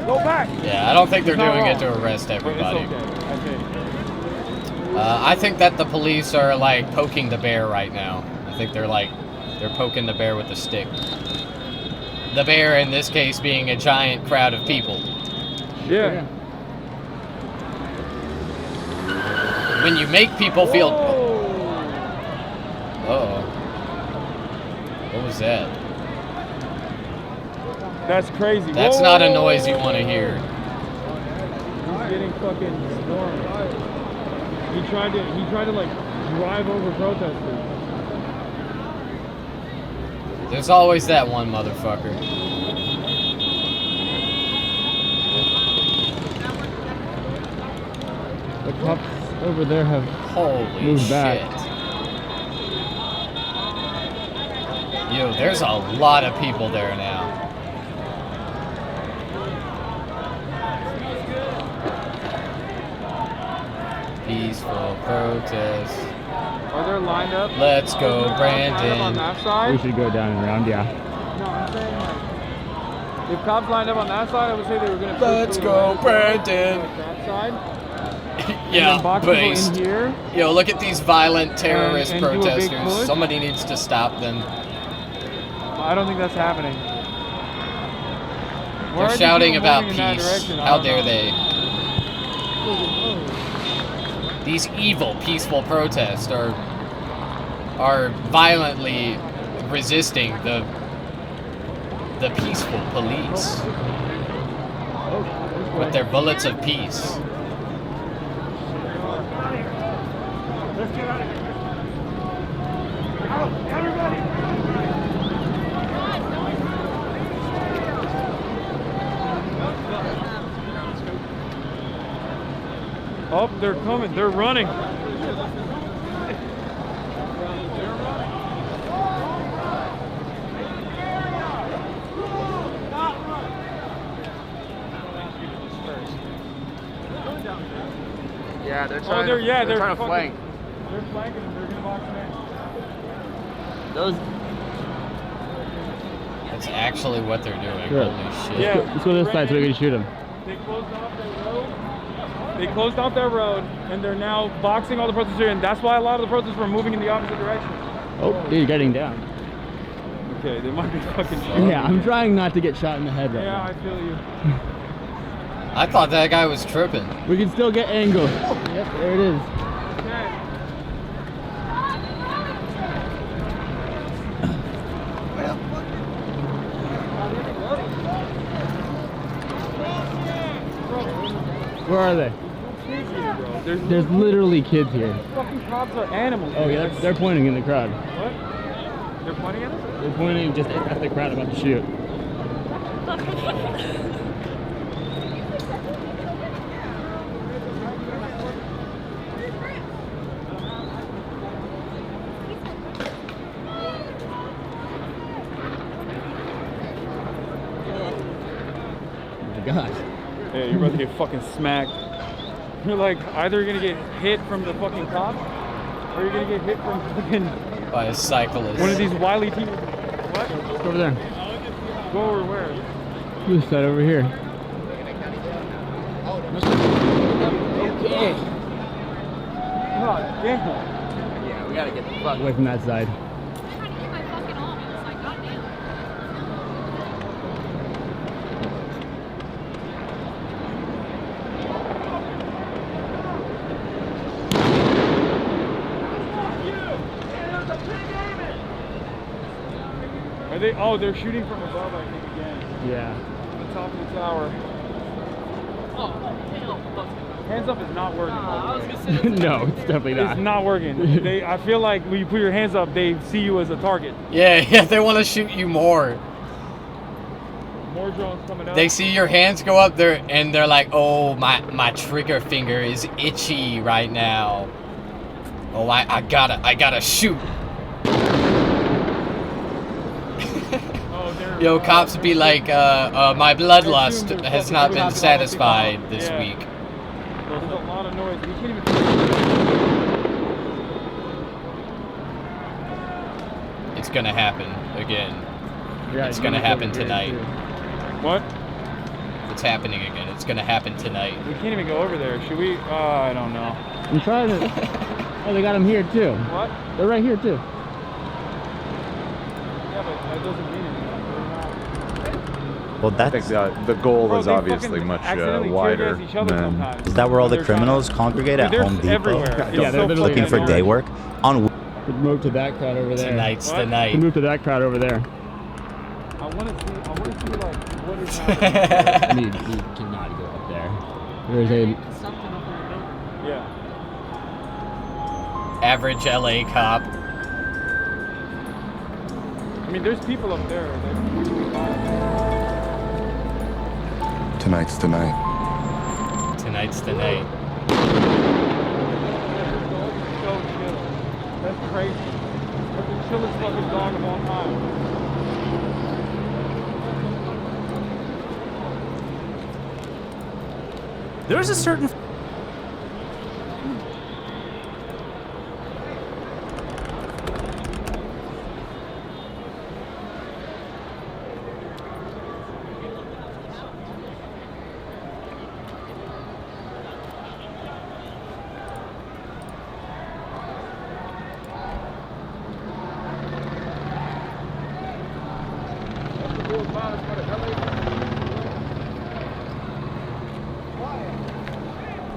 go back. Yeah, I don't think they're It's not doing it wrong. to arrest everybody. But it's okay. I think that the police are like poking the bear right now. I think they're poking the bear with a stick. The bear in this case being a giant crowd of people. Yeah. When you make people feel. Uh-oh. What was that? That's crazy. That's not a noise you want to hear. He's getting fucking stormed. He tried to like drive over protesters. There's always that one motherfucker. The cops over there have moved back. Yo, there's a lot of people there now. Peaceful protest. Are they lined up? Let's go, On Brandon. that side? We should go down and around, yeah. No, I'm saying like, if cops lined up on that side, I would say they were gonna. Let's go, Brandon. That side. Yeah, then box people in based. here. Yo, look at these violent terrorist and do a big protesters. push? Somebody needs to stop them. I don't think that's happening. Why They're are these shouting people about moving in that peace. direction? I How don't dare know. they? These evil, peaceful protests are violently resisting the peaceful police with their bullets of peace. Let's get out of here. Out, everybody. Oh, they're coming. They're running. Yeah, they're Oh, trying. they're They're trying to fucking- flank. They're flanking them. They're gonna box them in. Those. That's actually what they're doing. Sure. Holy shit. Yeah. Let's go this side so we can shoot them. They closed off their road. They closed off their road, and they're now boxing all the protesters in. That's why a lot of the protesters were moving in the opposite direction. Oh, he's getting down. okay. They might be fucking shooting. Yeah, I'm trying not to get shot in the head right Yeah, now. I feel you. I thought that guy was tripping. We can still get angles. Yep, there it is. Where are they? There's literally kids here. Fucking cops are animals. Oh yeah, they're pointing in the crowd. What? They're pointing at us? They're pointing just at the crowd about to shoot. Oh my God. Yeah, you're about to get fucking smacked. You're like, either you're gonna get hit from the fucking cops, or you're gonna get hit from fucking... By a cyclist. One of these wily people. What? Go over there. Go over where? This side over here. Okay. God damn. Yeah, we gotta get the fuck away from that side. Are they? Oh, they're shooting from above, I think, again. Yeah. From the top of the tower. Hands up is not working. No, it's definitely not. It's not working. I feel like when you put your hands up, they see you as a target. Yeah, they want to shoot you more. More drones coming up. They see your hands go up there, and they're like, "Oh, my trigger finger is itchy right now. Oh, I gotta shoot." Yo, cops be like, my bloodlust has not been satisfied this week. There's a lot of noise. We can't even... It's gonna happen again. Yeah, it's gonna happen tonight. What? It's happening again. It's gonna happen tonight. We can't even go over there. Should we? I don't know. I'm trying to... Oh, they got them here too. What? They're right here too. Yeah, but that doesn't mean anything. Well, that's... I think the goal Bro, is they obviously fucking much accidentally wider tear gas each other than... sometimes. Is that where all the criminals congregate at Dude, Home they're Depot? everywhere. Yeah, they're literally Looking for day work? On... Could move to that crowd over there. Tonight's the night. Could move to that crowd over there. I want to see like what is happening. You cannot go up there. There's a... Yeah. Average LA cop. I mean, there's people up there. Tonight's the night. Tonight's the night. So chill. That's crazy. That's the chillest fucking dog of all time. There's a certain...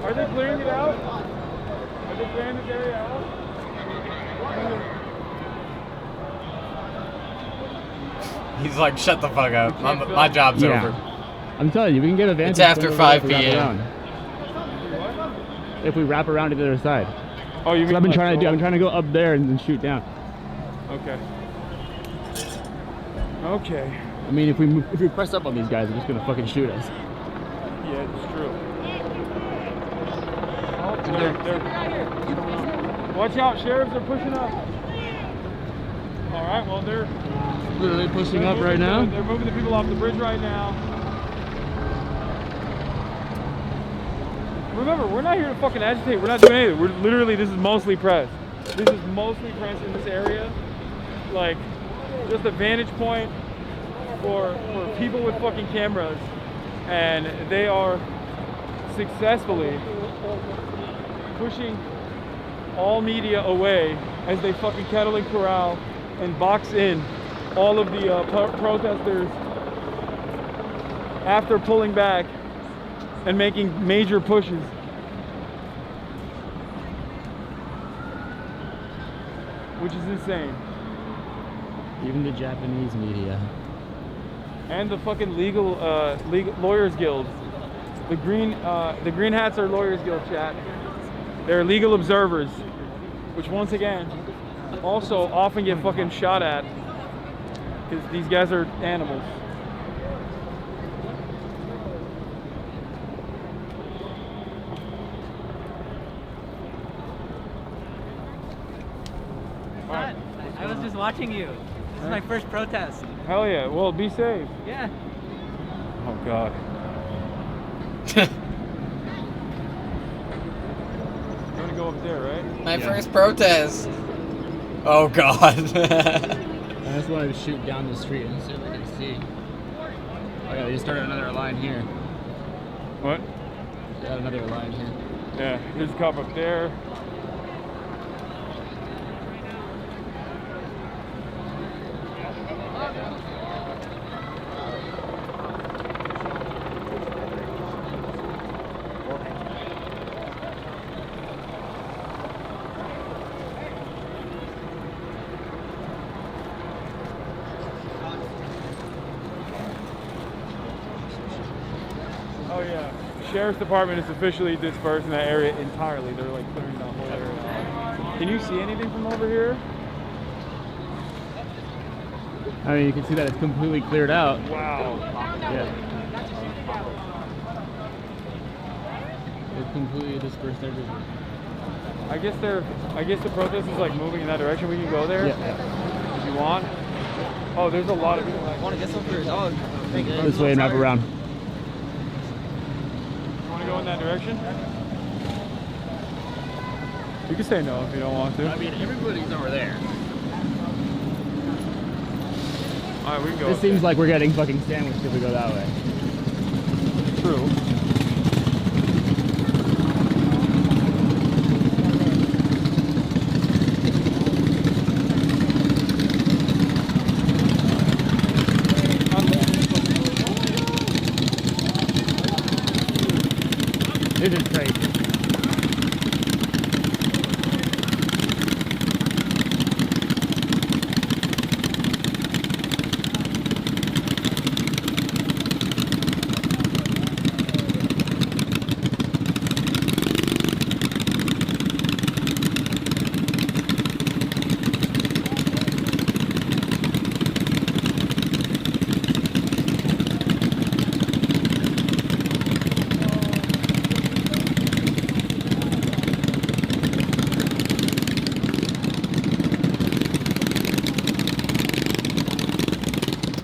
Are they clearing it out? Are they clearing this area out? He's like, shut the fuck up. My job's over. I'm telling you, we can get advantage. It's after 5 p.m. If we wrap around to the other side. Oh, you mean I've been like trying to do. go- I'm trying to go up there and then shoot down. Okay. Okay. I mean, if we press up on these guys, they're just gonna fucking shoot us. Yeah, it's true. Oh, they're watch out, sheriffs are pushing up. All right, well they're literally pushing up right now. They're moving the people off the bridge right now. Remember, we're not here to fucking agitate. We're not doing anything. We're literally, this is mostly press. This is mostly press in this area. Like, just a vantage point for people with fucking cameras. And they are successfully pushing all media away as they fucking cattle and corral and box in all of the protesters, after pulling back and making major pushes. Which is insane. Even the Japanese media. And the fucking legal lawyers guild. The green hats are lawyers guild, chat. They're legal observers, which once again also often get fucking shot at because these guys are animals. I was just watching you. This is my first protest. Hell yeah. Well, be safe. Yeah. Oh, God. You want to go up there, right? My first protest. Oh, God. That's why I shoot down the street and see if I can see. Oh, yeah, they just started another line here. What? Got another line here. Yeah, there's a cop up there. Oh yeah, the sheriff's department is officially dispersed in that area entirely. They're like clearing the whole area out. Can you see anything from over here? I mean, you can see that it's completely cleared out. Wow. Yeah. It's completely dispersed everywhere. I guess the protest is like moving in that direction. We can go there. Yeah. If you want. Oh, there's a lot of people. Want to get some for your dog? This way and wrap around. Want to go in that direction? You can say no if you don't want to. I mean, everybody's over there. Alright, we can go. It seems like we're getting fucking sandwiched if we go that way. True. This is crazy.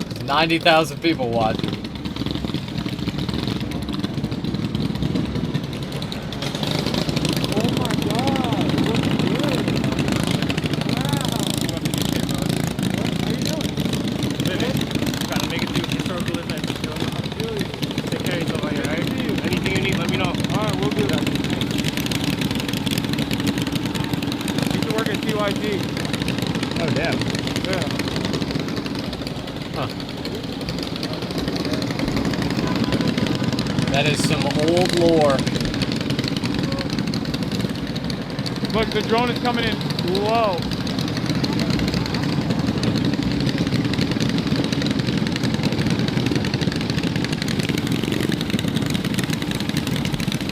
There's 90,000 people watching. Oh, damn. Yeah. Huh. That is some old lore. Look, the drone is coming in low.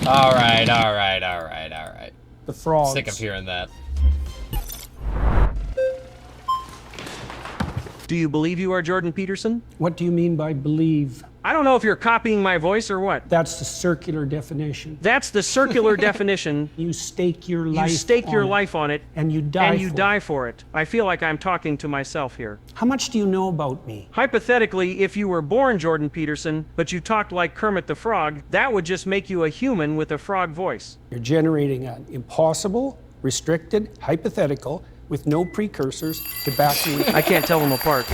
All right. The frogs. Sick of hearing that. Do you believe you are Jordan Peterson? What do you mean by believe? I don't know if you're copying my voice or what. That's the circular definition. That's the circular definition. You stake your life. You stake your life on it. And you die. And you die for it. I feel like I'm talking to myself here. How much do you know about me? Hypothetically, if you were born Jordan Peterson, but you talked like Kermit the Frog, that would just make you a human with a frog voice. You're generating an impossible, restricted, hypothetical, with no precursors to back me. I can't tell them apart.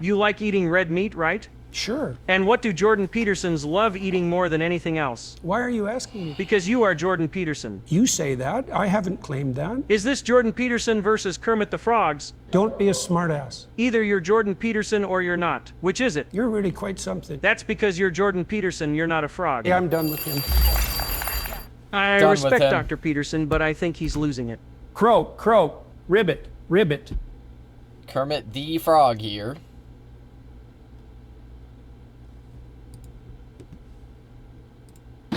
You like eating red meat, right? Sure. And what do Jordan Petersons love eating more than anything else? Why are you asking me? Because you are Jordan Peterson. You say that. I haven't claimed that. Is this Jordan Peterson versus Kermit the Frogs? Don't be a smartass. Either you're Jordan Peterson or you're not. Which is it? You're really quite something. That's because you're Jordan Peterson, you're not a frog. Yeah, I'm done with him. I Done with respect him. Dr. Peterson, but I think he's losing it. Crow. Ribbit. Kermit the Frog here.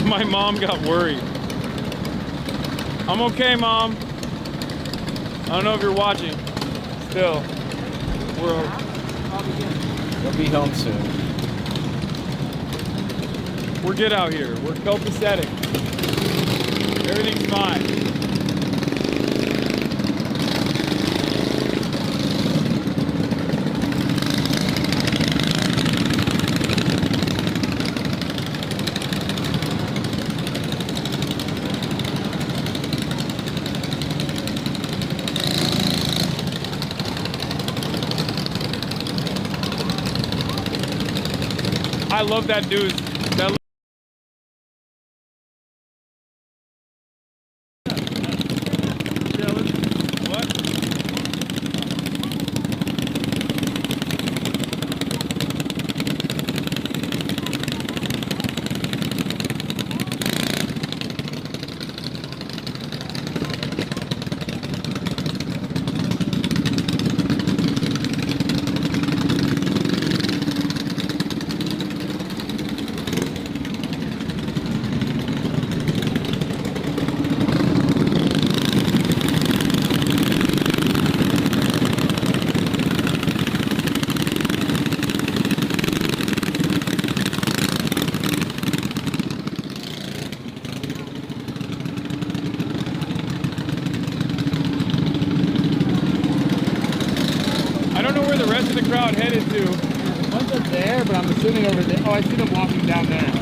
My mom got worried. I'm okay, Mom. I don't know if you're watching. Still, You'll be home soon. we're good out here. We're copacetic. Everything's fine. I love that news. That crowd headed to? One's up there, but I'm assuming over there. Oh, I see them walking down there.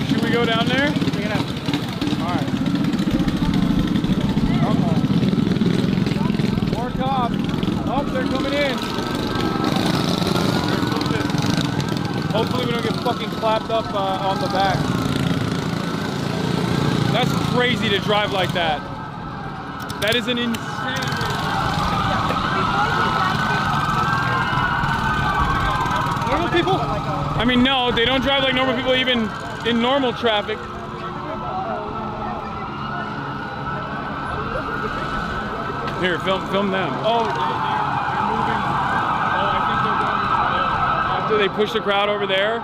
Should we go down there? Check it out. Alright. More cops. Oh, they're coming in. Hopefully we don't get fucking clapped up on the back. That's crazy to drive like that. That is an insane... Normal people? I mean, no, they don't drive like normal people even in normal traffic. Here, film them. Oh, they're moving. Oh, I think they're going after they push the crowd over there.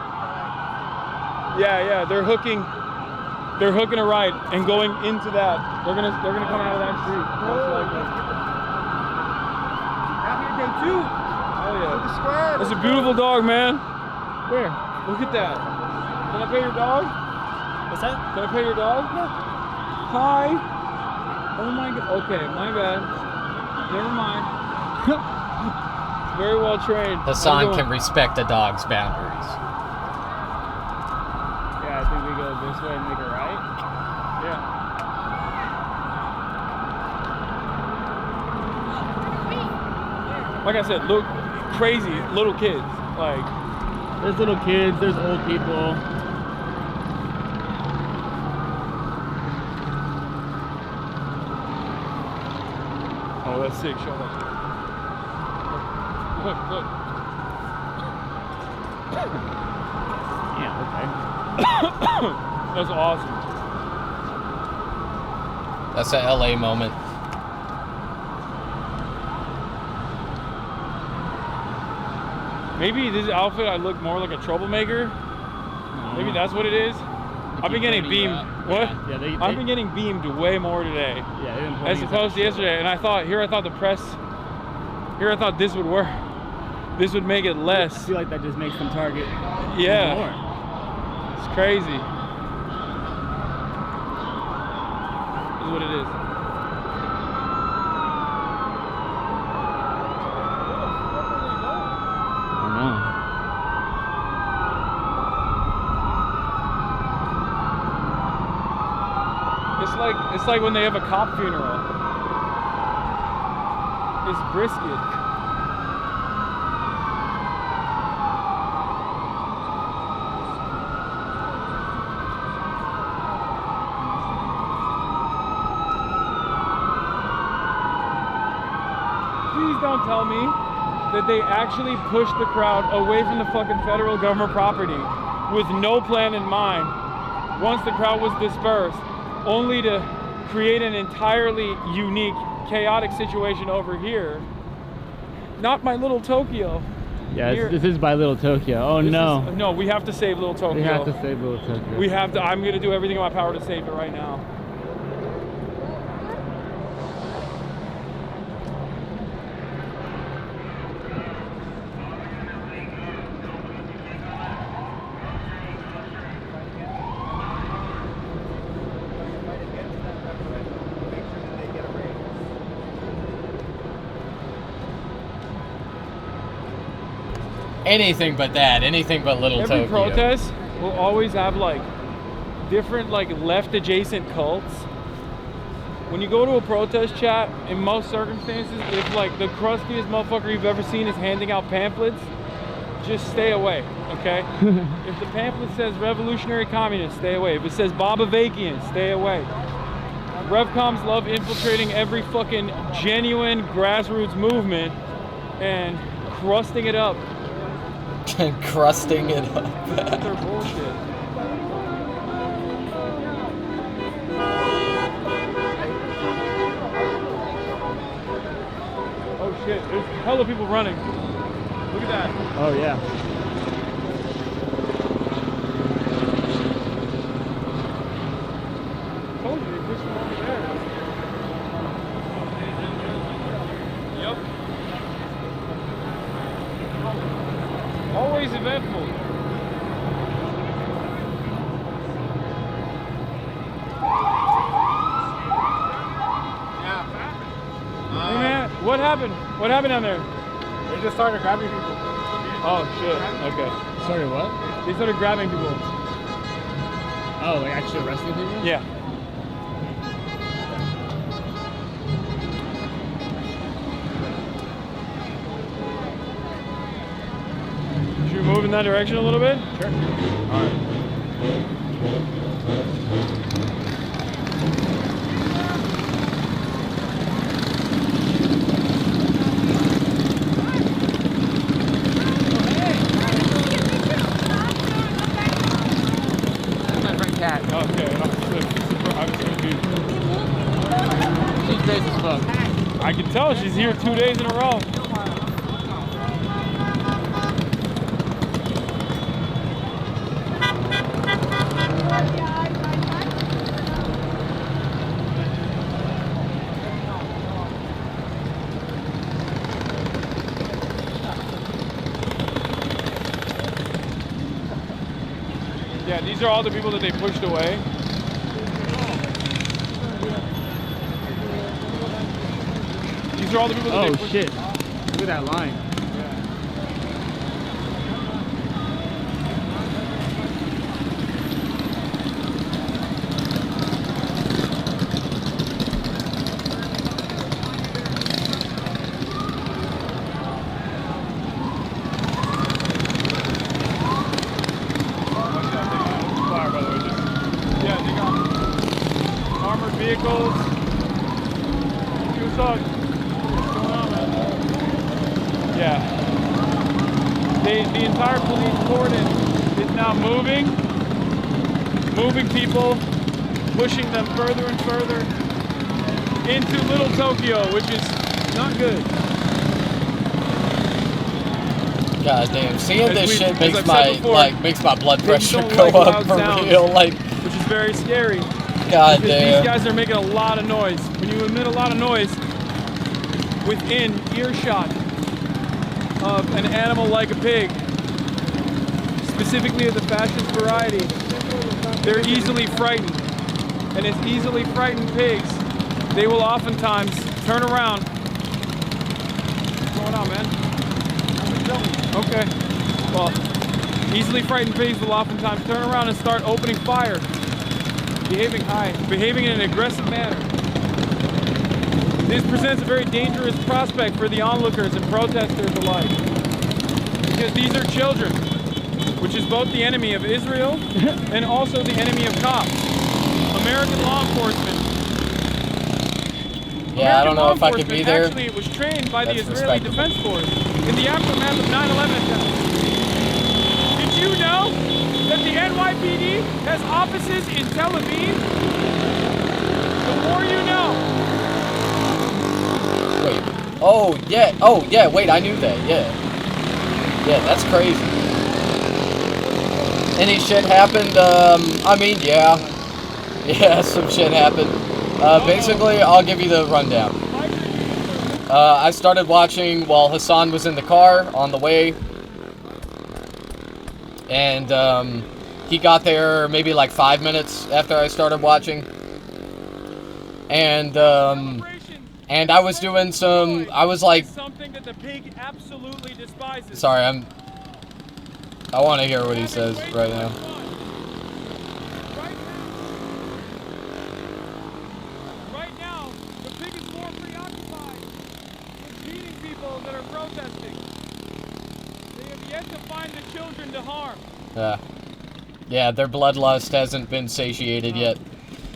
Yeah, they're hooking a right and going into that. They're gonna come out of that street. Out here day 2. Oh yeah. The squad. That's a beautiful dog, man. Where? Look at that. Can I pet your dog? What's that? Can I pet your dog? No. Hi. Oh my god. Okay, my bad. Never mind. Very well trained. Hasan can respect the dog's boundaries. Yeah, I think we go this way and make a right. Yeah. Like I said, look, crazy little kids. Like, there's little kids, there's old people. Oh, that's sick. Show that. Look. Yeah, okay. That's awesome. That's an LA moment. Maybe this outfit I look more like a troublemaker. Maybe that's what it is. I've been getting beamed. What? Yeah, I've been getting beamed way more today. Yeah, as opposed to yesterday. And I thought the press. Here I thought this would work. This would make it less. I feel like that just makes them target. Yeah. More. It's crazy. This is what it is. It's like when they have a cop funeral. It's brisket. don't tell me that they actually pushed the crowd away from the fucking federal government property with no plan in mind once the crowd was dispersed, only to create an entirely unique, chaotic situation over here. Not my little Tokyo. Yeah, Here- this is by Little Tokyo. Oh no. No, we have to save little Tokyo. We have to save Little Tokyo. We have to. I'm gonna do everything in my power to save it right now. Anything but that. Anything but Little Every Tokyo. protest will always have like different like left adjacent cults. When you go to a protest chat, in most circumstances, if like the crustiest motherfucker you've ever seen is handing out pamphlets, just stay away, okay? If the pamphlet says revolutionary communist, stay away. If it says Bobavakian, stay away. Revcoms love infiltrating every fucking genuine grassroots movement and crusting it up. Crusting it up. They're bullshit. Oh shit, there's hella people running. Look at that. Oh yeah. Told you, they pushed them over there. Yep. Always eventful. Hey man, what happened? What happened down there? They just started grabbing people. Oh shit. Okay. Sorry, what? They started grabbing people. Oh, like actually arresting people? Yeah. Should we move in that direction a little bit? Sure. All right. My friend Kat. Okay, I was confused. She's crazy as fuck. I can tell she's here 2 days in a row. Yeah, these are all the people that they pushed away. These are all the people that Oh they pushed. shit. Look at that line. Fire, by the way, yeah, they got armored vehicles. What's up? What's going on, man? Yeah. The entire police cordon is now moving people, pushing them further and further into Little Tokyo, which is not good. God damn, seeing As this we- shit as makes I've my said before, makes my blood they pressure don't go like up loud for sounds, real. Like, which is very scary. God Because damn. these guys are making a lot of noise. When you emit a lot of noise within earshot of an animal like a pig, specifically of the fascist variety, they're easily frightened. And as easily frightened pigs, they will oftentimes turn around. What's going on, man? Okay. Well, easily frightened pigs will oftentimes turn around and start opening fire, behaving in an aggressive manner. This presents a very dangerous prospect for the onlookers and protesters alike, because these are children, which is both the enemy of Israel and also the enemy of cops. American law enforcement Yeah, I don't know law if I could be enforcement there. Actually, was trained by the That's Israeli respectable. Defense Force in the aftermath of 9/11 attacks. Did you know that the NYPD has offices in Tel Aviv? The more you know. Wait. Oh yeah. Wait, I knew that. Yeah, that's crazy. Any shit happened? I mean, yeah, some shit happened. Basically, I'll give you the rundown. I started watching while Hasan was in the car on the way, and he got there maybe like 5 minutes after I started watching, and I was doing some. I was like, something that the pig absolutely despises. sorry, I want to hear what he says right now. Right now, the pig is more preoccupied with beating people that are protesting. They have yet to find the children to harm. Yeah, their bloodlust hasn't been satiated yet.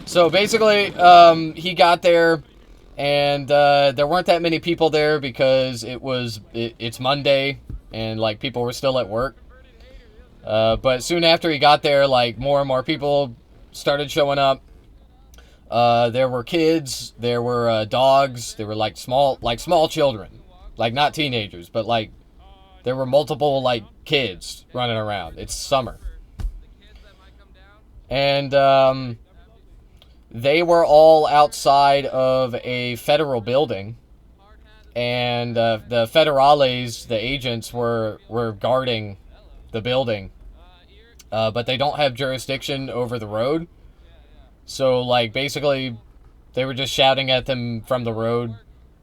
So basically, he got there, and there weren't that many people there because it's Monday, and like people were still at work. But soon after he got there, like more and more people started showing up. There were kids, there were dogs, there were like small children, like not teenagers, but like there were multiple like kids running around. It's summer, and they were all outside of a federal building, and the federales, the agents, were guarding the building, but they don't have jurisdiction over the road. So, like, basically, they were just shouting at them from the road.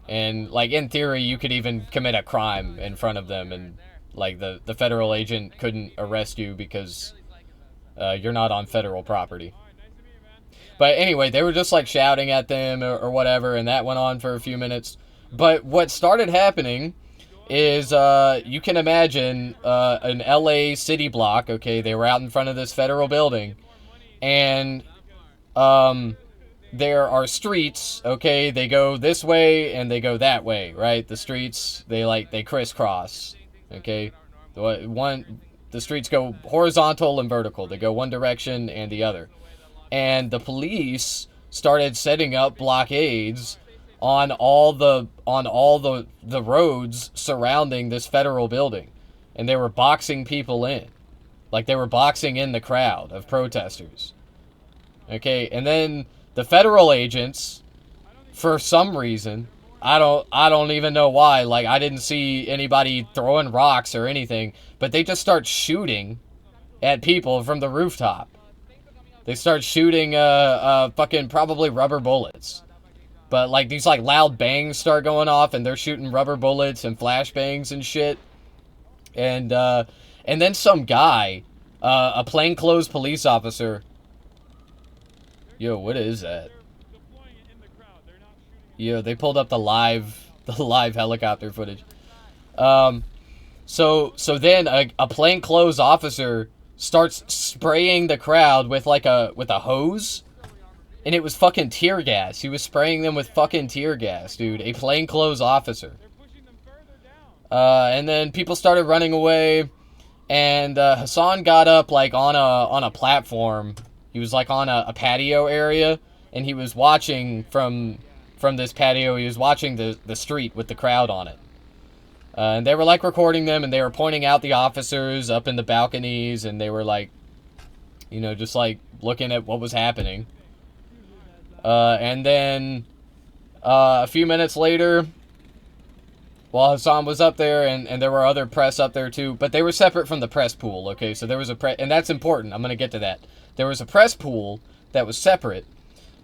And, like, in theory, you could even commit a crime in front of them. And, like, the federal agent couldn't arrest you because you're not on federal property. But anyway, they were just, like, shouting at them or whatever. And that went on for a few minutes. But what started happening is, you can imagine an LA city block. Okay, they were out in front of this federal building. And there are streets, okay, they go this way and they go that way, right? The streets, they crisscross, okay? The streets go horizontal and vertical. They go one direction and the other. And the police started setting up blockades on all the roads surrounding this federal building. And they were boxing people in. Like they were boxing in the crowd of protesters. Okay, and then the federal agents, for some reason, I don't even know why, like I didn't see anybody throwing rocks or anything, but they just start shooting at people from the rooftop. They start shooting fucking probably rubber bullets. But like these like loud bangs start going off and they're shooting rubber bullets and flashbangs and shit. And then some guy, a plainclothes police officer. Yo, what is that? Yo, they pulled up the live helicopter footage. So then a plainclothes officer starts spraying the crowd with like a hose, and it was fucking tear gas. He was spraying them with fucking tear gas, dude. A plainclothes officer. And then people started running away, and Hasan got up like on a platform. He was like on a patio area, and he was watching from this patio. He was watching the street with the crowd on it. And they were like recording them, and they were pointing out the officers up in the balconies, and they were like, you know, just like looking at what was happening. And then a few minutes later, while Hasan was up there, and there were other press up there too, but they were separate from the press pool, okay? So there was and that's important. I'm going to get to that. There was a press pool that was separate,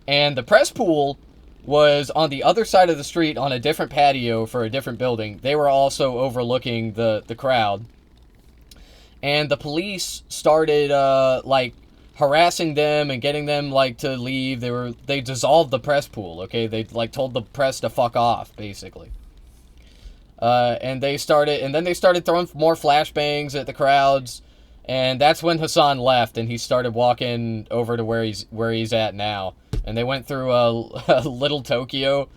and the press pool was on the other side of the street on a different patio for a different building. They were also overlooking the crowd. And the police started, like, harassing them and getting them, like, to leave. They dissolved the press pool, okay? They, like, told the press to fuck off, basically. And then they started throwing more flashbangs at the crowds. And that's when Hasan left, and he started walking over to where he's at now. And they went through a Little Tokyo,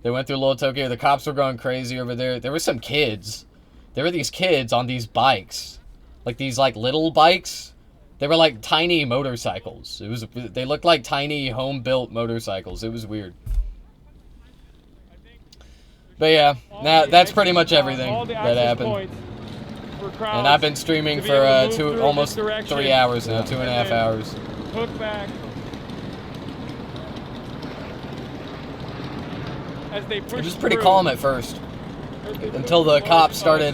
They went through Little Tokyo. The cops were going crazy over there. There were some kids. There were these kids on these bikes. Like these like little bikes. They were like tiny motorcycles. They looked like tiny home-built motorcycles. It was weird. But yeah, that's pretty much everything that happened. And I've been streaming for almost 3 hours now, 2.5 hours. Hook back. As they push It was pretty through. calm at first, until the cops started,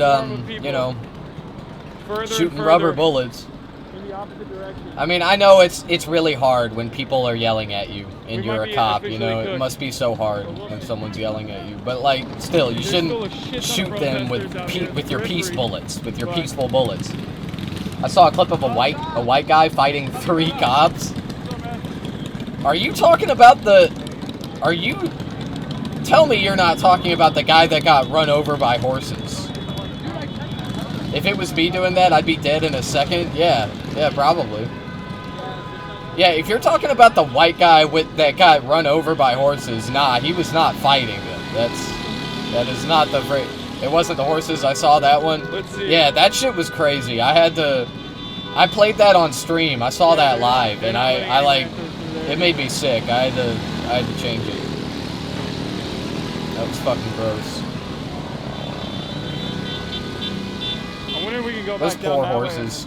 you know, shooting rubber bullets. In the opposite direction. I mean, I know it's really hard when people are yelling at you and you're a cop, you know, it must be so hard when someone's yelling at you. But like, still, you shouldn't shoot them with your peaceful bullets. I saw a clip of a white guy fighting 3 cops. Are you talking about tell me you're not talking about the guy that got run over by horses. If it was me doing that, I'd be dead in a second. Yeah, probably. Yeah, if you're talking about the white guy that got run over by horses, nah, he was not fighting them. That is not the phrase. It wasn't the horses. I saw that one. Yeah, that shit was crazy. I played that on stream. I saw that live, and I like, it made me sick. I had to change it. That was fucking gross. I wonder if we can go Those back down poor that way. horses.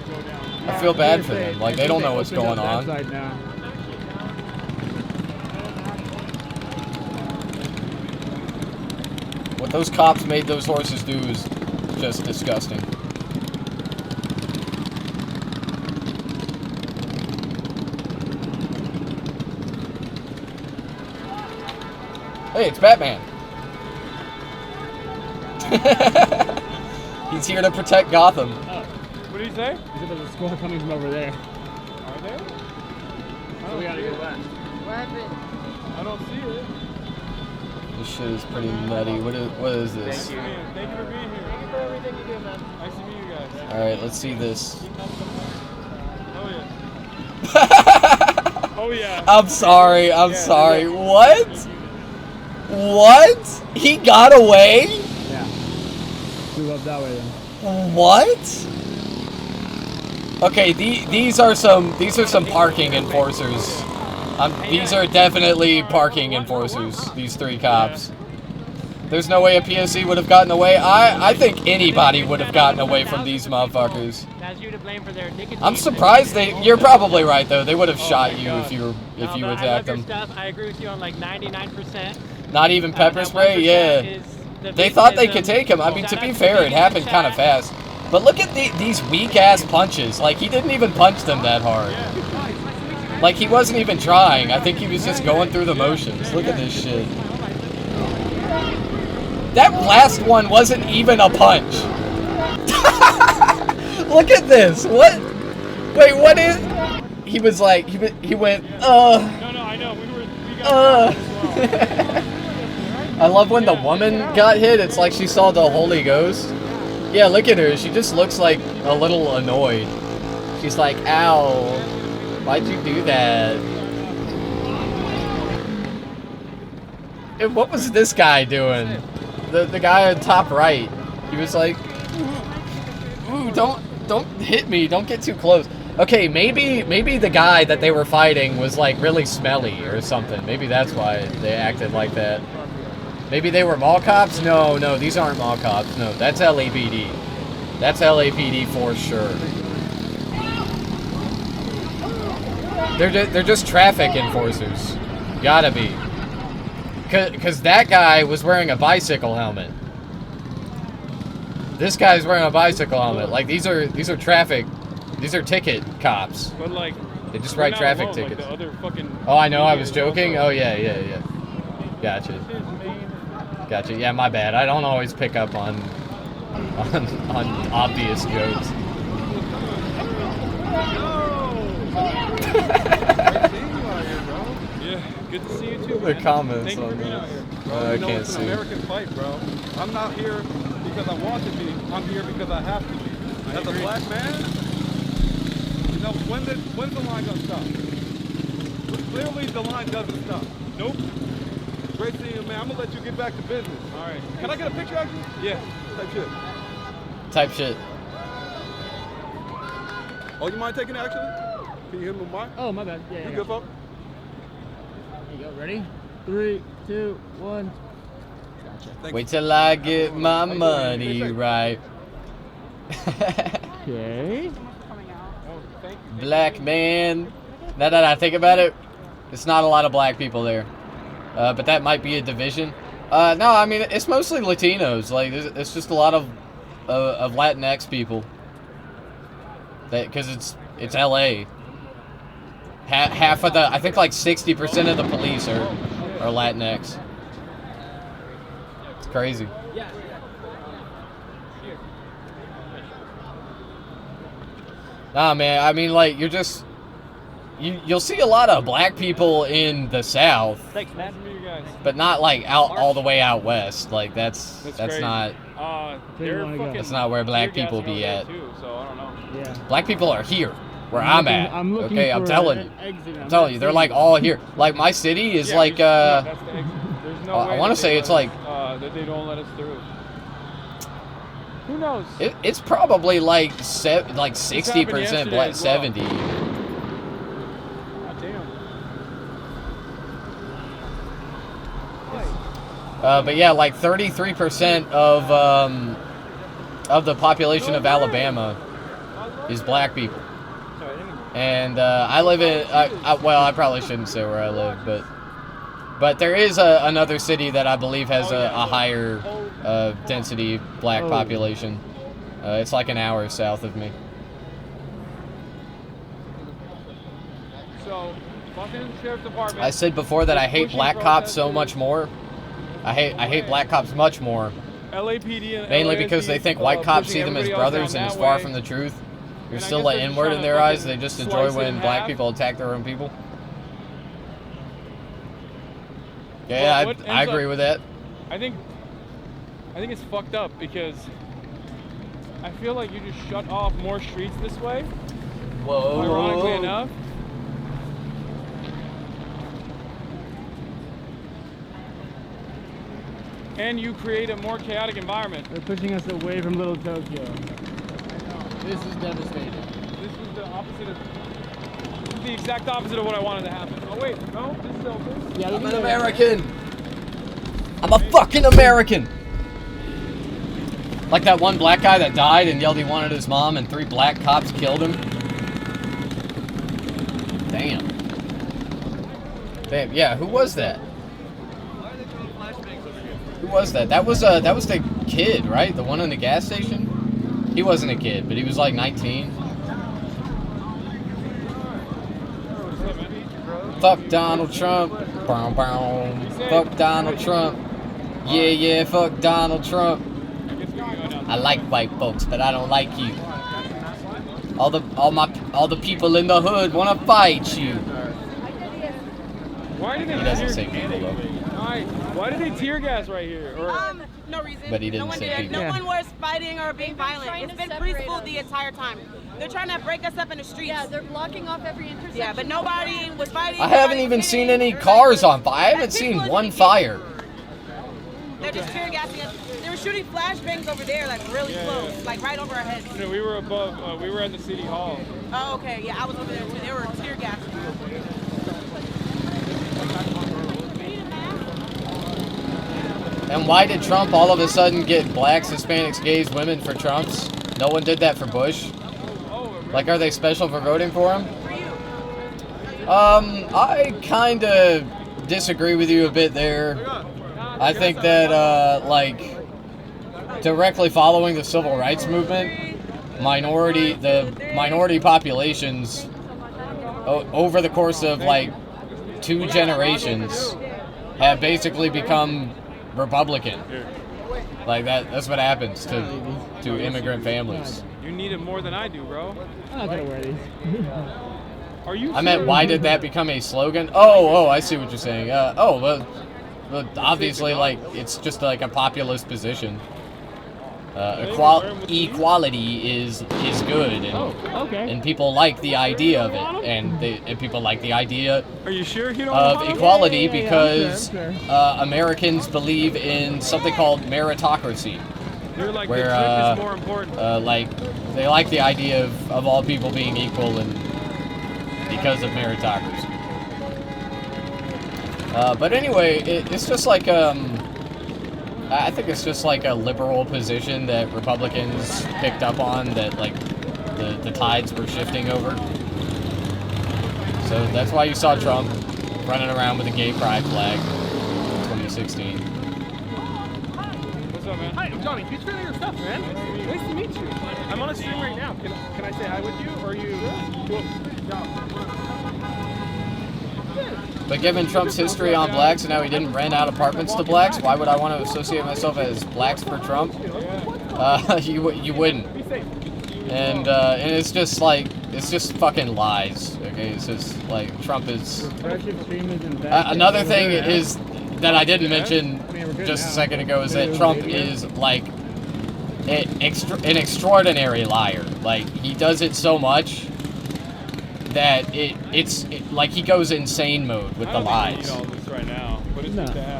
I feel bad for them. Like, they don't know what's going on. What those cops made those horses do is just disgusting. Hey, it's Batman. He's here to protect Gotham. What did he say? He said there's a squad coming from over there. Are there? So we gotta go back. What happened? I don't see it. This shit is pretty nutty. What is this? Thank you for being here. Thank you for everything you do, man. Nice to meet you guys. Alright, let's see this. Oh yeah. Oh yeah. I'm sorry. What? What? He got away? Yeah. Move up that way then. What? Okay, these are some parking enforcers. These are definitely parking enforcers, these 3 cops. There's no way a PSC would have gotten away. I think anybody would have gotten away from these motherfuckers. That's you to blame for their nicotine. I'm surprised you're probably right though. They would have shot you if you attacked them. I agree with you on like 99%. Not even pepper spray? Yeah. They thought they could take him. I mean, to be fair, it happened kind of fast. But look at these weak-ass punches. Like, he didn't even punch them that hard. Like, he wasn't even trying. I think he was just going through the motions. Look at this shit. That last one wasn't even a punch. Look at this. What? Wait, what is... He was like, he went, No, I know. We got I love when the woman got hit. It's like she saw the Holy Ghost. Yeah, look at her. She just looks like a little annoyed. She's like, ow. Why'd you do that? And what was this guy doing? The guy on top right. He was like, ooh, don't hit me. Don't get too close. Okay, maybe the guy that they were fighting was like really smelly or something. Maybe that's why they acted like that. Maybe they were mall cops? No, these aren't mall cops. No, that's LAPD. That's LAPD for sure. They're just traffic enforcers. Gotta be. Cause that guy was wearing a bicycle helmet. This guy's wearing a bicycle helmet. Like these are traffic. These are ticket cops. But like, they just write traffic alone, tickets. Like the other fucking Oh, I know. I was joking. Oh yeah. Gotcha. Yeah, my bad. I don't always pick up on obvious jokes. Yeah, good to see you too. The man. comments Thank you on for being this. out here. Bro, I you know, can't it's see. an American fight, bro. I'm not here because I want to be. I'm here because I have to be. As a black man, you know, when's the line gonna stop? Clearly, the line doesn't stop. Nope. Great seeing you, man. I'm gonna let you get back to business. All right. Can I get a picture actually? Yeah. Type shit. Type shit. Oh, you mind taking it actually? Can you hit me with mine? Oh, my bad. Yeah, You yeah. good, folks? There you go. Ready? 3, 2, 1. Gotcha. Wait till I get my money right. Okay. Black man. Now that I think about it, it's not a lot of black people there. But that might be a division. No, I mean, it's mostly Latinos. Like, it's just a lot of Latinx people. Because it's LA. Half of the, I think like 60% of the police are Latinx. It's crazy. Nah, man, I mean, like, you'll see a lot of black people in the South. Thanks, man. But not like out all the way out west. Like that's crazy. not that's not where black people be at. Too, so I don't know. Yeah. Black people are here where I'm I'm looking- at. I'm looking okay, I'm for telling an you. exit. I'm telling you, they're like all here. Like my city is like that's the exit. There's no I way want that to say they it's let like us, that they don't let us through. Who knows? it's probably like 60% yesterday black, as well. 70. God damn. But yeah, like 33% of the population of Alabama is black people. And I live in, well, I probably shouldn't say where I live, but there is another city that I believe has a higher density black population. It's like an hour south of me. So, fucking sheriff's department. I said before that I hate black cops so much more. I hate black cops much more. LAPD and Mainly LASD because they think white cops see them as brothers, and it's far from the truth. You're still an N-word in their eyes. They just enjoy when black people attack their own people. Yeah, I agree with that. I think it's fucked up because I feel like you just shut off more streets this way. Whoa. Ironically enough. And you create a more chaotic environment. They're pushing us away from Little Tokyo. This is devastating. This is the opposite of. This is the exact opposite of what I wanted to happen. Oh wait, no, this is open. Yeah, I'm an American. I'm a fucking American. Like that one black guy that died and yelled he wanted his mom, and 3 black cops killed him. Damn. Damn. Yeah. Who was that? Who was that? That was the kid, right? The one in the gas station? He wasn't a kid, but he was like 19. Fuck Donald Trump. Bow, bow. Fuck Donald Trump. Yeah, fuck Donald Trump. I like white folks, but I don't like you. All the people in the hood want to fight you. Why did they He doesn't say people though. Why did they tear gas right here? Or, No reason. But he didn't no one say did. people. No one was fighting or being violent. It's been peaceful the entire time. They're trying to break us up in the streets. Yeah, they're blocking off every intersection. Yeah, but nobody was fighting. I haven't even seen any cars on fire. I haven't seen one fire. They're just tear gassing us. They were shooting flashbangs over there, like really close, like right over our heads. You know, we were above. We were at the city hall. Oh, okay. Yeah, I was over there too. They were tear gassing. And why did Trump all of a sudden get blacks, Hispanics, gays, women for Trumps? No one did that for Bush. Like, are they special for voting for him? I kind of disagree with you a bit there. I think that, like, directly following the civil rights movement, the minority populations over the course of, like, 2 generations have basically become Republican. Like that's what happens to immigrant families. You need it more than I do, bro. I'm not gonna wear these. Are you? I meant, why did that become a slogan? Oh, I see what you're saying. Well, obviously, like, it's just like a populist position. Equality is good, and people like the idea of it, and people like the idea Are you sure you don't of want 'em? equality because Americans believe in something called meritocracy, You're like where the trip is more important. like they like the idea of all people being equal and because of meritocracy. But anyway, it's just like I think it's just like a liberal position that Republicans picked up on, that like the tides were shifting over. So that's why you saw Trump running around with a gay pride flag in 2016. What's up, man? Hi, I'm Johnny. Huge fan of your stuff, man. Nice to meet you. I'm on a stream right now. Can I say hi with you, or are you? But given Trump's history on blacks and how he didn't rent out apartments to blacks, why would I want to associate myself as blacks for Trump? You wouldn't. And it's just like, it's just fucking lies. Okay, it's just like Trump is. Another thing is that I didn't mention just a second ago is that Trump is like an extraordinary liar. Like, he does it so much that it's like he goes insane mode with the lies.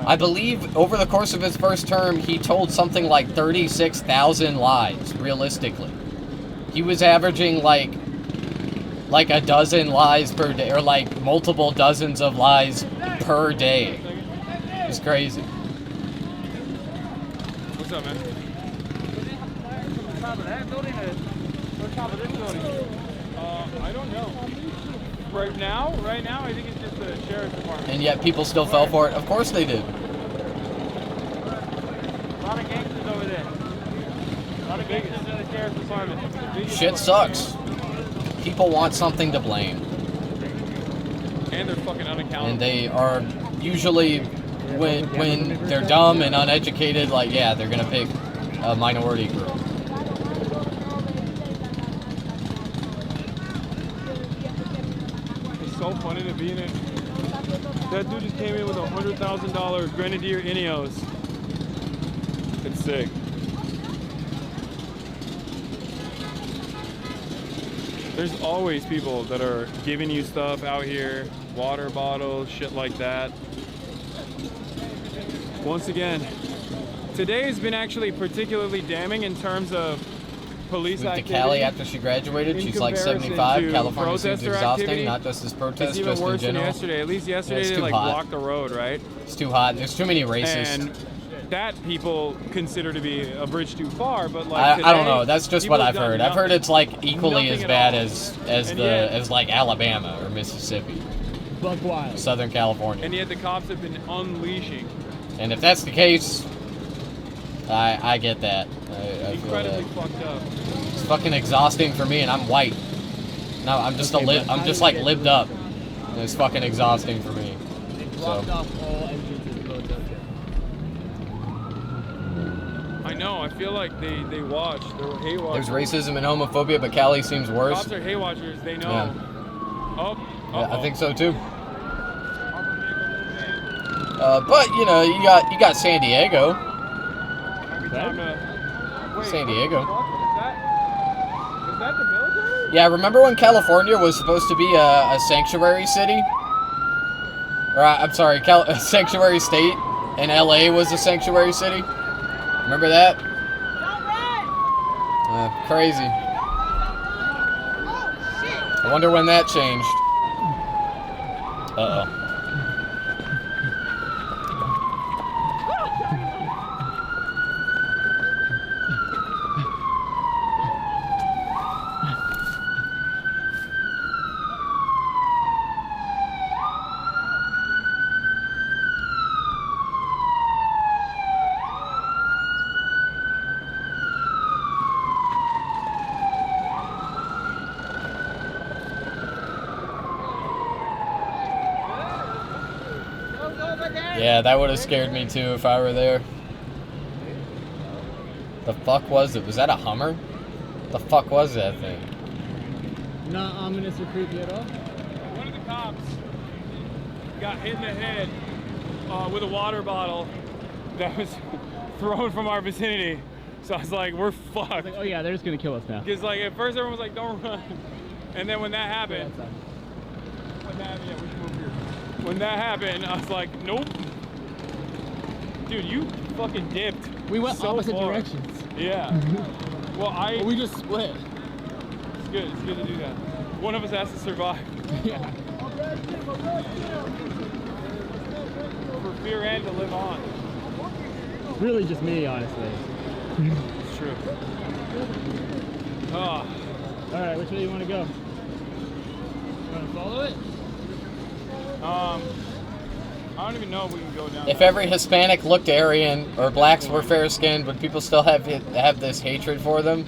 I believe over the course of his first term, he told something like 36,000 lies, realistically. He was averaging like a dozen lies per day, or like multiple dozens of lies per day. It's crazy. What's up, man? I don't know. Right now, I think it's just the sheriff's department. And yet people still fell for it. Of course they did. A lot of gangsters over there. A lot of gangsters in the sheriff's department. Shit sucks. People want something to blame. And they're fucking unaccountable. And they are usually, when they're dumb and uneducated, like, yeah, they're gonna pick a minority group. So funny to be in it. That dude just came in with $100,000 Grenadier Ineos. It's sick. There's always people that are giving you stuff out here, water bottles, shit like that. Once again, today has been actually particularly damning in terms of police Moved to activity. Cali after she graduated. She's like 75. California seems exhausting, not just this protest, it's even just in worse general. than yesterday. At least yesterday it's they too like hot. blocked the road, right? It's too hot. There's too many races. And that people consider to be a bridge too far, but like I don't know. That's just what people I've have done heard. I've heard it's like equally nothing as at bad all. as like Alabama or Mississippi, Buck wild. Southern California. And yet the cops have been unleashing. And if that's the case, I get that. I feel Incredibly that. fucked up. It's fucking exhausting for me, and I'm white. No, I'm just I'm just like lived up. And it's fucking exhausting for me. Blocked So. off all entrances to protest. I know. I feel like they watch. They're hate watchers. There's racism and homophobia, but Cali seems worse. Cops are hate watchers. They know. Yeah. Oh. Yeah, I think so too. But you know, you got San Diego. San Diego. Is that the military? Yeah, remember when California was supposed to be a sanctuary city? Or I'm sorry, a sanctuary state, and LA was a sanctuary city? Remember that? Crazy. I wonder when that changed. Uh-oh. Yeah, that would have scared me too if I were there. The fuck was it? Was that a Hummer? The fuck was that thing? Not ominous or creepy at all? One of the cops got hit in the head with a water bottle that was thrown from our vicinity. So I was like, we're fucked. Oh yeah, they're just gonna kill us now. Because like at first everyone was like, don't run, and then when that happened, yeah, we should move here. When that happened, I was like, nope. Dude, you fucking dipped. We went so opposite far. directions. Yeah. Well, we just split. It's good. It's good to do that. One of us has to survive. Yeah. For fear and to live on. It's really just me, honestly. It's true. Oh. All right, which way do you want to go? You want to follow it? I don't even know if we can go down. If every Hispanic looked Aryan or blacks were fair-skinned, would people still have this hatred for them?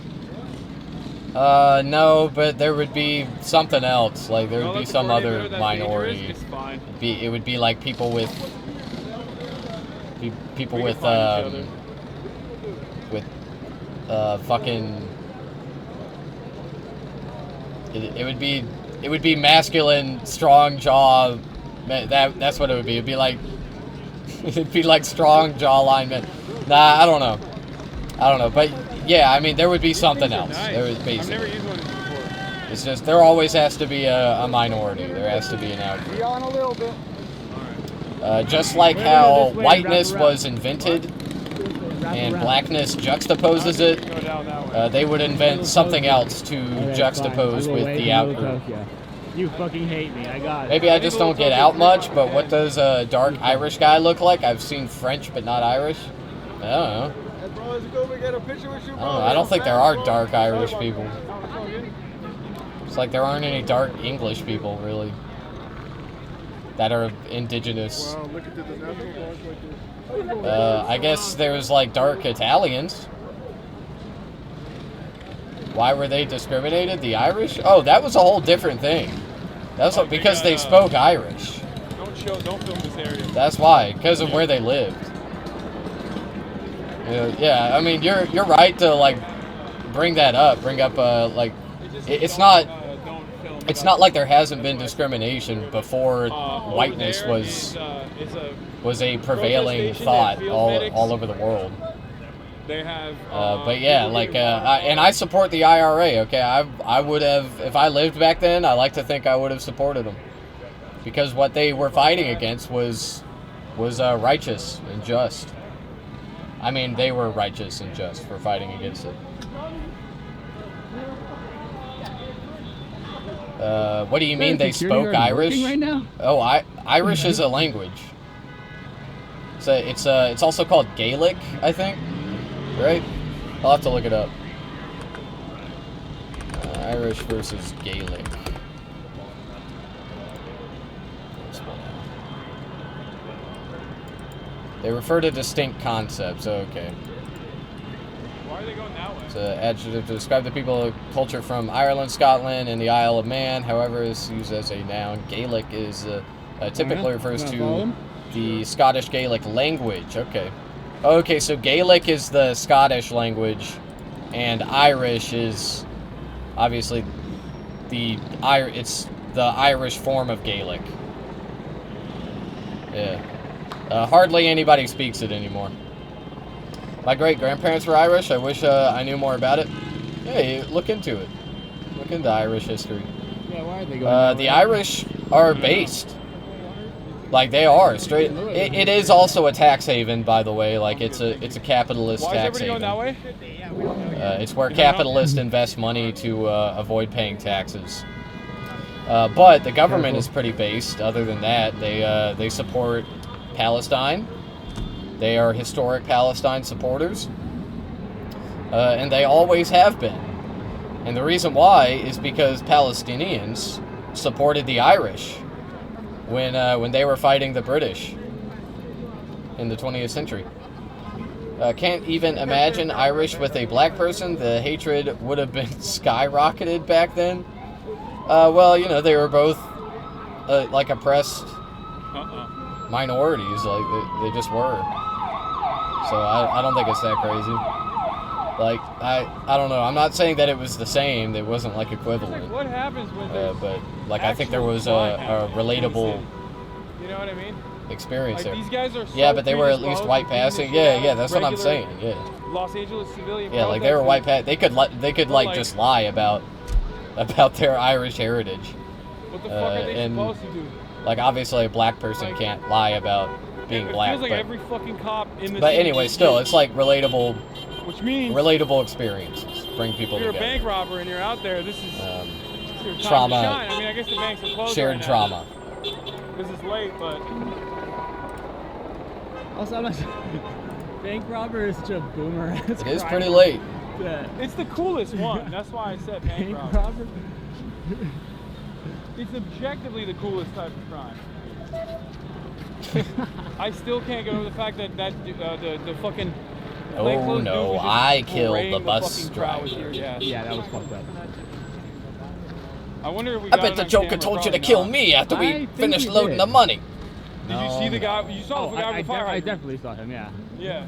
No, but there would be something else. Like there would be some other minority. It would be like people with fucking. It would be masculine, strong jaw. That's what it would be. It'd be like strong jawline men. Nah, I don't know. But yeah, I mean there would be something else. Nice. There was basically. I've never used one of these before. It's just there always has to be a minority. There has to be an outgroup. On a little bit. Just like how whiteness was invented and blackness juxtaposes it, they would invent something else to juxtapose with the outgroup. You fucking hate me. I got it. Maybe I just don't get out much, but what does a dark Irish guy look like? I've seen French, but not Irish. I don't know. I don't think there are dark Irish people. It's like there aren't any dark English people, really, that are indigenous. I guess there's like dark Italians. Why were they discriminated? The Irish? Oh, that was a whole different thing. That's because they spoke Irish. Don't film this area. That's why, because of where they lived. Yeah, I mean you're right to like bring up like it's not like there hasn't been discrimination before whiteness was a prevailing thought all over the world. They have. But yeah, like, and I support the IRA. Okay, I would have, if I lived back then, I like to think I would have supported them, because what they were fighting against was righteous and just. I mean, they were righteous and just for fighting against it. What do you mean they spoke Irish? Right now? Oh, Irish is a language. It's also called Gaelic, I think. Right? I'll have to look it up. Irish versus Gaelic. They refer to distinct concepts. Okay. Why are they going that way? It's an adjective to describe the people culture from Ireland, Scotland, and the Isle of Man. However, it's used as a noun. Gaelic is typically refers to the Scottish Gaelic language. Okay. Okay, so Gaelic is the Scottish language, and Irish is obviously the Irish form of Gaelic. Yeah. Hardly anybody speaks it anymore. My great-grandparents were Irish. I wish I knew more about it. Hey, look into it. Look into Irish history. Yeah, why are they going the Irish are based. Like, they are straight. It is also a tax haven, by the way. Like, it's a capitalist tax haven. Why is everybody going that way? It's where capitalists invest money to avoid paying taxes. But the government is pretty based. Other than that, they support Palestine. They are historic Palestine supporters, and they always have been. And the reason why is because Palestinians supported the Irish when they were fighting the British in the 20th century. Can't even imagine Irish with a black person. The hatred would have been skyrocketed back then. Well, you know, they were both like oppressed minorities. Like they just were. So I don't think it's that crazy. Like I don't know. I'm not saying that it was the same. It wasn't like equivalent. Like, what happens when but like I think there was a relatable. You know what I mean? Experience like, there. These guys are so yeah, but they were at least white passing. Yeah, that's what I'm saying. Yeah. Los Angeles civilian. Yeah, like they were white protesters. they could like just lie about their Irish heritage. What the fuck are they and supposed to do? like obviously a black person can't lie about being It black. feels like but, every fucking cop in the but city anyway, is still, gay. it's like relatable. Which means relatable experiences bring people if you're together. a bank robber and you're out there, this is your time trauma- to shine. I mean, I guess the banks are closed shared right now. trauma. This is late, but Also, I'm not. Bank robber is such a boomer. It is pretty late. Yeah. it's the coolest one. That's why I said bank Bank robber. robber. It's objectively the coolest type of crime. I still can't get over the fact that the fucking. Oh plainclothes no, dudes were just I killed spraying the bus fucking crowd with driver. tear gas. Yeah, that was fucked up. I wonder if we I got bet it the on Joker camera, told you to probably kill not. me after I we think finished he loading did. the money. Did you see the guy? You saw the guy with the fire I hydrant. definitely saw him. Yeah. Yeah.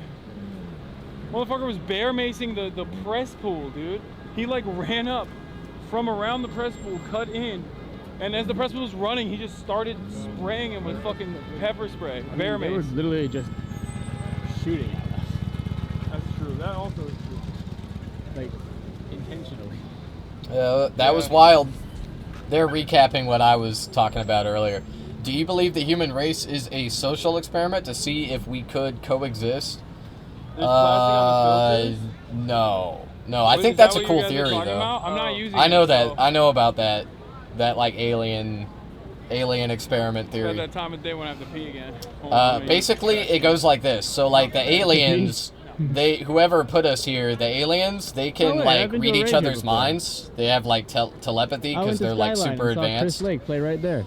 Motherfucker was bear macing the press pool, dude. He like ran up from around the press pool, cut in, and as the press pool was running, he just started spraying him with fucking pepper spray, bear They were mace. literally just shooting at us, That's true. That also is true. like intentionally. Yeah, that was wild. They're recapping what I was talking about earlier. Do you believe the human race is a social experiment to see if we could coexist? There's plastic on the filters? No. No, What, I think is that that's a what you cool guys are theory, talking though. about? I'm not using I know it, that. so- I know about that. That like alien experiment At theory. that time of day when I have to pee again. Hold on, let me- Basically, it goes like this. So, like the aliens, whoever put us here, the aliens, they can Oh, wait, like I've been to read a each rave here other's before. minds. They have like telepathy I went because to they're like Skyline super and saw advanced. Chris Lake play right there.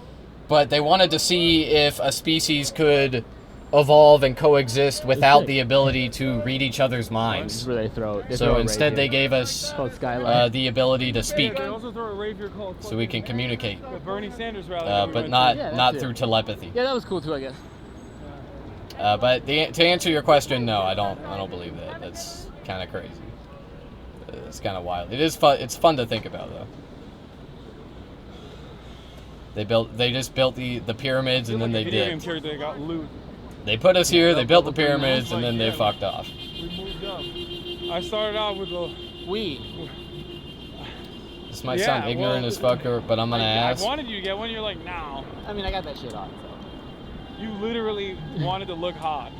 But they wanted to see if a species could evolve and coexist without sick. the ability to read each other's This minds. is where they throw it. They So throw a instead, rave they here. gave us Called Skyline. the ability to Yeah, speak, they also throw a rave here called so we can communicate, the Bernie Sanders rally. that we but went not to. Yeah, not that's it. through telepathy. Yeah, that was cool too, I guess. But to answer your question, no, I don't believe that. That's kind of crazy. It's kind of wild. It is fun. It's fun to think about, though. They just built the pyramids and then they Video game did. character that got loot. They put us here. They built the pyramids and then they fucked off. We moved up. I started out with a This might Yeah, sound ignorant well, as fuck, but I'm gonna I ask. wanted you to get one. You're like, no. I mean, I got that shit on, so. You literally wanted to look hot.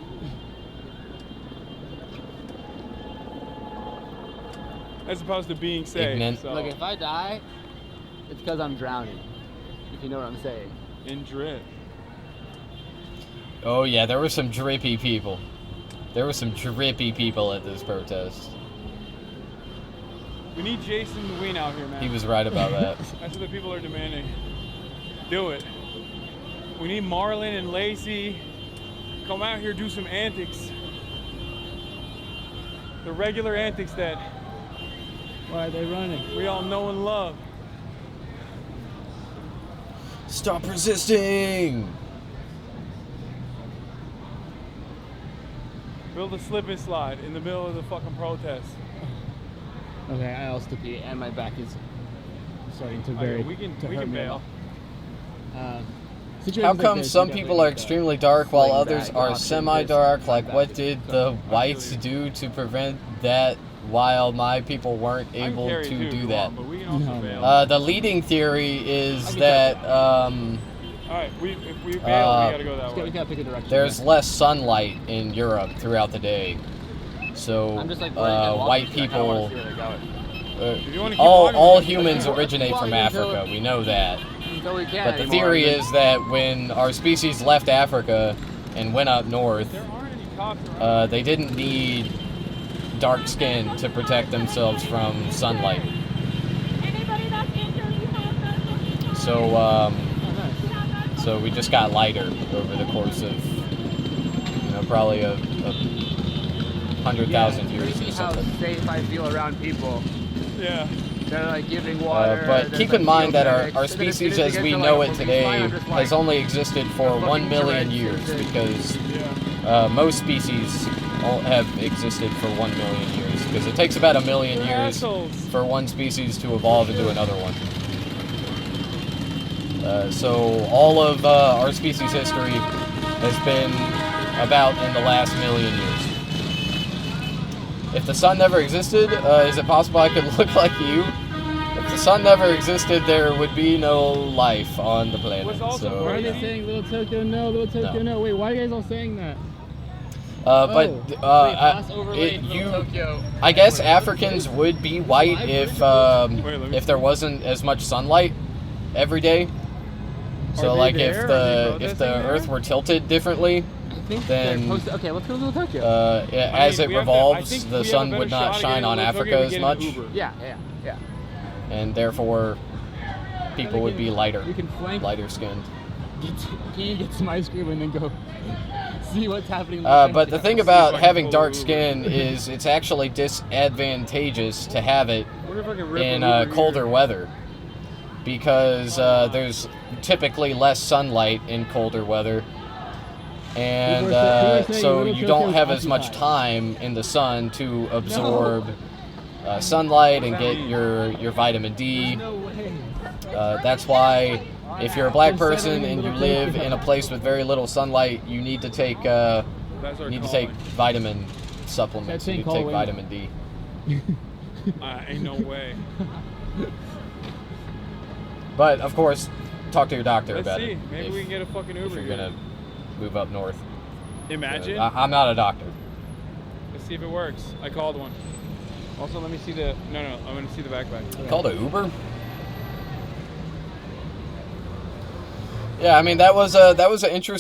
As opposed to being safe. Ignorant. So. Look, if I die, it's because I'm drowning. If you know what I'm saying. In drip. Oh yeah, there were some drippy people. There were some drippy people at this protest. We need Jason Ween out here, man. He was right about that. That's what the people are demanding. Do it. We need Marlon and Lacey. Come out here, do some antics. The regular antics that Why are they running? we all know and love. Stop resisting! Build a slip and slide in the middle of the fucking protest. Okay, I also pee, and my back is starting to Okay, very. we can to hurt me a bail. lot. How come some people are extremely dark while others are semi-dark? Like, what did the whites do to prevent that while my people weren't able carry to too, do go that? on, but we can also bail. The leading theory is that Alright, if we bail, we gotta go that way. We gotta pick a direction. there's less sunlight in Europe throughout the day. So I'm just like running and white walking, like, I don't wanna people, see where they're going. If you wanna keep all walking, humans keep originate from walking until- Africa. We know that. Until we can't But the anymore, theory and then- is that when our species left Africa and went up north, there aren't any cops around. they didn't need dark skin to protect themselves from sunlight. Anybody that's injured, you have to. So we just got lighter over the course of, probably a 100,000 years crazy or how something. safe I feel around people. Yeah. They're like giving water. But there's, keep like, in mind that field our medics, and then as species soon as they we get to, know like, it a police today line, I'm just like, has only existed for fucking 1 million Tourette's years and shit. because most species all have existed for 1 million years because it takes about 1 million They're years assholes. for one species to evolve into another one. So all of our species history has been about in the last 1 million years. if the sun never existed, is it possible I could look like you? If the sun never existed, there would be no life on the planet. So, why are they saying Little Tokyo no, Little Tokyo no? Wait, why are you guys all saying that? I guess Africans would be white if there wasn't as much sunlight every day. So like if the Earth were tilted differently, then okay, let's go to Little Tokyo. as it revolves, the sun would not shine on Africa as much. Yeah. And therefore, people would be lighter skinned. Can you get some ice cream and then go see what's happening? But the thing about having dark skin is it's actually disadvantageous to have it in colder weather, because there's typically less sunlight in colder weather, and so you don't have as much time in the sun to absorb sunlight and get your vitamin D. That's why if you're a black person and you live in a place with very little sunlight, you need to take vitamin supplements. You need to take vitamin D. Ain't no way. But of course, talk to your doctor about it. Maybe we can get a fucking Uber. If you're gonna move up north. Imagine. I'm not a doctor. Let's see if it works. I called one. Also, let me see the. No, I'm gonna see the backpack. You called an Uber? Yeah, I mean that was an interesting.